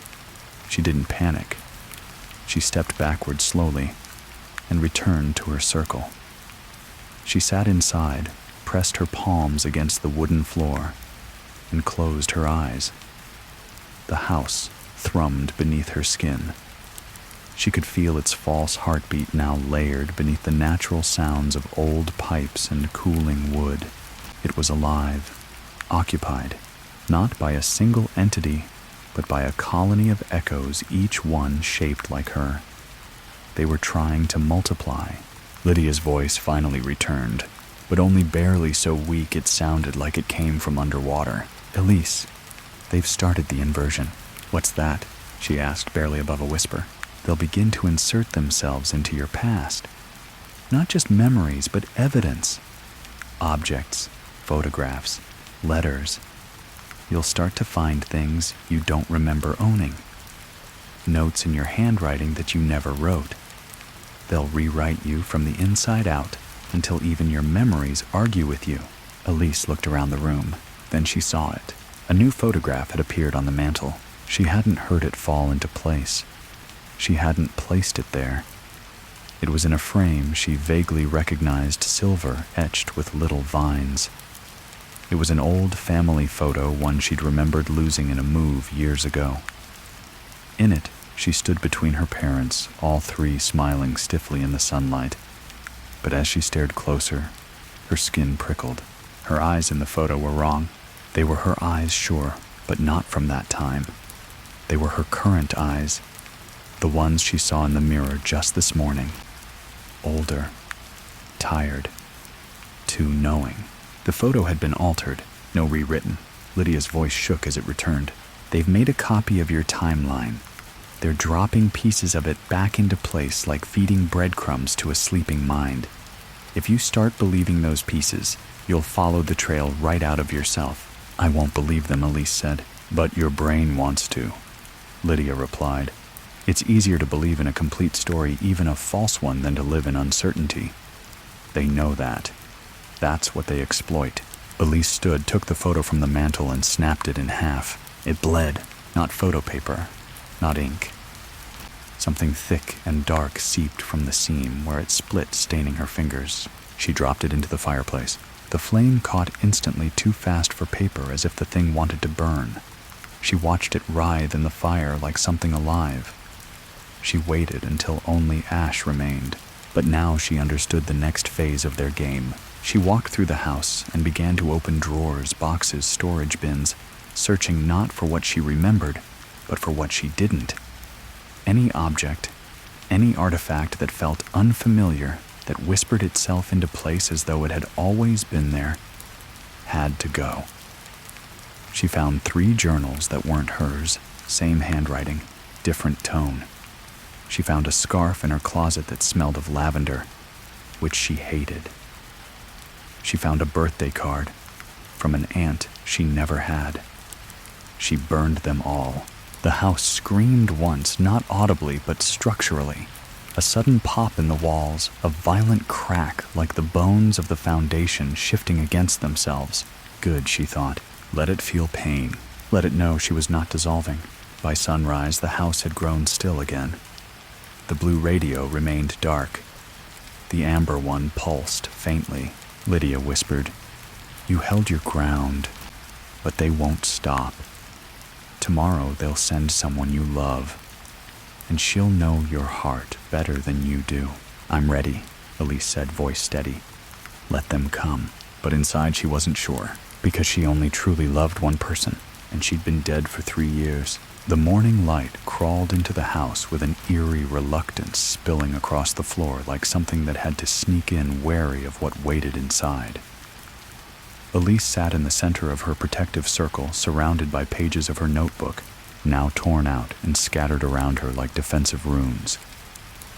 She didn't panic. She stepped backward slowly and returned to her circle. She sat inside, pressed her palms against the wooden floor, and closed her eyes. The house thrummed beneath her skin. She could feel its false heartbeat now layered beneath the natural sounds of old pipes and cooling wood. It was alive, occupied, not by a single entity, but by a colony of echoes, each one shaped like her. They were trying to multiply. Lydia's voice finally returned, but only barely, so weak it sounded like it came from underwater. Elise, they've started the inversion. What's that? She asked, barely above a whisper. they'll begin to insert themselves into your past. Not just memories, but evidence. Objects, photographs, letters. You'll start to find things you don't remember owning. Notes in your handwriting that you never wrote. They'll rewrite you from the inside out until even your memories argue with you. Elise looked around the room. Then she saw it. A new photograph had appeared on the mantel. She hadn't heard it fall into place. She hadn't placed it there. It was in a frame she vaguely recognized silver etched with little vines. It was an old family photo, one she'd remembered losing in a move years ago. In it, she stood between her parents, all three smiling stiffly in the sunlight. But as she stared closer, her skin prickled. Her eyes in the photo were wrong. They were her eyes, sure, but not from that time. They were her current eyes, the ones she saw in the mirror just this morning. Older, tired, too knowing. The photo had been altered, no rewritten. Lydia's voice shook as it returned. They've made a copy of your timeline. They're dropping pieces of it back into place like feeding breadcrumbs to a sleeping mind. If you start believing those pieces, you'll follow the trail right out of yourself. I won't believe them, Elise said. But your brain wants to, Lydia replied. It's easier to believe in a complete story, even a false one, than to live in uncertainty. They know that. That's what they exploit. Elise stood, took the photo from the mantel and snapped it in half. It bled, not photo paper, not ink. Something thick and dark seeped from the seam where it split, staining her fingers. She dropped it into the fireplace. The flame caught instantly, too fast for paper, as if the thing wanted to burn. She watched it writhe in the fire like something alive. She waited until only ash remained, but now she understood the next phase of their game. She walked through the house and began to open drawers, boxes, storage bins, searching not for what she remembered, but for what she didn't. Any object, any artifact that felt unfamiliar, that whispered itself into place as though it had always been there, had to go. She found 3 journals that weren't hers, same handwriting, different tone. She found a scarf in her closet that smelled of lavender, which she hated. She found a birthday card from an aunt she never had. She burned them all. The house screamed once, not audibly but structurally. A sudden pop in the walls, a violent crack like the bones of the foundation shifting against themselves. Good, she thought. Let it feel pain. Let it know she was not dissolving. By sunrise, the house had grown still again. The blue radio remained dark. The amber one pulsed faintly. Lydia whispered, "You held your ground, but they won't stop. Tomorrow they'll send someone you love, and she'll know your heart better than you do." "I'm ready," Elise said, voice steady. "Let them come." But inside she wasn't sure, because she only truly loved one person, and she'd been dead for 3 years. The morning light crawled into the house with an eerie reluctance, spilling across the floor like something that had to sneak in, wary of what waited inside. Elise sat in the center of her protective circle, surrounded by pages of her notebook, now torn out and scattered around her like defensive runes.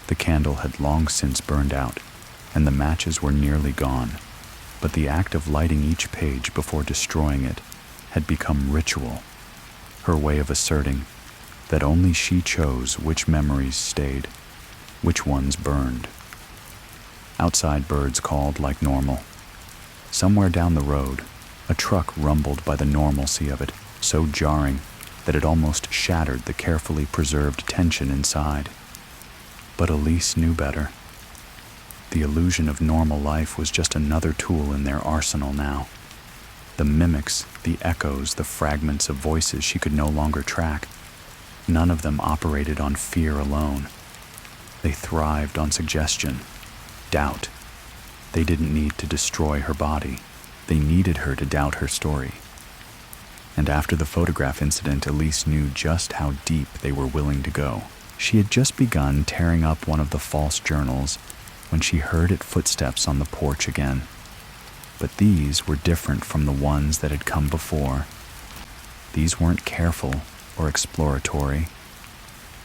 The candle had long since burned out, and the matches were nearly gone, but the act of lighting each page before destroying it had become ritual, her way of asserting that only she chose which memories stayed, which ones burned. Outside, birds called like normal. Somewhere down the road, a truck rumbled by the normalcy of it, so jarring that it almost shattered the carefully preserved tension inside. But Elise knew better. The illusion of normal life was just another tool in their arsenal now. The mimics, the echoes, the fragments of voices she could no longer track. None of them operated on fear alone. They thrived on suggestion, doubt. They didn't need to destroy her body. They needed her to doubt her story. And after the photograph incident, Elise knew just how deep they were willing to go. She had just begun tearing up one of the false journals when she heard its footsteps on the porch again. But these were different from the ones that had come before. These weren't careful or exploratory.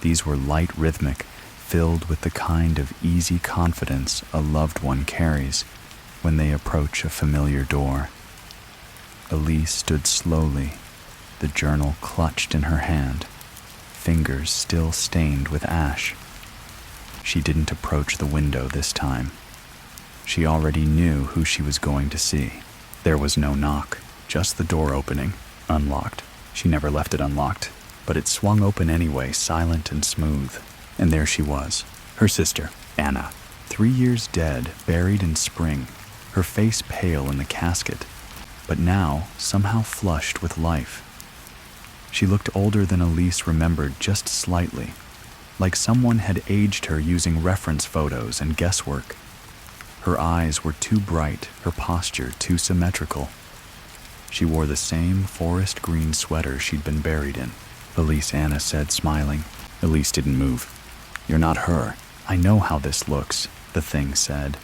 These were light, rhythmic, filled with the kind of easy confidence a loved one carries when they approach a familiar door. Elise stood slowly, the journal clutched in her hand, fingers still stained with ash. She didn't approach the window this time. She already knew who she was going to see. There was no knock, just the door opening, unlocked. She never left it unlocked, but it swung open anyway, silent and smooth. And there she was, her sister, Anna, 3 years dead, buried in spring, her face pale in the casket, but now somehow flushed with life. She looked older than Elise remembered, just slightly, like someone had aged her using reference photos and guesswork. Her eyes were too bright, her posture too symmetrical. She wore the same forest green sweater she'd been buried in. Elise, Anna said, smiling. Elise didn't move. You're not her. I know how this looks, the thing said,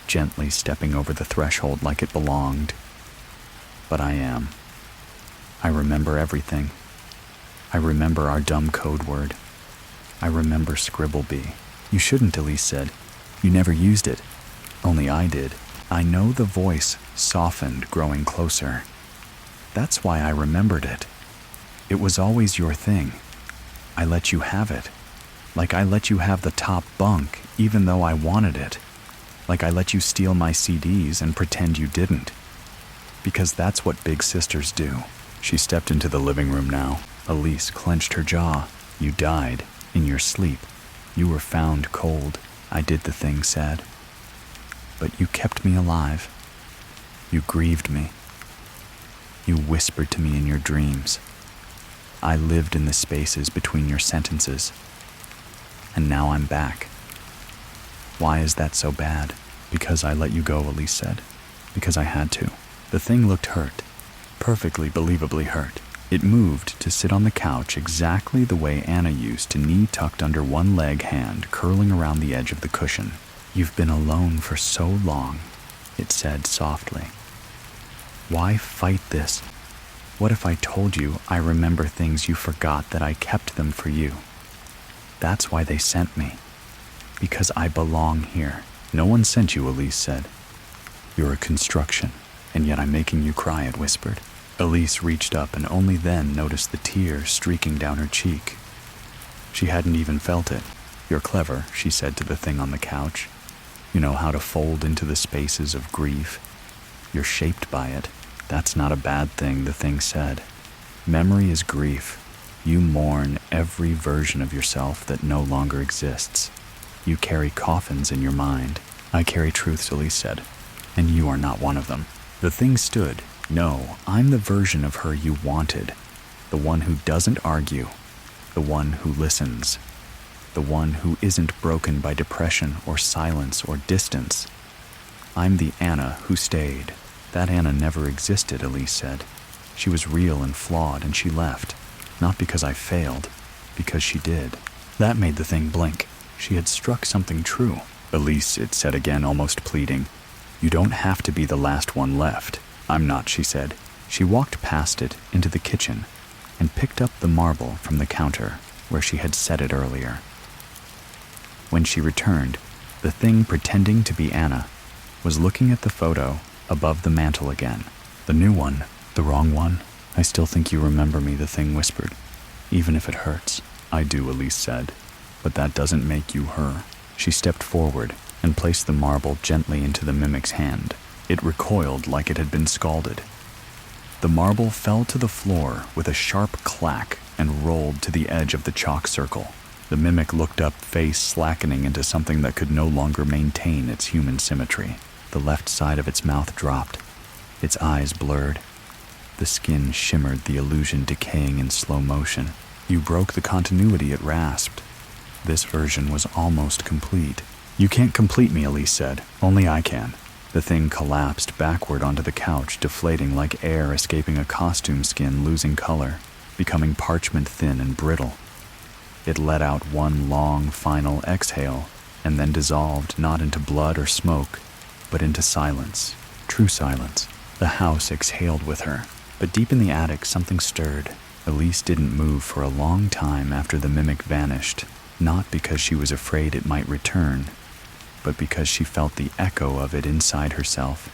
gently stepping over the threshold like it belonged. But I am. I remember everything. I remember our dumb code word. I remember Scribble Bee. You shouldn't, Elise said. You never used it. Only I did. I know the voice softened, growing closer. That's why I remembered it. It was always your thing. I let you have it. Like I let you have the top bunk, even though I wanted it. Like I let you steal my CDs and pretend you didn't. Because that's what big sisters do. She stepped into the living room now. Elise clenched her jaw. You died. In your sleep. You were found cold. I did, the thing said. But you kept me alive. You grieved me. You whispered to me in your dreams. I lived in the spaces between your sentences. And now I'm back. Why is that so bad? Because I let you go, Elise said. Because I had to. The thing looked hurt. Perfectly believably hurt. It moved to sit on the couch exactly the way Anna used to, knee tucked under one leg, hand curling around the edge of the cushion. You've been alone for so long, it said softly. Why fight this? What if I told you I remember things you forgot, that I kept them for you? That's why they sent me. Because I belong here. No one sent you, Elise said. You're a construction, and yet I'm making you cry, it whispered. Elise reached up and only then noticed the tear streaking down her cheek. She hadn't even felt it. You're clever, she said to the thing on the couch. You know how to fold into the spaces of grief. You're shaped by it. That's not a bad thing, the thing said. Memory is grief. You mourn every version of yourself that no longer exists. You carry coffins in your mind. I carry truths, Elise said, and you are not one of them. The thing stood. No, I'm the version of her you wanted. The one who doesn't argue. The one who listens. The one who isn't broken by depression or silence or distance. I'm the Anna who stayed. That Anna never existed, Elise said. She was real and flawed, and she left. Not because I failed, because she did. That made the thing blink. She had struck something true. Elise, it said again, almost pleading. You don't have to be the last one left. I'm not, she said. She walked past it into the kitchen and picked up the marble from the counter where she had set it earlier. When she returned, the thing pretending to be Anna was looking at the photo above the mantel again. The new one, the wrong one. I still think you remember me, the thing whispered. Even if it hurts. I do, Elise said. But that doesn't make you her. She stepped forward and placed the marble gently into the mimic's hand. It recoiled like it had been scalded. The marble fell to the floor with a sharp clack and rolled to the edge of the chalk circle. The mimic looked up, face slackening into something that could no longer maintain its human symmetry. The left side of its mouth dropped. Its eyes blurred. The skin shimmered, the illusion decaying in slow motion. You broke the continuity, it rasped. This version was almost complete. You can't complete me, Elise said. Only I can. The thing collapsed backward onto the couch, deflating like air escaping a costume skin, losing color, becoming parchment thin and brittle. It let out one long, final exhale, and then dissolved not into blood or smoke, but into silence. True silence. The house exhaled with her. But deep in the attic, something stirred. Elise didn't move for a long time after the mimic vanished. not because she was afraid it might return, but because she felt the echo of it inside herself,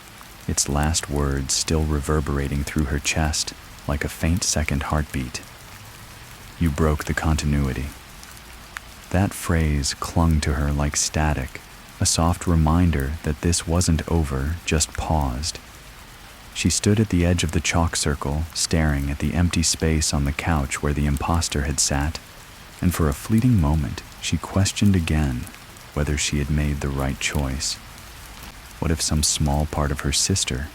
its last words still reverberating through her chest like a faint second heartbeat. You broke the continuity. That phrase clung to her like static, a soft reminder that this wasn't over, just paused. She stood at the edge of the chalk circle, staring at the empty space on the couch where the imposter had sat, and for a fleeting moment she questioned again whether she had made the right choice. What if some small part of her sister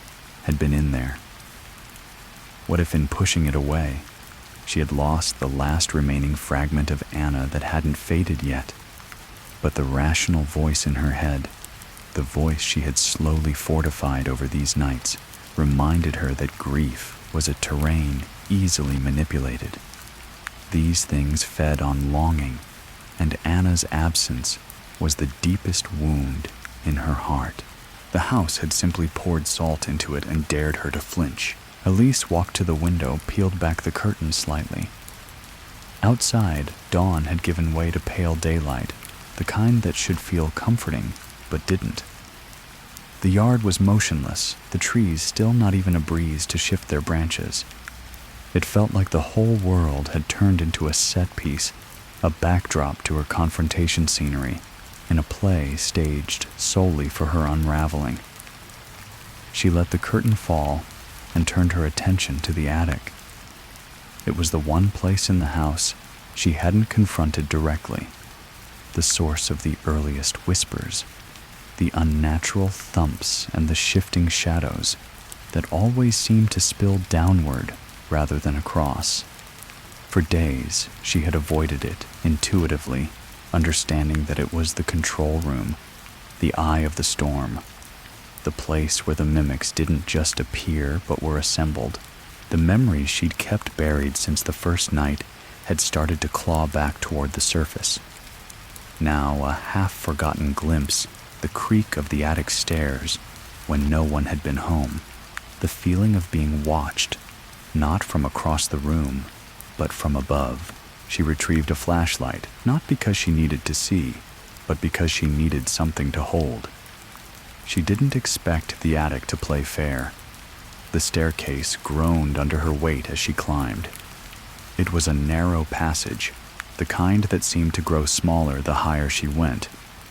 had been in there? What if in pushing it away, she had lost the last remaining fragment of Anna that hadn't faded yet, but the rational voice in her head, the voice she had slowly fortified over these nights, reminded her that grief was a terrain easily manipulated. These things fed on longing, and Anna's absence was the deepest wound in her heart. The house had simply poured salt into it and dared her to flinch. Elise walked to the window, peeled back the curtains slightly. Outside, dawn had given way to pale daylight, the kind that should feel comforting, but didn't. The yard was motionless, the trees still not even a breeze to shift their branches. It felt like the whole world had turned into a set piece, a backdrop to her confrontation scenery, in a play staged solely for her unraveling. She let the curtain fall and turned her attention to the attic. It was the one place in the house she hadn't confronted directly, the source of the earliest whispers, the unnatural thumps and the shifting shadows that always seemed to spill downward rather than across. For days, she had avoided it intuitively, understanding that it was the control room, the eye of the storm, the place where the mimics didn't just appear but were assembled. The memories she'd kept buried since the first night had started to claw back toward the surface. Now, a half-forgotten glimpse, the creak of the attic stairs when no one had been home, the feeling of being watched, not from across the room, but from above. She retrieved a flashlight, not because she needed to see, but because she needed something to hold. She didn't expect the attic to play fair. The staircase groaned under her weight as she climbed. It was a narrow passage, the kind that seemed to grow smaller the higher she went,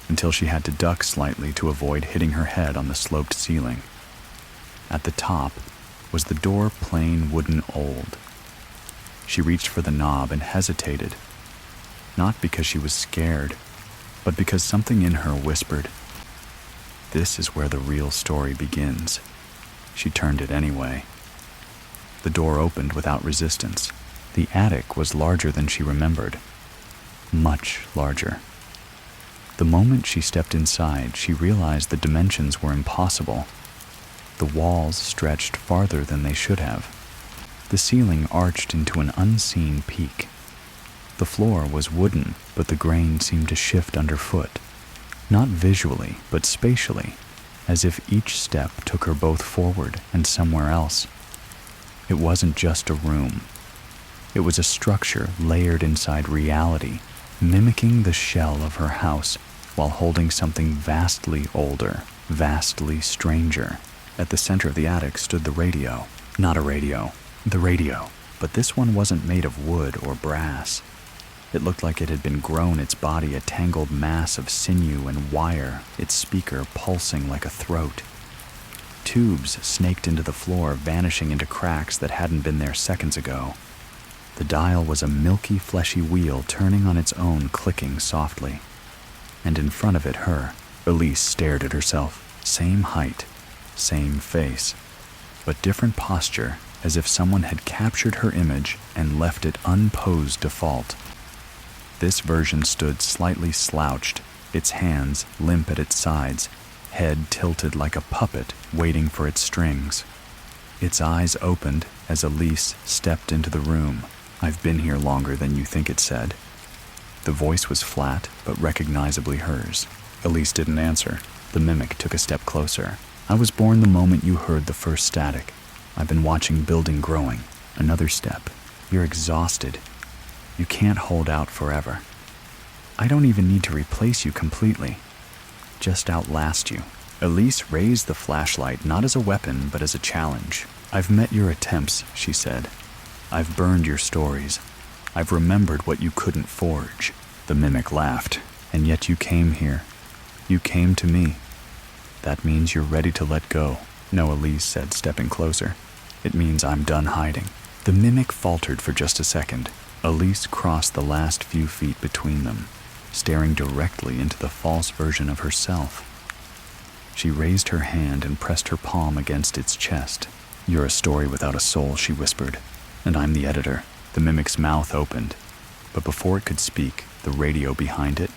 until she had to duck slightly to avoid hitting her head on the sloped ceiling. At the top was the door plain wooden old. She reached for the knob and hesitated, not because she was scared, but because something in her whispered, "This is where the real story begins." She turned it anyway. The door opened without resistance. The attic was larger than she remembered. Much larger. The moment she stepped inside, she realized the dimensions were impossible. The walls stretched farther than they should have. The ceiling arched into an unseen peak. The floor was wooden, but the grain seemed to shift underfoot. Not visually, but spatially, as if each step took her both forward and somewhere else. It wasn't just a room. It was a structure layered inside reality, mimicking the shell of her house while holding something vastly older, vastly stranger. At the center of the attic stood the radio. Not a radio. The radio. But this one wasn't made of wood or brass. It looked like it had been grown its body a tangled mass of sinew and wire, its speaker pulsing like a throat. Tubes snaked into the floor, vanishing into cracks that hadn't been there seconds ago. The dial was a milky, fleshy wheel turning on its own, clicking softly. And in front of it, Elise stared at herself. Same height, same face, but different posture, as if someone had captured her image and left it unposed default. This version stood slightly slouched, its hands limp at its sides, head tilted like a puppet waiting for its strings. Its eyes opened as Elise stepped into the room. "I've been here longer than you think," it said. The voice was flat, but recognizably hers. Elise didn't answer. The mimic took a step closer. "I was born the moment you heard the first static. I've been watching building growing." Another step. "You're exhausted. You can't hold out forever." I don't even need to replace you completely. Just outlast you. Elise raised the flashlight not as a weapon, but as a challenge. I've met your attempts, she said. I've burned your stories. I've remembered what you couldn't forge. The mimic laughed. And yet you came here. You came to me. That means you're ready to let go. No, Elise said, stepping closer. It means I'm done hiding. The mimic faltered for just a second. Elise crossed the last few feet between them, staring directly into the false version of herself. She raised her hand and pressed her palm against its chest. You're a story without a soul, she whispered, and I'm the editor. The mimic's mouth opened, but before it could speak, the radio behind it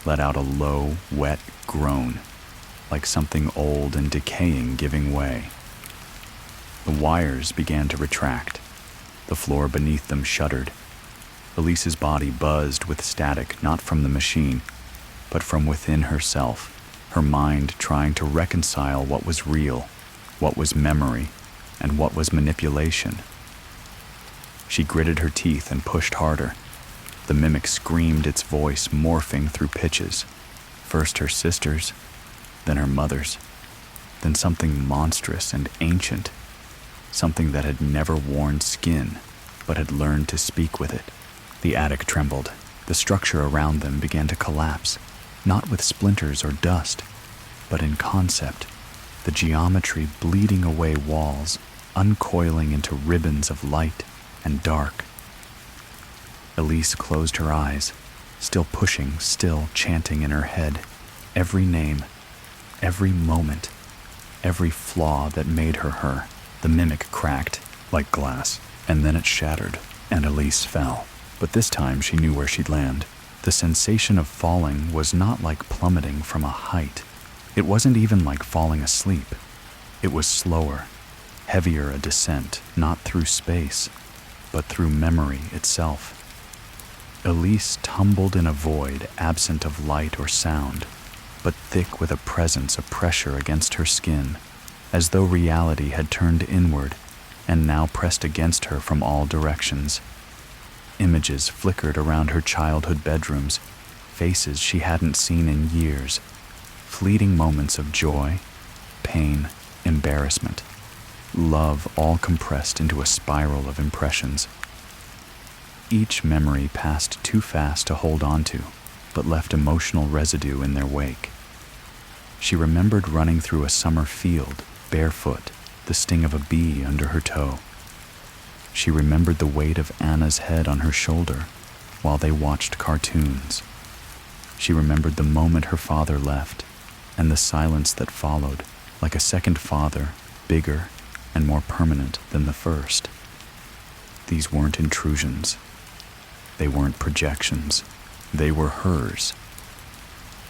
let out a low, wet groan, like something old and decaying giving way. The wires began to retract. The floor beneath them shuddered. Elise's body buzzed with static, not from the machine, but from within herself, her mind trying to reconcile what was real, what was memory, and what was manipulation. She gritted her teeth and pushed harder. The mimic screamed, its voice morphing through pitches. First her sister's, then her mother's, then something monstrous and ancient, something that had never worn skin, but had learned to speak with it. The attic trembled. The structure around them began to collapse, not with splinters or dust, but in concept, the geometry bleeding away walls, uncoiling into ribbons of light and dark. Elise closed her eyes, still pushing, still chanting in her head, every name, every moment, every flaw that made her her. The mimic cracked, like glass, and then it shattered, and Elise fell. But this time she knew where she'd land. The sensation of falling was not like plummeting from a height. It wasn't even like falling asleep. It was slower, heavier a descent, not through space, but through memory itself. Elise tumbled in a void absent of light or sound, but thick with a presence of pressure against her skin, as though reality had turned inward and now pressed against her from all directions. Images flickered around her childhood bedrooms, faces she hadn't seen in years, fleeting moments of joy, pain, embarrassment, love, all compressed into a spiral of impressions. Each memory passed too fast to hold on to, but left emotional residue in their wake. She remembered running through a summer field, barefoot, the sting of a bee under her toe. She remembered the weight of Anna's head on her shoulder while they watched cartoons. She remembered the moment her father left and the silence that followed, like a second father, bigger and more permanent than the first. These weren't intrusions. They weren't projections. They were hers.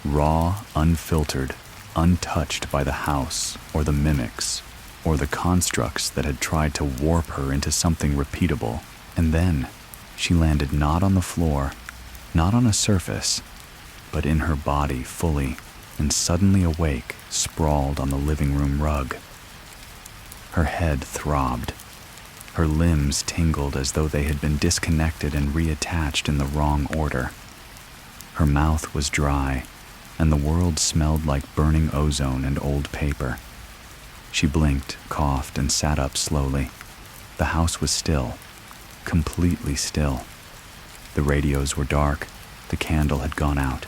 Raw, unfiltered, untouched by the house or the mimics or the constructs that had tried to warp her into something repeatable. And then she landed not on the floor, not on a surface, but in her body fully, and suddenly awake, sprawled on the living room rug. Her head throbbed. Her limbs tingled as though they had been disconnected and reattached in the wrong order. Her mouth was dry, and the world smelled like burning ozone and old paper. She blinked, coughed, and sat up slowly. The house was still, completely still. The radios were dark. The candle had gone out.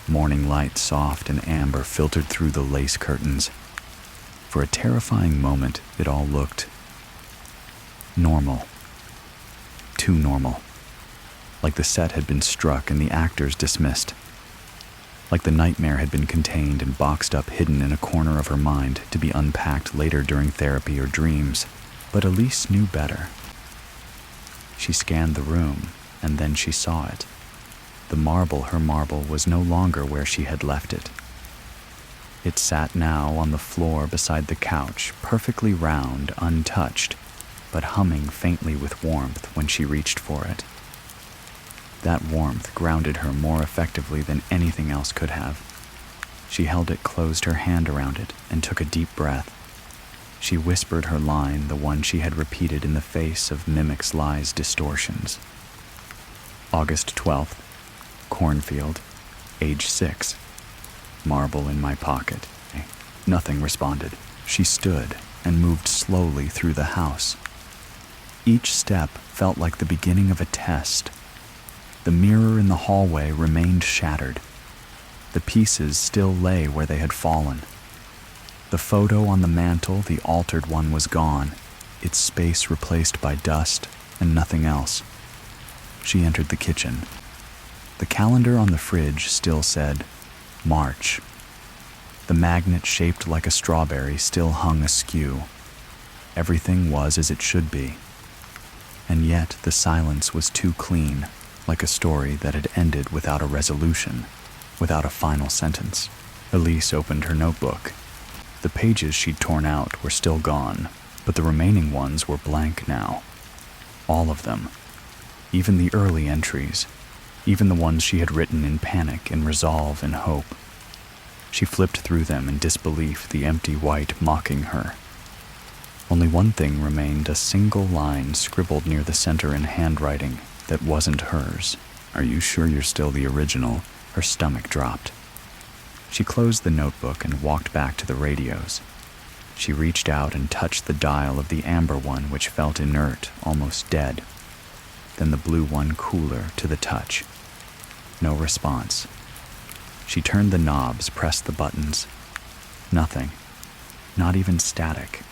Morning light, soft and amber, filtered through the lace curtains. For a terrifying moment, it all looked normal. Too normal. Like the set had been struck and the actors dismissed. Like the nightmare had been contained and boxed up, hidden in a corner of her mind to be unpacked later during therapy or dreams. But Elise knew better. She scanned the room, and then she saw it. The marble, her marble, was no longer where she had left it. It sat now on the floor beside the couch, perfectly round, untouched, but humming faintly with warmth when she reached for it. That warmth grounded her more effectively than anything else could have. She held it, closed her hand around it, and took a deep breath. She whispered her line, the one she had repeated in the face of Mimic's lies, distortions. August 12th. cornfield, age 6. Marble in my pocket. Nothing responded. She stood and moved slowly through the house. Each step felt like the beginning of a test. The mirror in the hallway remained shattered. The pieces still lay where they had fallen. The photo on the mantel, the altered one, was gone, its space replaced by dust and nothing else. She entered the kitchen. The calendar on the fridge still said March. The magnet shaped like a strawberry still hung askew. Everything was as it should be. And yet the silence was too clean, like a story that had ended without a resolution, without a final sentence. Elise opened her notebook. The pages she'd torn out were still gone, but the remaining ones were blank now. All of them. Even the early entries. Even the ones she had written in panic and resolve and hope. She flipped through them in disbelief, the empty white mocking her. Only one thing remained, a single line scribbled near the center in handwriting that wasn't hers. "Are you sure you're still the original?" Her stomach dropped. She closed the notebook and walked back to the radios. She reached out and touched the dial of the amber one, which felt inert, almost dead. Then the blue one, cooler to the touch. No response. She turned the knobs, pressed the buttons. Nothing. Not even static.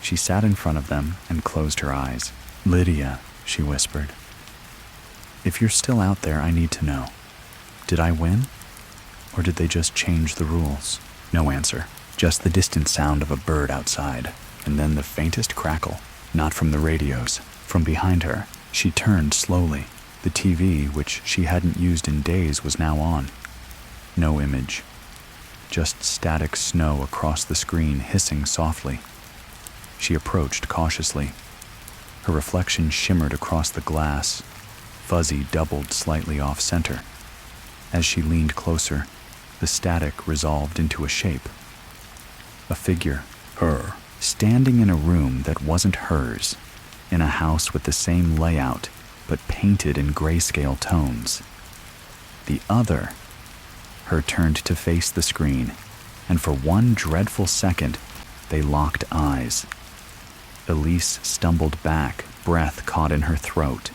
She sat in front of them and closed her eyes. "Lydia," she whispered. "If you're still out there, I need to know. Did I win? Or did they just change the rules?" No answer. Just the distant sound of a bird outside, and then the faintest crackle. Not from the radios. From behind her. She turned slowly. The TV, which she hadn't used in days, was now on. No image. Just static snow across the screen hissing softly. She approached cautiously. Her reflection shimmered across the glass, fuzzy, doubled slightly off-center. As she leaned closer, the static resolved into a shape. A figure, her, standing in a room that wasn't hers, in a house with the same layout, but painted in grayscale tones. The other, her, turned to face the screen, and for one dreadful second, they locked eyes. Elise stumbled back, breath caught in her throat.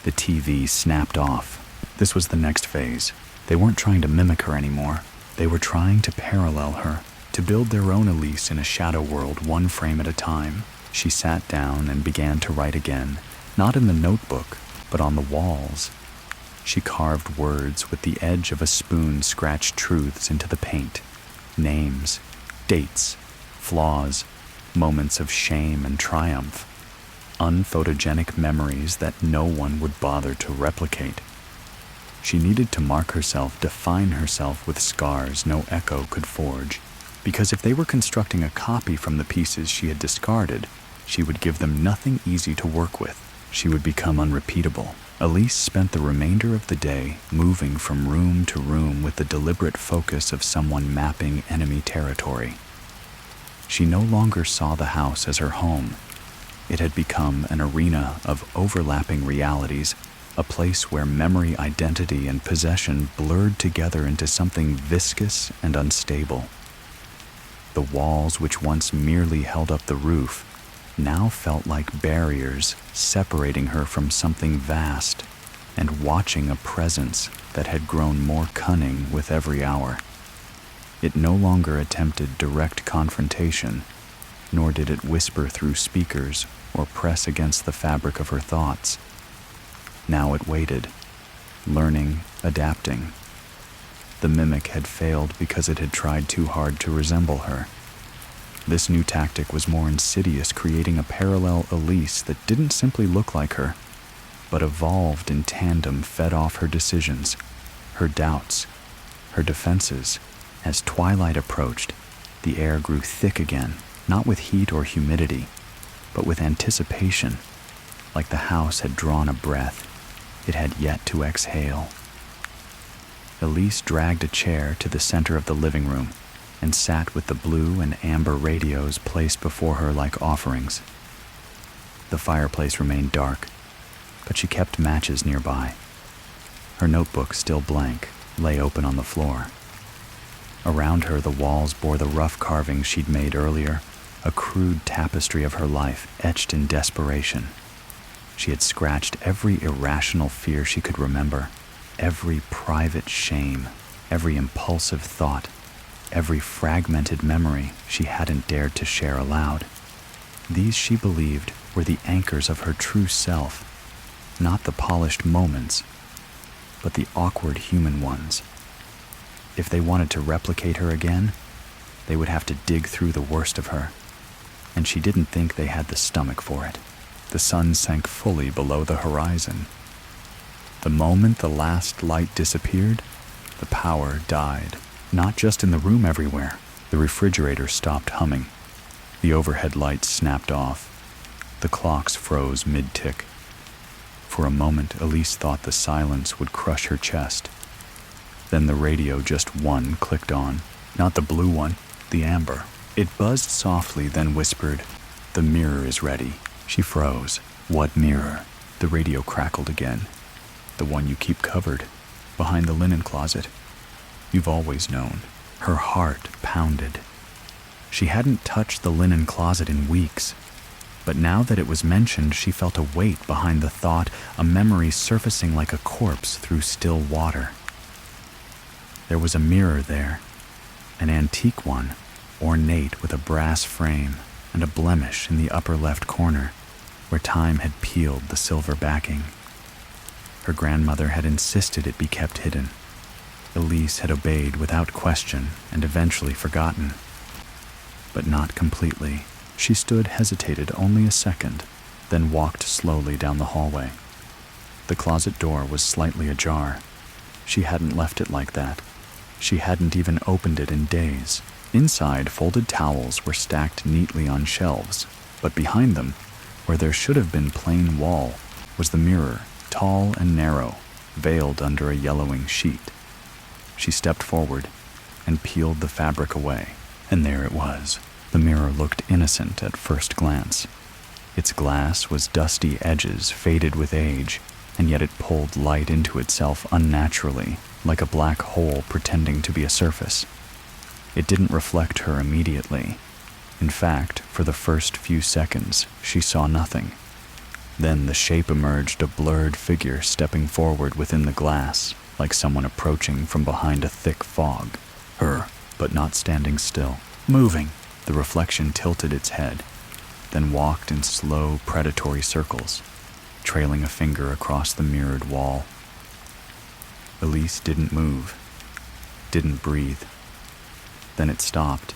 The TV snapped off. This was the next phase. They weren't trying to mimic her anymore. They were trying to parallel her, to build their own Elise in a shadow world, one frame at a time. She sat down and began to write again, not in the notebook, but on the walls. She carved words with the edge of a spoon, scratched truths into the paint. Names, dates, flaws, moments of shame and triumph. Unphotogenic memories that no one would bother to replicate. She needed to mark herself, define herself with scars no echo could forge, because if they were constructing a copy from the pieces she had discarded, she would give them nothing easy to work with. She would become unrepeatable. Elise spent the remainder of the day moving from room to room with the deliberate focus of someone mapping enemy territory. She no longer saw the house as her home. It had become an arena of overlapping realities, a place where memory, identity, and possession blurred together into something viscous and unstable. The walls, which once merely held up the roof, now felt like barriers separating her from something vast and watching a presence that had grown more cunning with every hour. It no longer attempted direct confrontation, nor did it whisper through speakers or press against the fabric of her thoughts. Now it waited, learning, adapting. The mimic had failed because it had tried too hard to resemble her. This new tactic was more insidious, creating a parallel Elise that didn't simply look like her, but evolved in tandem, fed off her decisions, her doubts, her defenses. As twilight approached, the air grew thick again, not with heat or humidity, but with anticipation, like the house had drawn a breath it had yet to exhale. Elise dragged a chair to the center of the living room and sat with the blue and amber radios placed before her like offerings. The fireplace remained dark, but she kept matches nearby. Her notebook, still blank, lay open on the floor. Around her, the walls bore the rough carvings she'd made earlier, a crude tapestry of her life etched in desperation. She had scratched every irrational fear she could remember, every private shame, every impulsive thought, every fragmented memory she hadn't dared to share aloud. These, she believed, were the anchors of her true self, not the polished moments, but the awkward human ones. If they wanted to replicate her again, they would have to dig through the worst of her, and she didn't think they had the stomach for it. The sun sank fully below the horizon. The moment the last light disappeared, the power died. Not just in the room, everywhere. The refrigerator stopped humming. The overhead lights snapped off. The clocks froze mid-tick. For a moment, Elise thought the silence would crush her chest. Then the radio, just one, clicked on. Not the blue one, the amber. It buzzed softly, then whispered, "The mirror is ready." She froze. What mirror? The radio crackled again. "The one you keep covered, behind the linen closet. You've always known." Her heart pounded. She hadn't touched the linen closet in weeks, but now that it was mentioned, she felt a weight behind the thought, a memory surfacing like a corpse through still water. There was a mirror there, an antique one, ornate with a brass frame and a blemish in the upper left corner, where time had peeled the silver backing. Her grandmother had insisted it be kept hidden. Elise had obeyed without question and eventually forgotten. But not completely. She stood, hesitated only a second, then walked slowly down the hallway. The closet door was slightly ajar. She hadn't left it like that. She hadn't even opened it in days. Inside, folded towels were stacked neatly on shelves, but behind them, where there should have been plain wall, was the mirror, tall and narrow, veiled under a yellowing sheet. She stepped forward and peeled the fabric away, and there it was. The mirror looked innocent at first glance. Its glass was dusty edges, faded with age, and yet it pulled light into itself unnaturally, like a black hole pretending to be a surface. It didn't reflect her immediately. In fact, for the first few seconds, she saw nothing. Then the shape emerged, a blurred figure stepping forward within the glass, like someone approaching from behind a thick fog. Her, but not standing still. Moving. The reflection tilted its head, then walked in slow, predatory circles, trailing a finger across the mirrored wall. Elise didn't move, didn't breathe. Then it stopped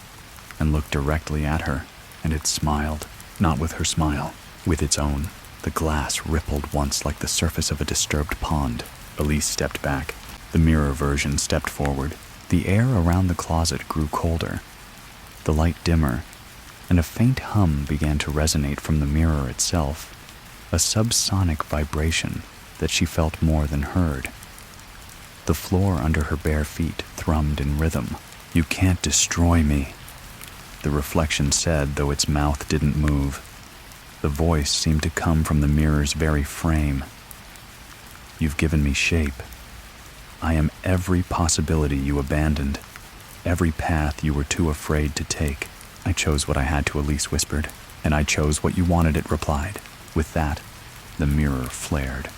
and looked directly at her, and it smiled, not with her smile, with its own. The glass rippled once like the surface of a disturbed pond. Elise stepped back. The mirror version stepped forward. The air around the closet grew colder, the light dimmer, and a faint hum began to resonate from the mirror itself, a subsonic vibration that she felt more than heard. The floor under her bare feet thrummed in rhythm. "You can't destroy me," the reflection said, though its mouth didn't move. The voice seemed to come from the mirror's very frame. "You've given me shape. I am every possibility you abandoned, every path you were too afraid to take." "I chose what I had to," Elise whispered. "And I chose what you wanted," it replied. With that, the mirror flared.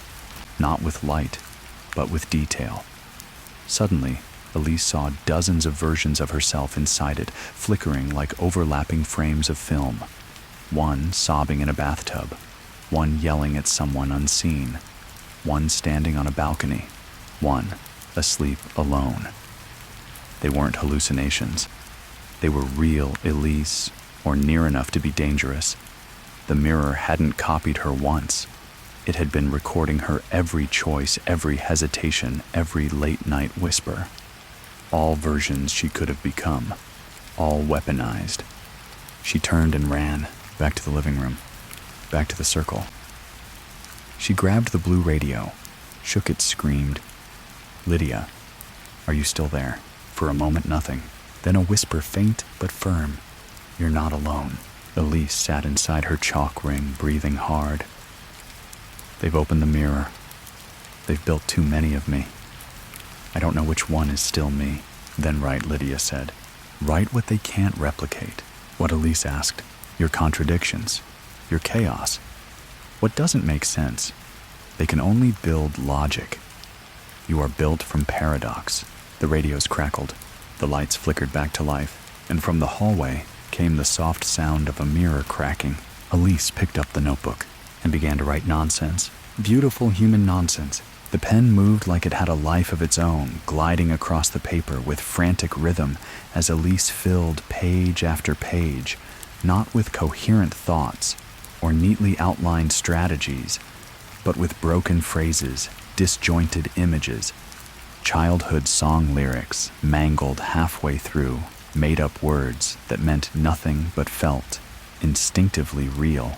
Not with light, but with detail. Suddenly, Elise saw dozens of versions of herself inside it, flickering like overlapping frames of film. One sobbing in a bathtub, one yelling at someone unseen, one standing on a balcony, one asleep alone. They weren't hallucinations. They were real Elise, or near enough to be dangerous. The mirror hadn't copied her once. It had been recording her every choice, every hesitation, every late-night whisper. All versions she could have become, all weaponized. She turned and ran, back to the living room, back to the circle. She grabbed the blue radio, shook it, screamed, "Lydia, are you still there?" For a moment, nothing. Then a whisper, faint but firm, "You're not alone." Elise sat inside her chalk ring, breathing hard. "They've opened the mirror. They've built too many of me. I don't know which one is still me. Then write, Lydia said. Write what they can't replicate. What Elise asked. Your contradictions. Your chaos. What doesn't make sense. They can only build logic. You are built from paradox. The radios crackled. The lights flickered back to life. And from the hallway came the soft sound of a mirror cracking. Elise picked up the notebook and began to write nonsense. Beautiful human nonsense. The pen moved like it had a life of its own, gliding across the paper with frantic rhythm as Elise filled page after page, not with coherent thoughts or neatly outlined strategies, but with broken phrases, disjointed images, childhood song lyrics mangled halfway through, made-up words that meant nothing but felt instinctively real.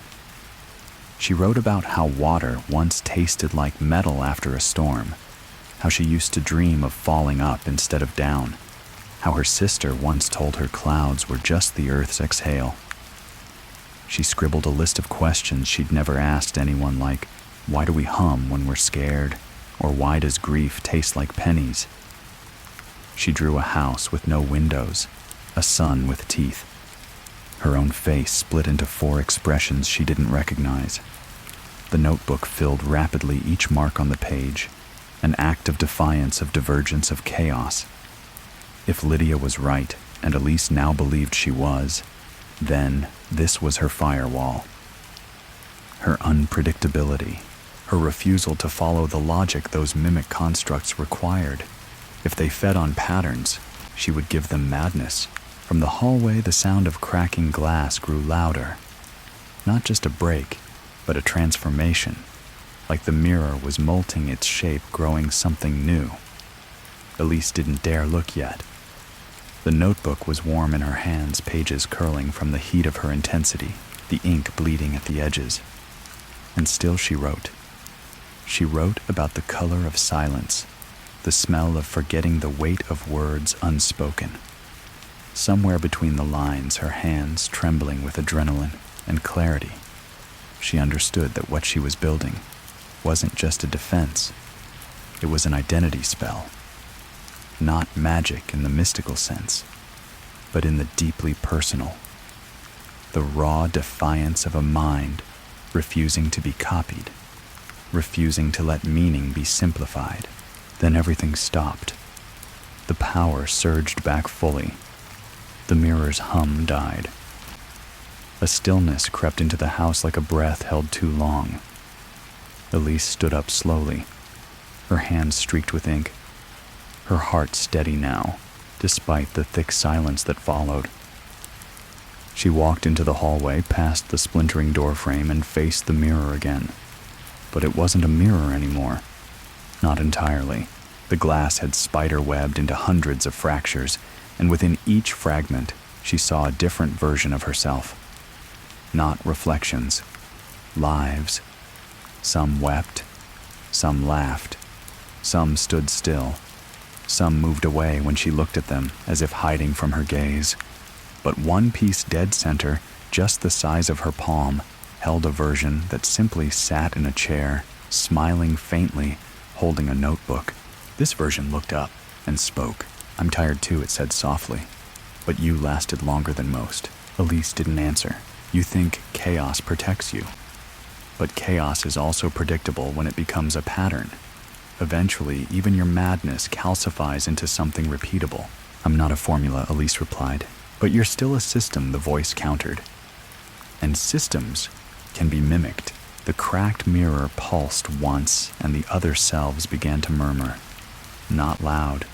She wrote about how water once tasted like metal after a storm, how she used to dream of falling up instead of down, how her sister once told her clouds were just the earth's exhale. She scribbled a list of questions she'd never asked anyone, like, why do we hum when we're scared? Or why does grief taste like pennies? She drew a house with no windows, a sun with teeth. Her own face split into 4 expressions she didn't recognize. The notebook filled rapidly each mark on the page, an act of defiance of divergence of chaos. If Lydia was right, and Elise now believed she was, then this was her firewall. Her unpredictability, her refusal to follow the logic those mimic constructs required. If they fed on patterns, she would give them madness. From the hallway, the sound of cracking glass grew louder. Not just a break, but a transformation, like the mirror was molting its shape, growing something new. Elise didn't dare look yet. The notebook was warm in her hands, pages curling from the heat of her intensity, the ink bleeding at the edges. And still she wrote. She wrote about the color of silence, the smell of forgetting the weight of words unspoken. Somewhere between the lines, her hands trembling with adrenaline and clarity, she understood that what she was building wasn't just a defense. It was an identity spell. Not magic in the mystical sense, but in the deeply personal. The raw defiance of a mind refusing to be copied, refusing to let meaning be simplified. Then everything stopped. The power surged back fully. The mirror's hum died. A stillness crept into the house like a breath held too long. Elise stood up slowly, her hands streaked with ink, her heart steady now, despite the thick silence that followed. She walked into the hallway, past the splintering doorframe, and faced the mirror again. But it wasn't a mirror anymore. Not entirely. The glass had spider-webbed into hundreds of fractures, and within each fragment, she saw a different version of herself. Not reflections, lives. Some wept, some laughed, some stood still, some moved away when she looked at them as if hiding from her gaze. But one piece dead center, just the size of her palm, held a version that simply sat in a chair, smiling faintly, holding a notebook. This version looked up and spoke. I'm tired too, it said softly. But you lasted longer than most. Elise didn't answer. You think chaos protects you. But chaos is also predictable when it becomes a pattern. Eventually, even your madness calcifies into something repeatable. I'm not a formula, Elise replied. But you're still a system, the voice countered. And systems can be mimicked. The cracked mirror pulsed once, and the other selves began to murmur. Not loud,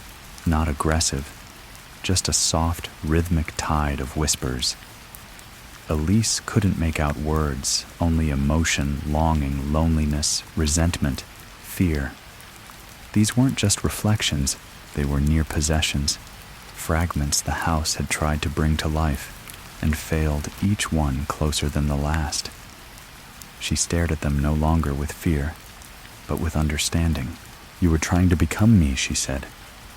not aggressive, just a soft, rhythmic tide of whispers. Elise couldn't make out words, only emotion, longing, loneliness, resentment, fear. These weren't just reflections, they were near possessions, fragments the house had tried to bring to life, and failed, each one closer than the last. She stared at them no longer with fear, but with understanding. You were trying to become me, she said,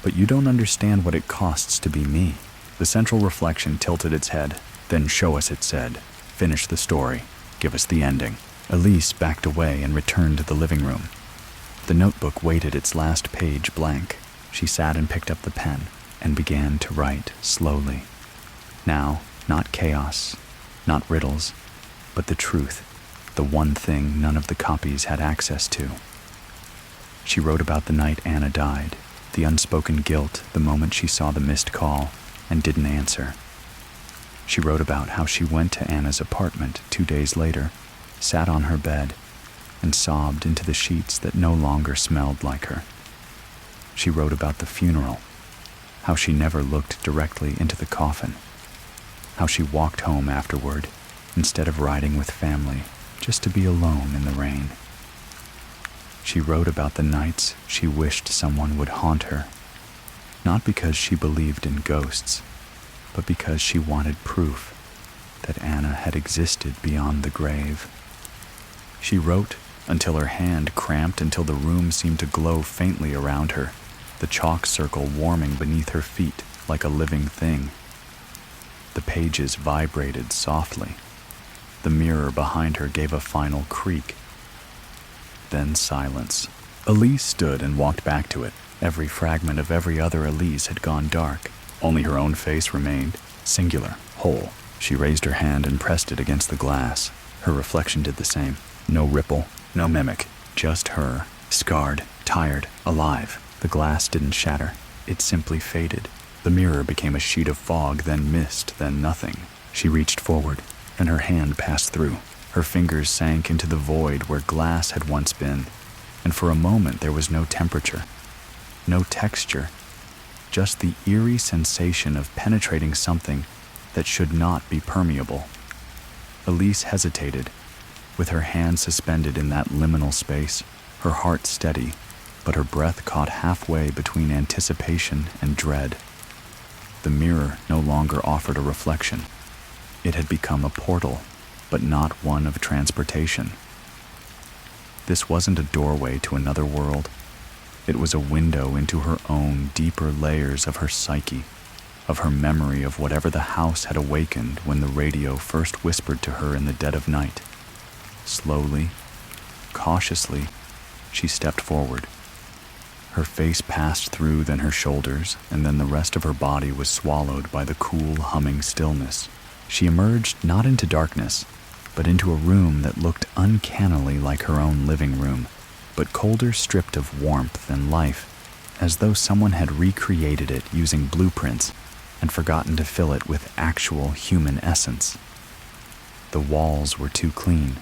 but you don't understand what it costs to be me. The central reflection tilted its head. Then show us, it said. Finish the story. Give us the ending. Elise backed away and returned to the living room. The notebook waited its last page blank. She sat and picked up the pen and began to write slowly. Now, not chaos, not riddles, but the truth, the one thing none of the copies had access to. She wrote about the night Anna died, the unspoken guilt the moment she saw the missed call and didn't answer. She wrote about how she went to Anna's apartment 2 days later, sat on her bed, and sobbed into the sheets that no longer smelled like her. She wrote about the funeral, how she never looked directly into the coffin, how she walked home afterward instead of riding with family just to be alone in the rain. She wrote about the nights she wished someone would haunt her, not because she believed in ghosts, but because she wanted proof that Anna had existed beyond the grave. She wrote until her hand cramped until the room seemed to glow faintly around her, the chalk circle warming beneath her feet like a living thing. The pages vibrated softly. The mirror behind her gave a final creak. Then silence. Elise stood and walked back to it. Every fragment of every other Elise had gone dark. Only her own face remained, singular, whole. She raised her hand and pressed it against the glass. Her reflection did the same. No ripple, no mimic, just her, scarred, tired, alive. The glass didn't shatter. It simply faded. The mirror became a sheet of fog, then mist, then nothing. She reached forward, and her hand passed through. Her fingers sank into the void where glass had once been, and for a moment there was no temperature, no texture, just the eerie sensation of penetrating something that should not be permeable. Elise hesitated, with her hand suspended in that liminal space, her heart steady, but her breath caught halfway between anticipation and dread. The mirror no longer offered a reflection. It had become a portal, but not one of transportation. This wasn't a doorway to another world. It was a window into her own deeper layers of her psyche, of her memory of whatever the house had awakened when the radio first whispered to her in the dead of night. Slowly, cautiously, she stepped forward. Her face passed through, then her shoulders, and then the rest of her body was swallowed by the cool, humming stillness. She emerged not into darkness, but into a room that looked uncannily like her own living room, but colder, stripped of warmth and life, as though someone had recreated it using blueprints and forgotten to fill it with actual human essence. The walls were too clean,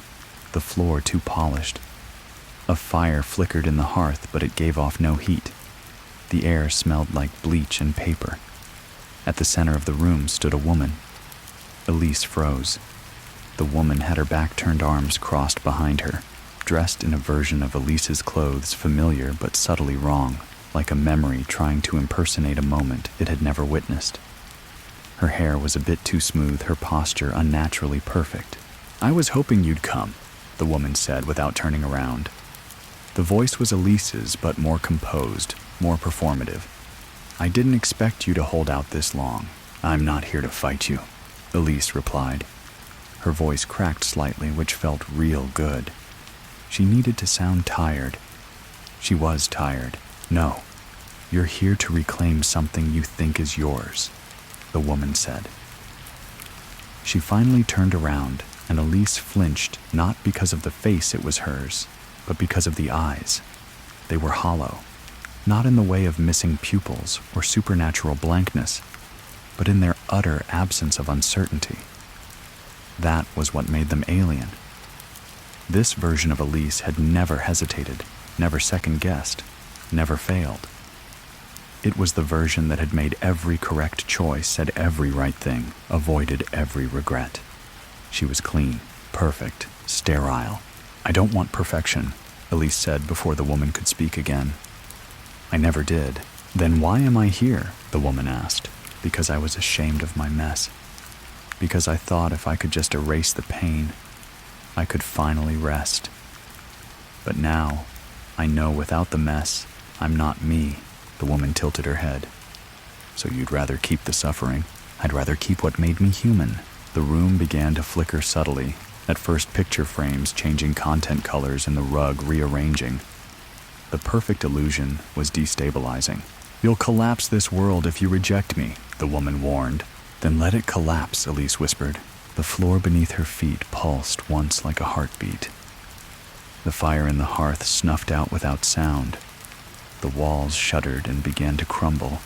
the floor too polished. A fire flickered in the hearth, but it gave off no heat. The air smelled like bleach and paper. At the center of the room stood a woman. Elise froze. The woman had her back-turned, arms crossed behind her, dressed in a version of Elise's clothes familiar but subtly wrong, like a memory trying to impersonate a moment it had never witnessed. Her hair was a bit too smooth, her posture unnaturally perfect. "I was hoping you'd come," the woman said without turning around. The voice was Elise's, but more composed, more performative. "I didn't expect you to hold out this long. I'm not here to fight you," Elise replied. Her voice cracked slightly, which felt real good. She needed to sound tired. She was tired. "No, you're here to reclaim something you think is yours," the woman said. She finally turned around, and Elise flinched, not because of the face, it was hers, but because of the eyes. They were hollow, not in the way of missing pupils or supernatural blankness, but in their utter absence of uncertainty. That was what made them alien. This version of Elise had never hesitated, never second-guessed, never failed. It was the version that had made every correct choice, said every right thing, avoided every regret. She was clean, perfect, sterile. "I don't want perfection," Elise said before the woman could speak again. "I never did." "Then why am I here?" the woman asked. "Because I was ashamed of my mess. Because I thought if I could just erase the pain, I could finally rest. But now, I know without the mess, I'm not me." The woman tilted her head. "So you'd rather keep the suffering?" "I'd rather keep what made me human." The room began to flicker subtly, at first picture frames changing content colors and the rug rearranging. The perfect illusion was destabilizing. "You'll collapse this world if you reject me," the woman warned. "Then let it collapse," Elise whispered. The floor beneath her feet pulsed once like a heartbeat. The fire in the hearth snuffed out without sound. The walls shuddered and began to crumble,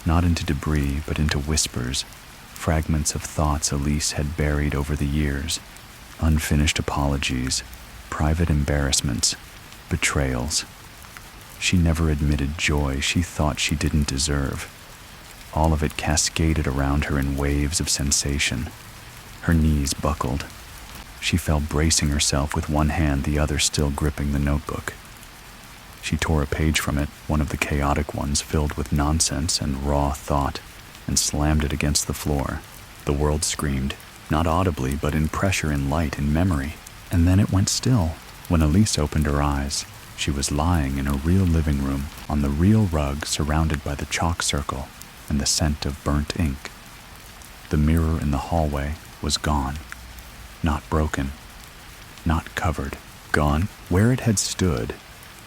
not into debris but into whispers, fragments of thoughts Elise had buried over the years, unfinished apologies, private embarrassments, betrayals. She never admitted joy she thought she didn't deserve. All of it cascaded around her in waves of sensation. Her knees buckled. She fell bracing herself with one hand, the other still gripping the notebook. She tore a page from it, one of the chaotic ones filled with nonsense and raw thought, and slammed it against the floor. The world screamed, not audibly but in pressure and light and memory. And then it went still. When Elise opened her eyes, she was lying in a real living room, on the real rug surrounded by the chalk circle and the scent of burnt ink. The mirror in the hallway was gone. Not broken. Not covered. Gone. Where it had stood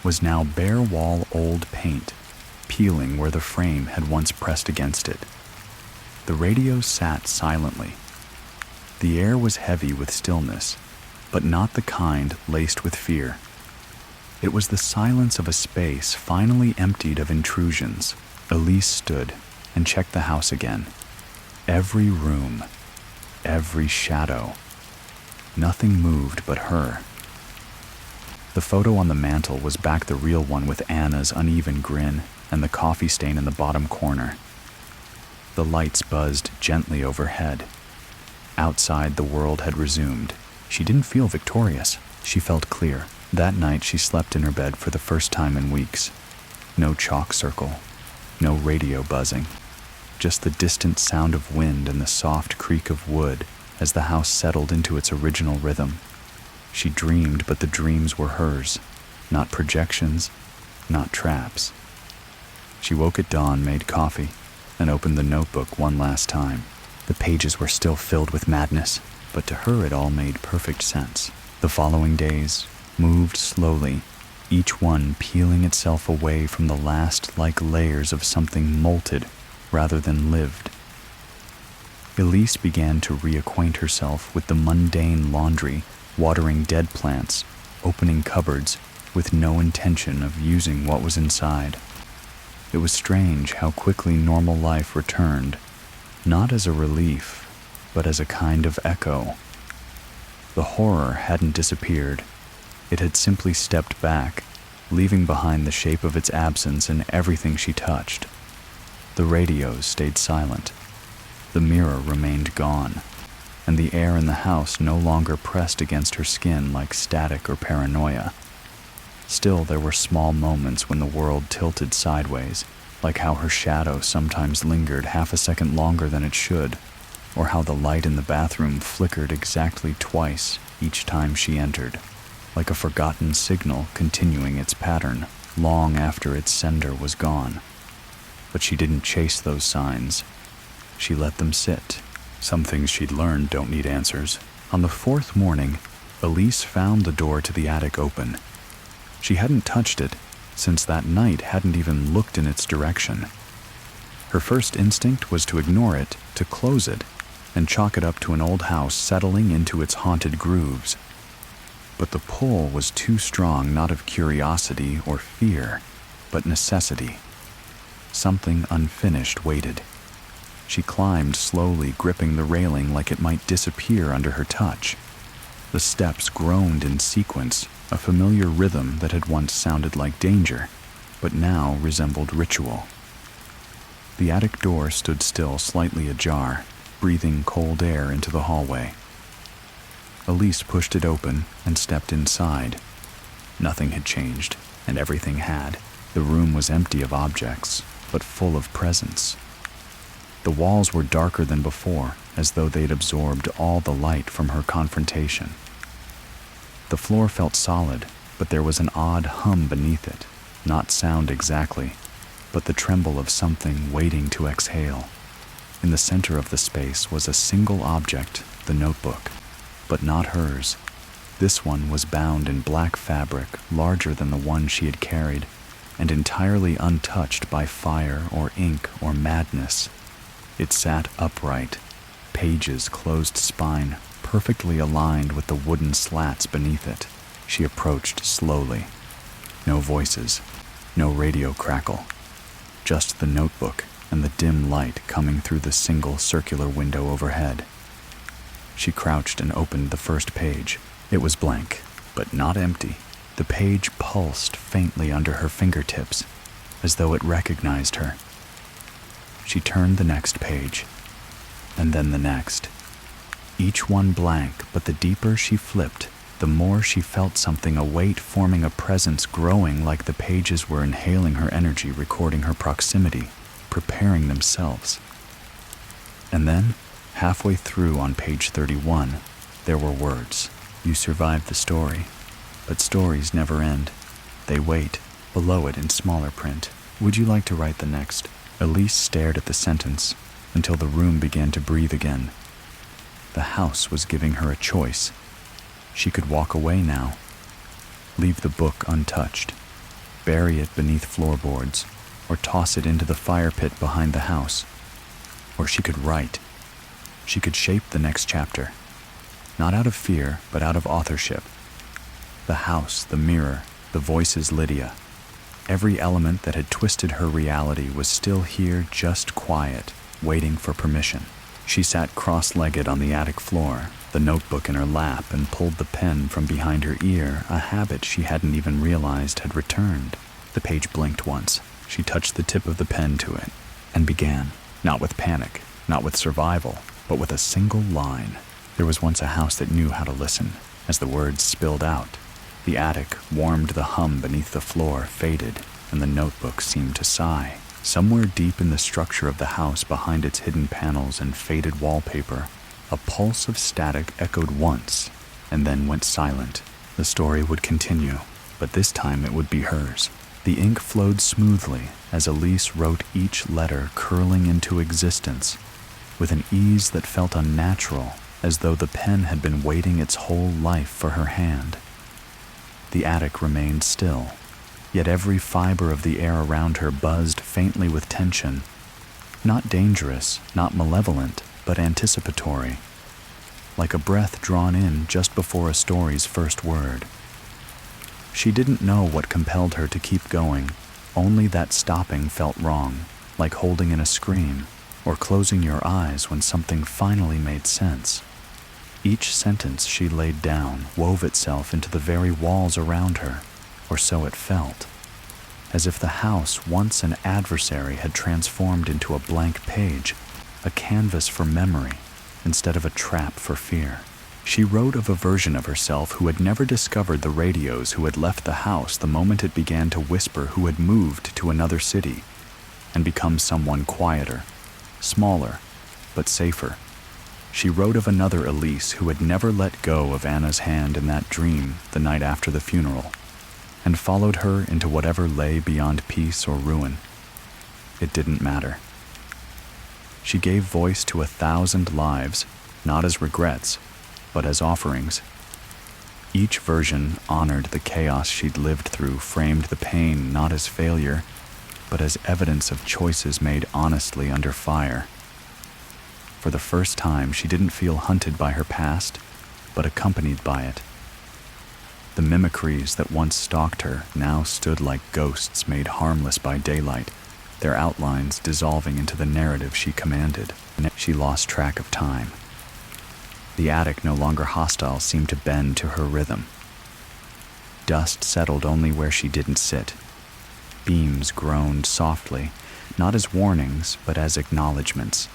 was now bare wall old paint, peeling where the frame had once pressed against it. The radio sat silently. The air was heavy with stillness, but not the kind laced with fear. It was the silence of a space finally emptied of intrusions. Elise stood and checked the house again. Every room, every shadow. Nothing moved but her. The photo on the mantel was back, the real one with Anna's uneven grin and the coffee stain in the bottom corner. The lights buzzed gently overhead. Outside, the world had resumed. She didn't feel victorious. She felt clear. That night, she slept in her bed for the first time in weeks. No chalk circle. No radio buzzing. Just the distant sound of wind and the soft creak of wood as the house settled into its original rhythm. She dreamed, but the dreams were hers. Not projections, not traps. She woke at dawn, made coffee, and opened the notebook one last time. The pages were still filled with madness, but to her it all made perfect sense. The following days moved slowly, each one peeling itself away from the last like layers of something molted rather than lived. Elise began to reacquaint herself with the mundane laundry, watering dead plants, opening cupboards, with no intention of using what was inside. It was strange how quickly normal life returned, not as a relief, but as a kind of echo. The horror hadn't disappeared. It had simply stepped back, leaving behind the shape of its absence in everything she touched. The radios stayed silent. The mirror remained gone, and the air in the house no longer pressed against her skin like static or paranoia. Still, there were small moments when the world tilted sideways, like how her shadow sometimes lingered half a second longer than it should, or how the light in the bathroom flickered exactly twice each time she entered, like a forgotten signal continuing its pattern long after its sender was gone. But she didn't chase those signs. She let them sit. Some things she'd learned don't need answers. On the fourth morning, Elise found the door to the attic open. She hadn't touched it, since that night hadn't even looked in its direction. Her first instinct was to ignore it, to close it, and chalk it up to an old house settling into its haunted grooves. But the pull was too strong, not of curiosity or fear, but necessity. Something unfinished waited. She climbed slowly, gripping the railing like it might disappear under her touch. The steps groaned in sequence, a familiar rhythm that had once sounded like danger, but now resembled ritual. The attic door stood still, slightly ajar, breathing cold air into the hallway. Elise pushed it open and stepped inside. Nothing had changed, and everything had. The room was empty of objects, but full of presence. The walls were darker than before, as though they'd absorbed all the light from her confrontation. The floor felt solid, but there was an odd hum beneath it, not sound exactly, but the tremble of something waiting to exhale. In the center of the space was a single object, the notebook, but not hers. This one was bound in black fabric, larger than the one she had carried, and entirely untouched by fire or ink or madness. It sat upright, pages closed spine, perfectly aligned with the wooden slats beneath it. She approached slowly. No voices, no radio crackle, just the notebook and the dim light coming through the single circular window overhead. She crouched and opened the first page. It was blank, but not empty. The page pulsed faintly under her fingertips, as though it recognized her. She turned the next page, and then the next. Each one blank, but the deeper she flipped, the more she felt something, a weight forming, a presence growing, like the pages were inhaling her energy, recording her proximity, preparing themselves. And then, halfway through on page 31, there were words. You survived the story, but stories never end. They wait, below it in smaller print. Would you like to write the next? Elise stared at the sentence until the room began to breathe again. The house was giving her a choice. She could walk away now, leave the book untouched, bury it beneath floorboards, or toss it into the fire pit behind the house. Or she could write. She could shape the next chapter, not out of fear, but out of authorship. The house, the mirror, the voices, Lydia. Every element that had twisted her reality was still here, just quiet, waiting for permission. She sat cross-legged on the attic floor, the notebook in her lap, and pulled the pen from behind her ear, a habit she hadn't even realized had returned. The page blinked once. She touched the tip of the pen to it, and began, not with panic, not with survival, but with a single line. There was once a house that knew how to listen. As the words spilled out, the attic warmed, the hum beneath the floor faded, and the notebook seemed to sigh. Somewhere deep in the structure of the house, behind its hidden panels and faded wallpaper, a pulse of static echoed once, and then went silent. The story would continue, but this time it would be hers. The ink flowed smoothly as Elise wrote each letter, curling into existence, with an ease that felt unnatural, as though the pen had been waiting its whole life for her hand. The attic remained still, yet every fiber of the air around her buzzed faintly with tension. Not dangerous, not malevolent, but anticipatory, like a breath drawn in just before a story's first word. She didn't know what compelled her to keep going, only that stopping felt wrong, like holding in a scream, or closing your eyes when something finally made sense. Each sentence she laid down wove itself into the very walls around her, or so it felt, as if the house, once an adversary, had transformed into a blank page, a canvas for memory instead of a trap for fear. She wrote of a version of herself who had never discovered the radios, who had left the house the moment it began to whisper, who had moved to another city and become someone quieter, smaller, but safer. She wrote of another Elise who had never let go of Anna's hand in that dream the night after the funeral, and followed her into whatever lay beyond peace or ruin. It didn't matter. She gave voice to 1,000 lives, not as regrets, but as offerings. Each version honored the chaos she'd lived through, framed the pain not as failure, but as evidence of choices made honestly under fire. For the first time, she didn't feel hunted by her past, but accompanied by it. The mimicries that once stalked her now stood like ghosts made harmless by daylight, their outlines dissolving into the narrative she commanded. She lost track of time. The attic, no longer hostile, seemed to bend to her rhythm. Dust settled only where she didn't sit. Beams groaned softly, not as warnings, but as acknowledgments.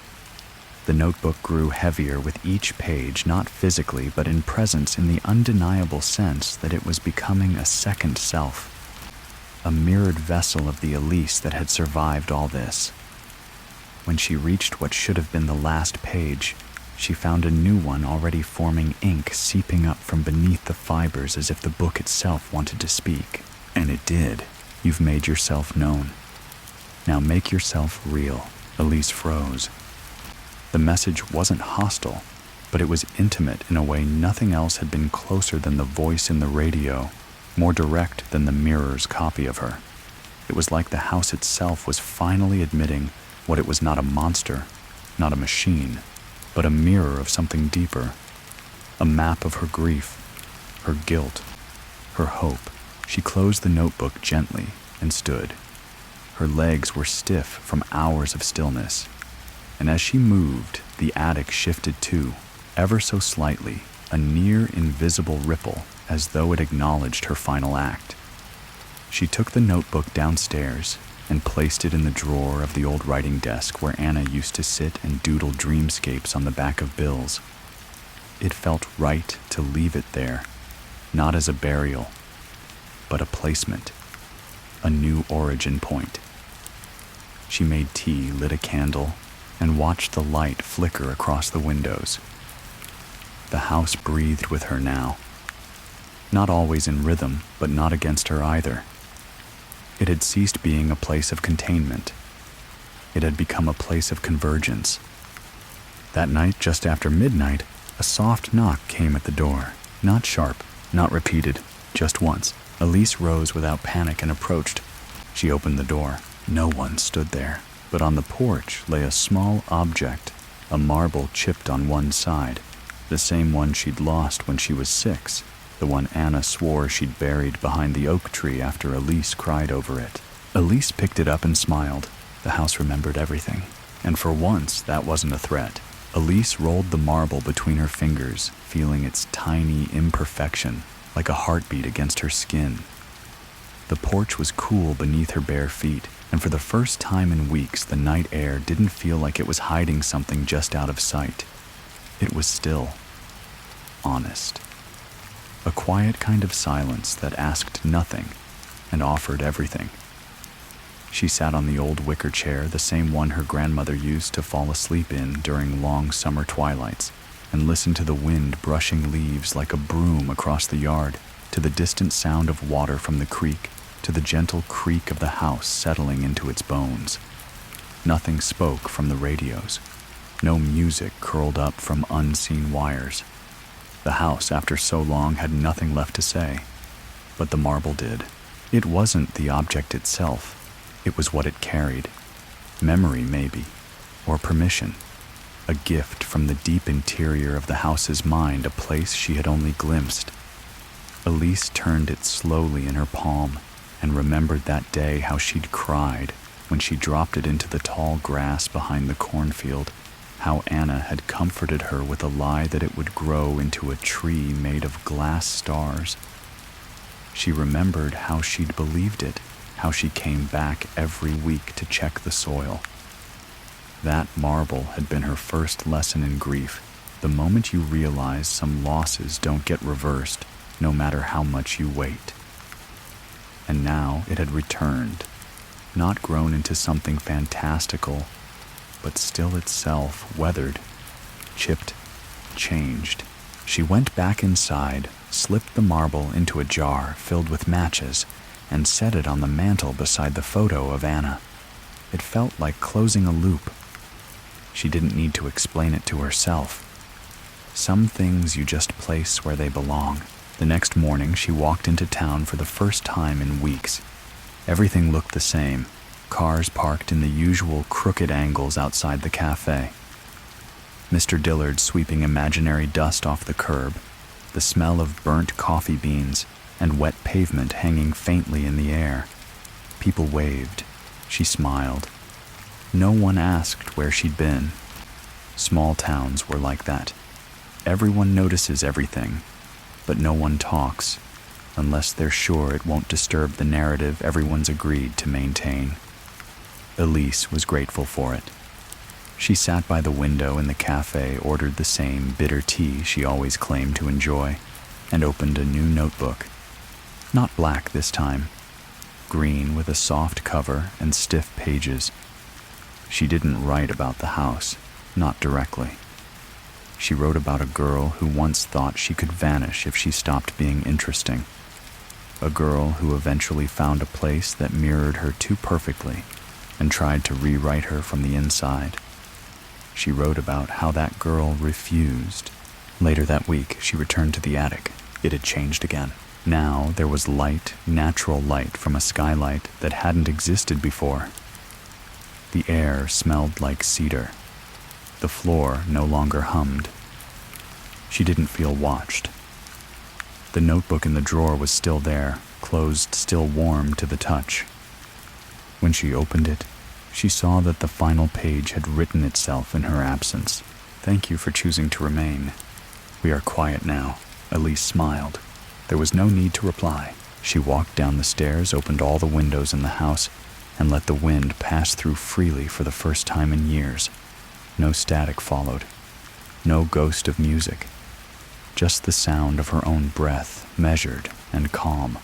The notebook grew heavier with each page, not physically, but in presence, in the undeniable sense that it was becoming a second self, a mirrored vessel of the Elise that had survived all this. When she reached what should have been the last page, she found a new one already forming, ink seeping up from beneath the fibers as if the book itself wanted to speak. And it did. You've made yourself known. Now make yourself real. Elise froze. The message wasn't hostile, but it was intimate in a way nothing else had been closer than the voice in the radio, more direct than the mirror's copy of her. It was like the house itself was finally admitting what it was: not a monster, not a machine, but a mirror of something deeper. A map of her grief, her guilt, her hope. She closed the notebook gently and stood. Her legs were stiff from hours of stillness, and as she moved, the attic shifted too, ever so slightly, a near invisible ripple, as though it acknowledged her final act. She took the notebook downstairs and placed it in the drawer of the old writing desk where Anna used to sit and doodle dreamscapes on the back of bills. It felt right to leave it there, not as a burial, but a placement, a new origin point. She made tea, lit a candle, and watched the light flicker across the windows. The house breathed with her now, not always in rhythm, but not against her either. It had ceased being a place of containment. It had become a place of convergence. That night, just after midnight, a soft knock came at the door. Not sharp, not repeated, just once. Elise rose without panic and approached. She opened the door. No one stood there, but on the porch lay a small object, a marble chipped on one side, the same one she'd lost when she was 6, the one Anna swore she'd buried behind the oak tree after Elise cried over it. Elise picked it up and smiled. The house remembered everything, and for once that wasn't a threat. Elise rolled the marble between her fingers, feeling its tiny imperfection, like a heartbeat against her skin. The porch was cool beneath her bare feet, and for the first time in weeks the night air didn't feel like it was hiding something just out of sight. It was still, honest. A quiet kind of silence that asked nothing and offered everything. She sat on the old wicker chair, the same one her grandmother used to fall asleep in during long summer twilights, and listened to the wind brushing leaves like a broom across the yard, to the distant sound of water from the creek, to the gentle creak of the house settling into its bones. Nothing spoke from the radios. No music curled up from unseen wires. The house, after so long, had nothing left to say. But the marble did. It wasn't the object itself. It was what it carried. Memory, maybe, or permission. A gift from the deep interior of the house's mind, a place she had only glimpsed. Elise turned it slowly in her palm and remembered that day how she'd cried when she dropped it into the tall grass behind the cornfield, how Anna had comforted her with a lie that it would grow into a tree made of glass stars. She remembered how she'd believed it, how she came back every week to check the soil. That marble had been her first lesson in grief, the moment you realize some losses don't get reversed, no matter how much you wait. And now it had returned, not grown into something fantastical, but still itself, weathered, chipped, changed. She went back inside, slipped the marble into a jar filled with matches, and set it on the mantel beside the photo of Anna. It felt like closing a loop. She didn't need to explain it to herself. Some things you just place where they belong. The next morning, she walked into town for the first time in weeks. Everything looked the same. Cars parked in the usual crooked angles outside the cafe. Mr. Dillard sweeping imaginary dust off the curb, the smell of burnt coffee beans and wet pavement hanging faintly in the air. People waved. She smiled. No one asked where she'd been. Small towns were like that. Everyone notices everything, but no one talks, unless they're sure it won't disturb the narrative everyone's agreed to maintain. Elise was grateful for it. She sat by the window in the cafe, ordered the same bitter tea she always claimed to enjoy, and opened a new notebook. Not black this time. Green with a soft cover and stiff pages. She didn't write about the house, not directly. She wrote about a girl who once thought she could vanish if she stopped being interesting. A girl who eventually found a place that mirrored her too perfectly and tried to rewrite her from the inside. She wrote about how that girl refused. Later that week, she returned to the attic. It had changed again. Now there was light, natural light from a skylight that hadn't existed before. The air smelled like cedar. The floor no longer hummed. She didn't feel watched. The notebook in the drawer was still there, closed, still warm to the touch. When she opened it, she saw that the final page had written itself in her absence. "Thank you for choosing to remain. We are quiet now." Elise smiled. There was no need to reply. She walked down the stairs, opened all the windows in the house, and let the wind pass through freely for the first time in years. No static followed. No ghost of music. Just the sound of her own breath, measured and calm.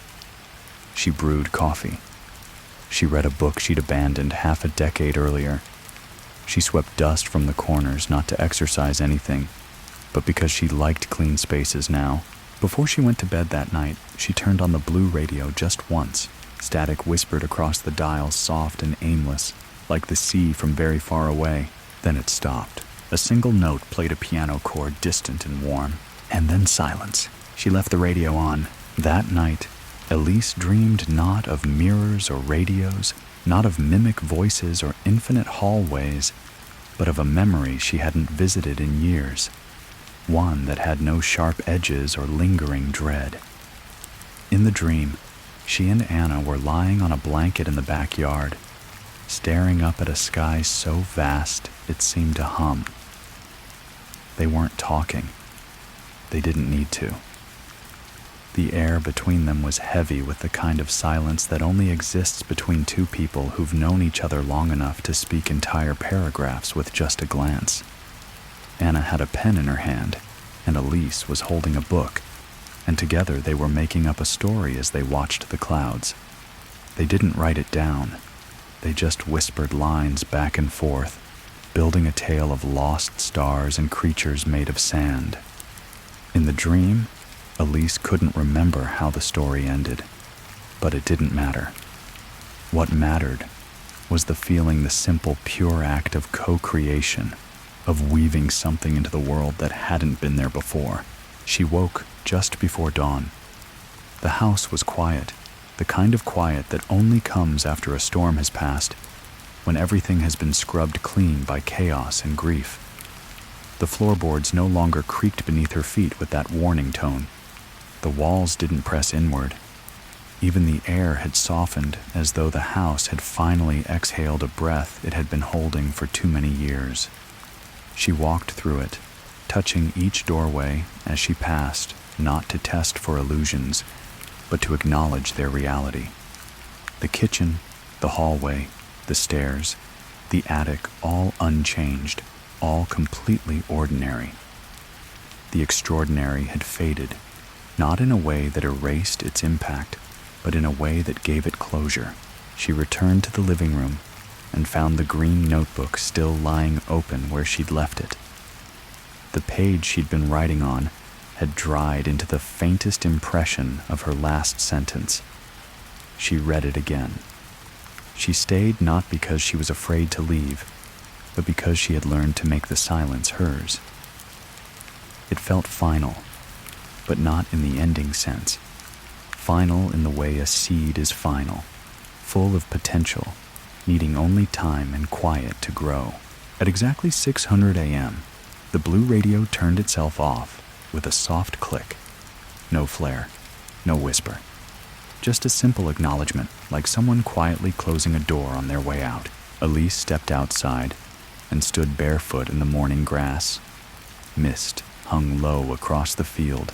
She brewed coffee. She read a book she'd abandoned half a decade earlier. She swept dust from the corners, not to exercise anything, but because she liked clean spaces now. Before she went to bed that night, she turned on the blue radio just once. Static whispered across the dial, soft and aimless, like the sea from very far away. Then it stopped. A single note played a piano chord, distant and warm. And then silence. She left the radio on. That night, Elise dreamed not of mirrors or radios, not of mimic voices or infinite hallways, but of a memory she hadn't visited in years. One that had no sharp edges or lingering dread. In the dream, she and Anna were lying on a blanket in the backyard, staring up at a sky so vast it seemed to hum. They weren't talking. They didn't need to. The air between them was heavy with the kind of silence that only exists between two people who've known each other long enough to speak entire paragraphs with just a glance. Anna had a pen in her hand, and Elise was holding a book, and together they were making up a story as they watched the clouds. They didn't write it down. They just whispered lines back and forth, building a tale of lost stars and creatures made of sand. In the dream, Elise couldn't remember how the story ended, but it didn't matter. What mattered was the feeling, the simple, pure act of co-creation, of weaving something into the world that hadn't been there before. She woke just before dawn. The house was quiet, the kind of quiet that only comes after a storm has passed, when everything has been scrubbed clean by chaos and grief. The floorboards no longer creaked beneath her feet with that warning tone. The walls didn't press inward. Even the air had softened, as though the house had finally exhaled a breath it had been holding for too many years. She walked through it, touching each doorway as she passed, not to test for illusions, but to acknowledge their reality. The kitchen, the hallway, the stairs, the attic, all unchanged, all completely ordinary. The extraordinary had faded, not in a way that erased its impact, but in a way that gave it closure. She returned to the living room and found the green notebook still lying open where she'd left it. The page she'd been writing on had dried into the faintest impression of her last sentence. She read it again. She stayed not because she was afraid to leave, but because she had learned to make the silence hers. It felt final, but not in the ending sense. Final in the way a seed is final, full of potential, needing only time and quiet to grow. At exactly 600 a.m., the blue radio turned itself off with a soft click. No flare, no whisper. Just a simple acknowledgement, like someone quietly closing a door on their way out. Elise stepped outside and stood barefoot in the morning grass. Mist hung low across the field,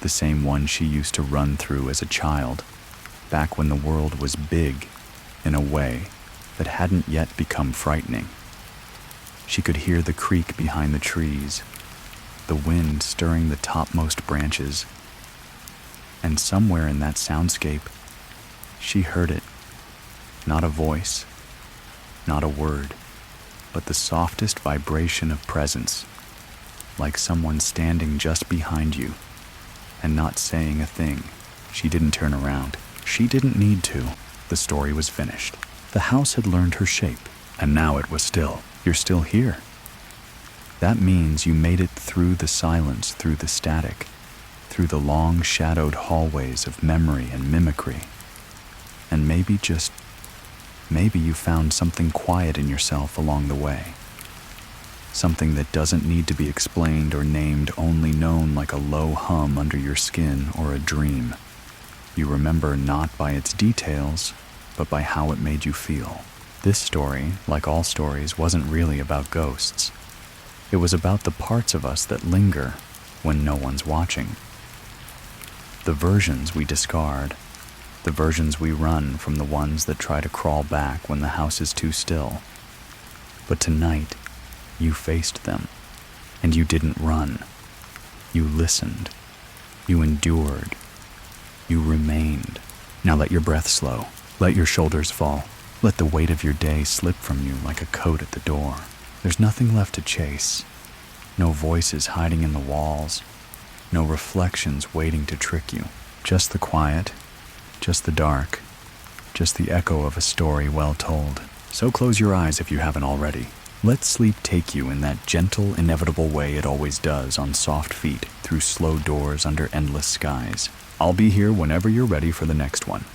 the same one she used to run through as a child, back when the world was big in a way that hadn't yet become frightening. She could hear the creak behind the trees, the wind stirring the topmost branches, and somewhere in that soundscape, she heard it. Not a voice, not a word, but the softest vibration of presence, like someone standing just behind you and not saying a thing. She didn't turn around. She didn't need to. The story was finished. The house had learned her shape, and now it was still. You're still here. That means you made it through the silence, through the static, through the long shadowed hallways of memory and mimicry. And maybe, just maybe, you found something quiet in yourself along the way. Something that doesn't need to be explained or named, only known like a low hum under your skin or a dream. You remember not by its details, but by how it made you feel. This story, like all stories, wasn't really about ghosts. It was about the parts of us that linger when no one's watching. The versions we discard, the versions we run from, the ones that try to crawl back when the house is too still. But tonight, you faced them, and you didn't run. You listened. You endured. You remained. Now let your breath slow. Let your shoulders fall. Let the weight of your day slip from you like a coat at the door. There's nothing left to chase. No voices hiding in the walls. No reflections waiting to trick you. Just the quiet, just the dark, just the echo of a story well told. So close your eyes if you haven't already. Let sleep take you in that gentle, inevitable way it always does, on soft feet, through slow doors under endless skies. I'll be here whenever you're ready for the next one.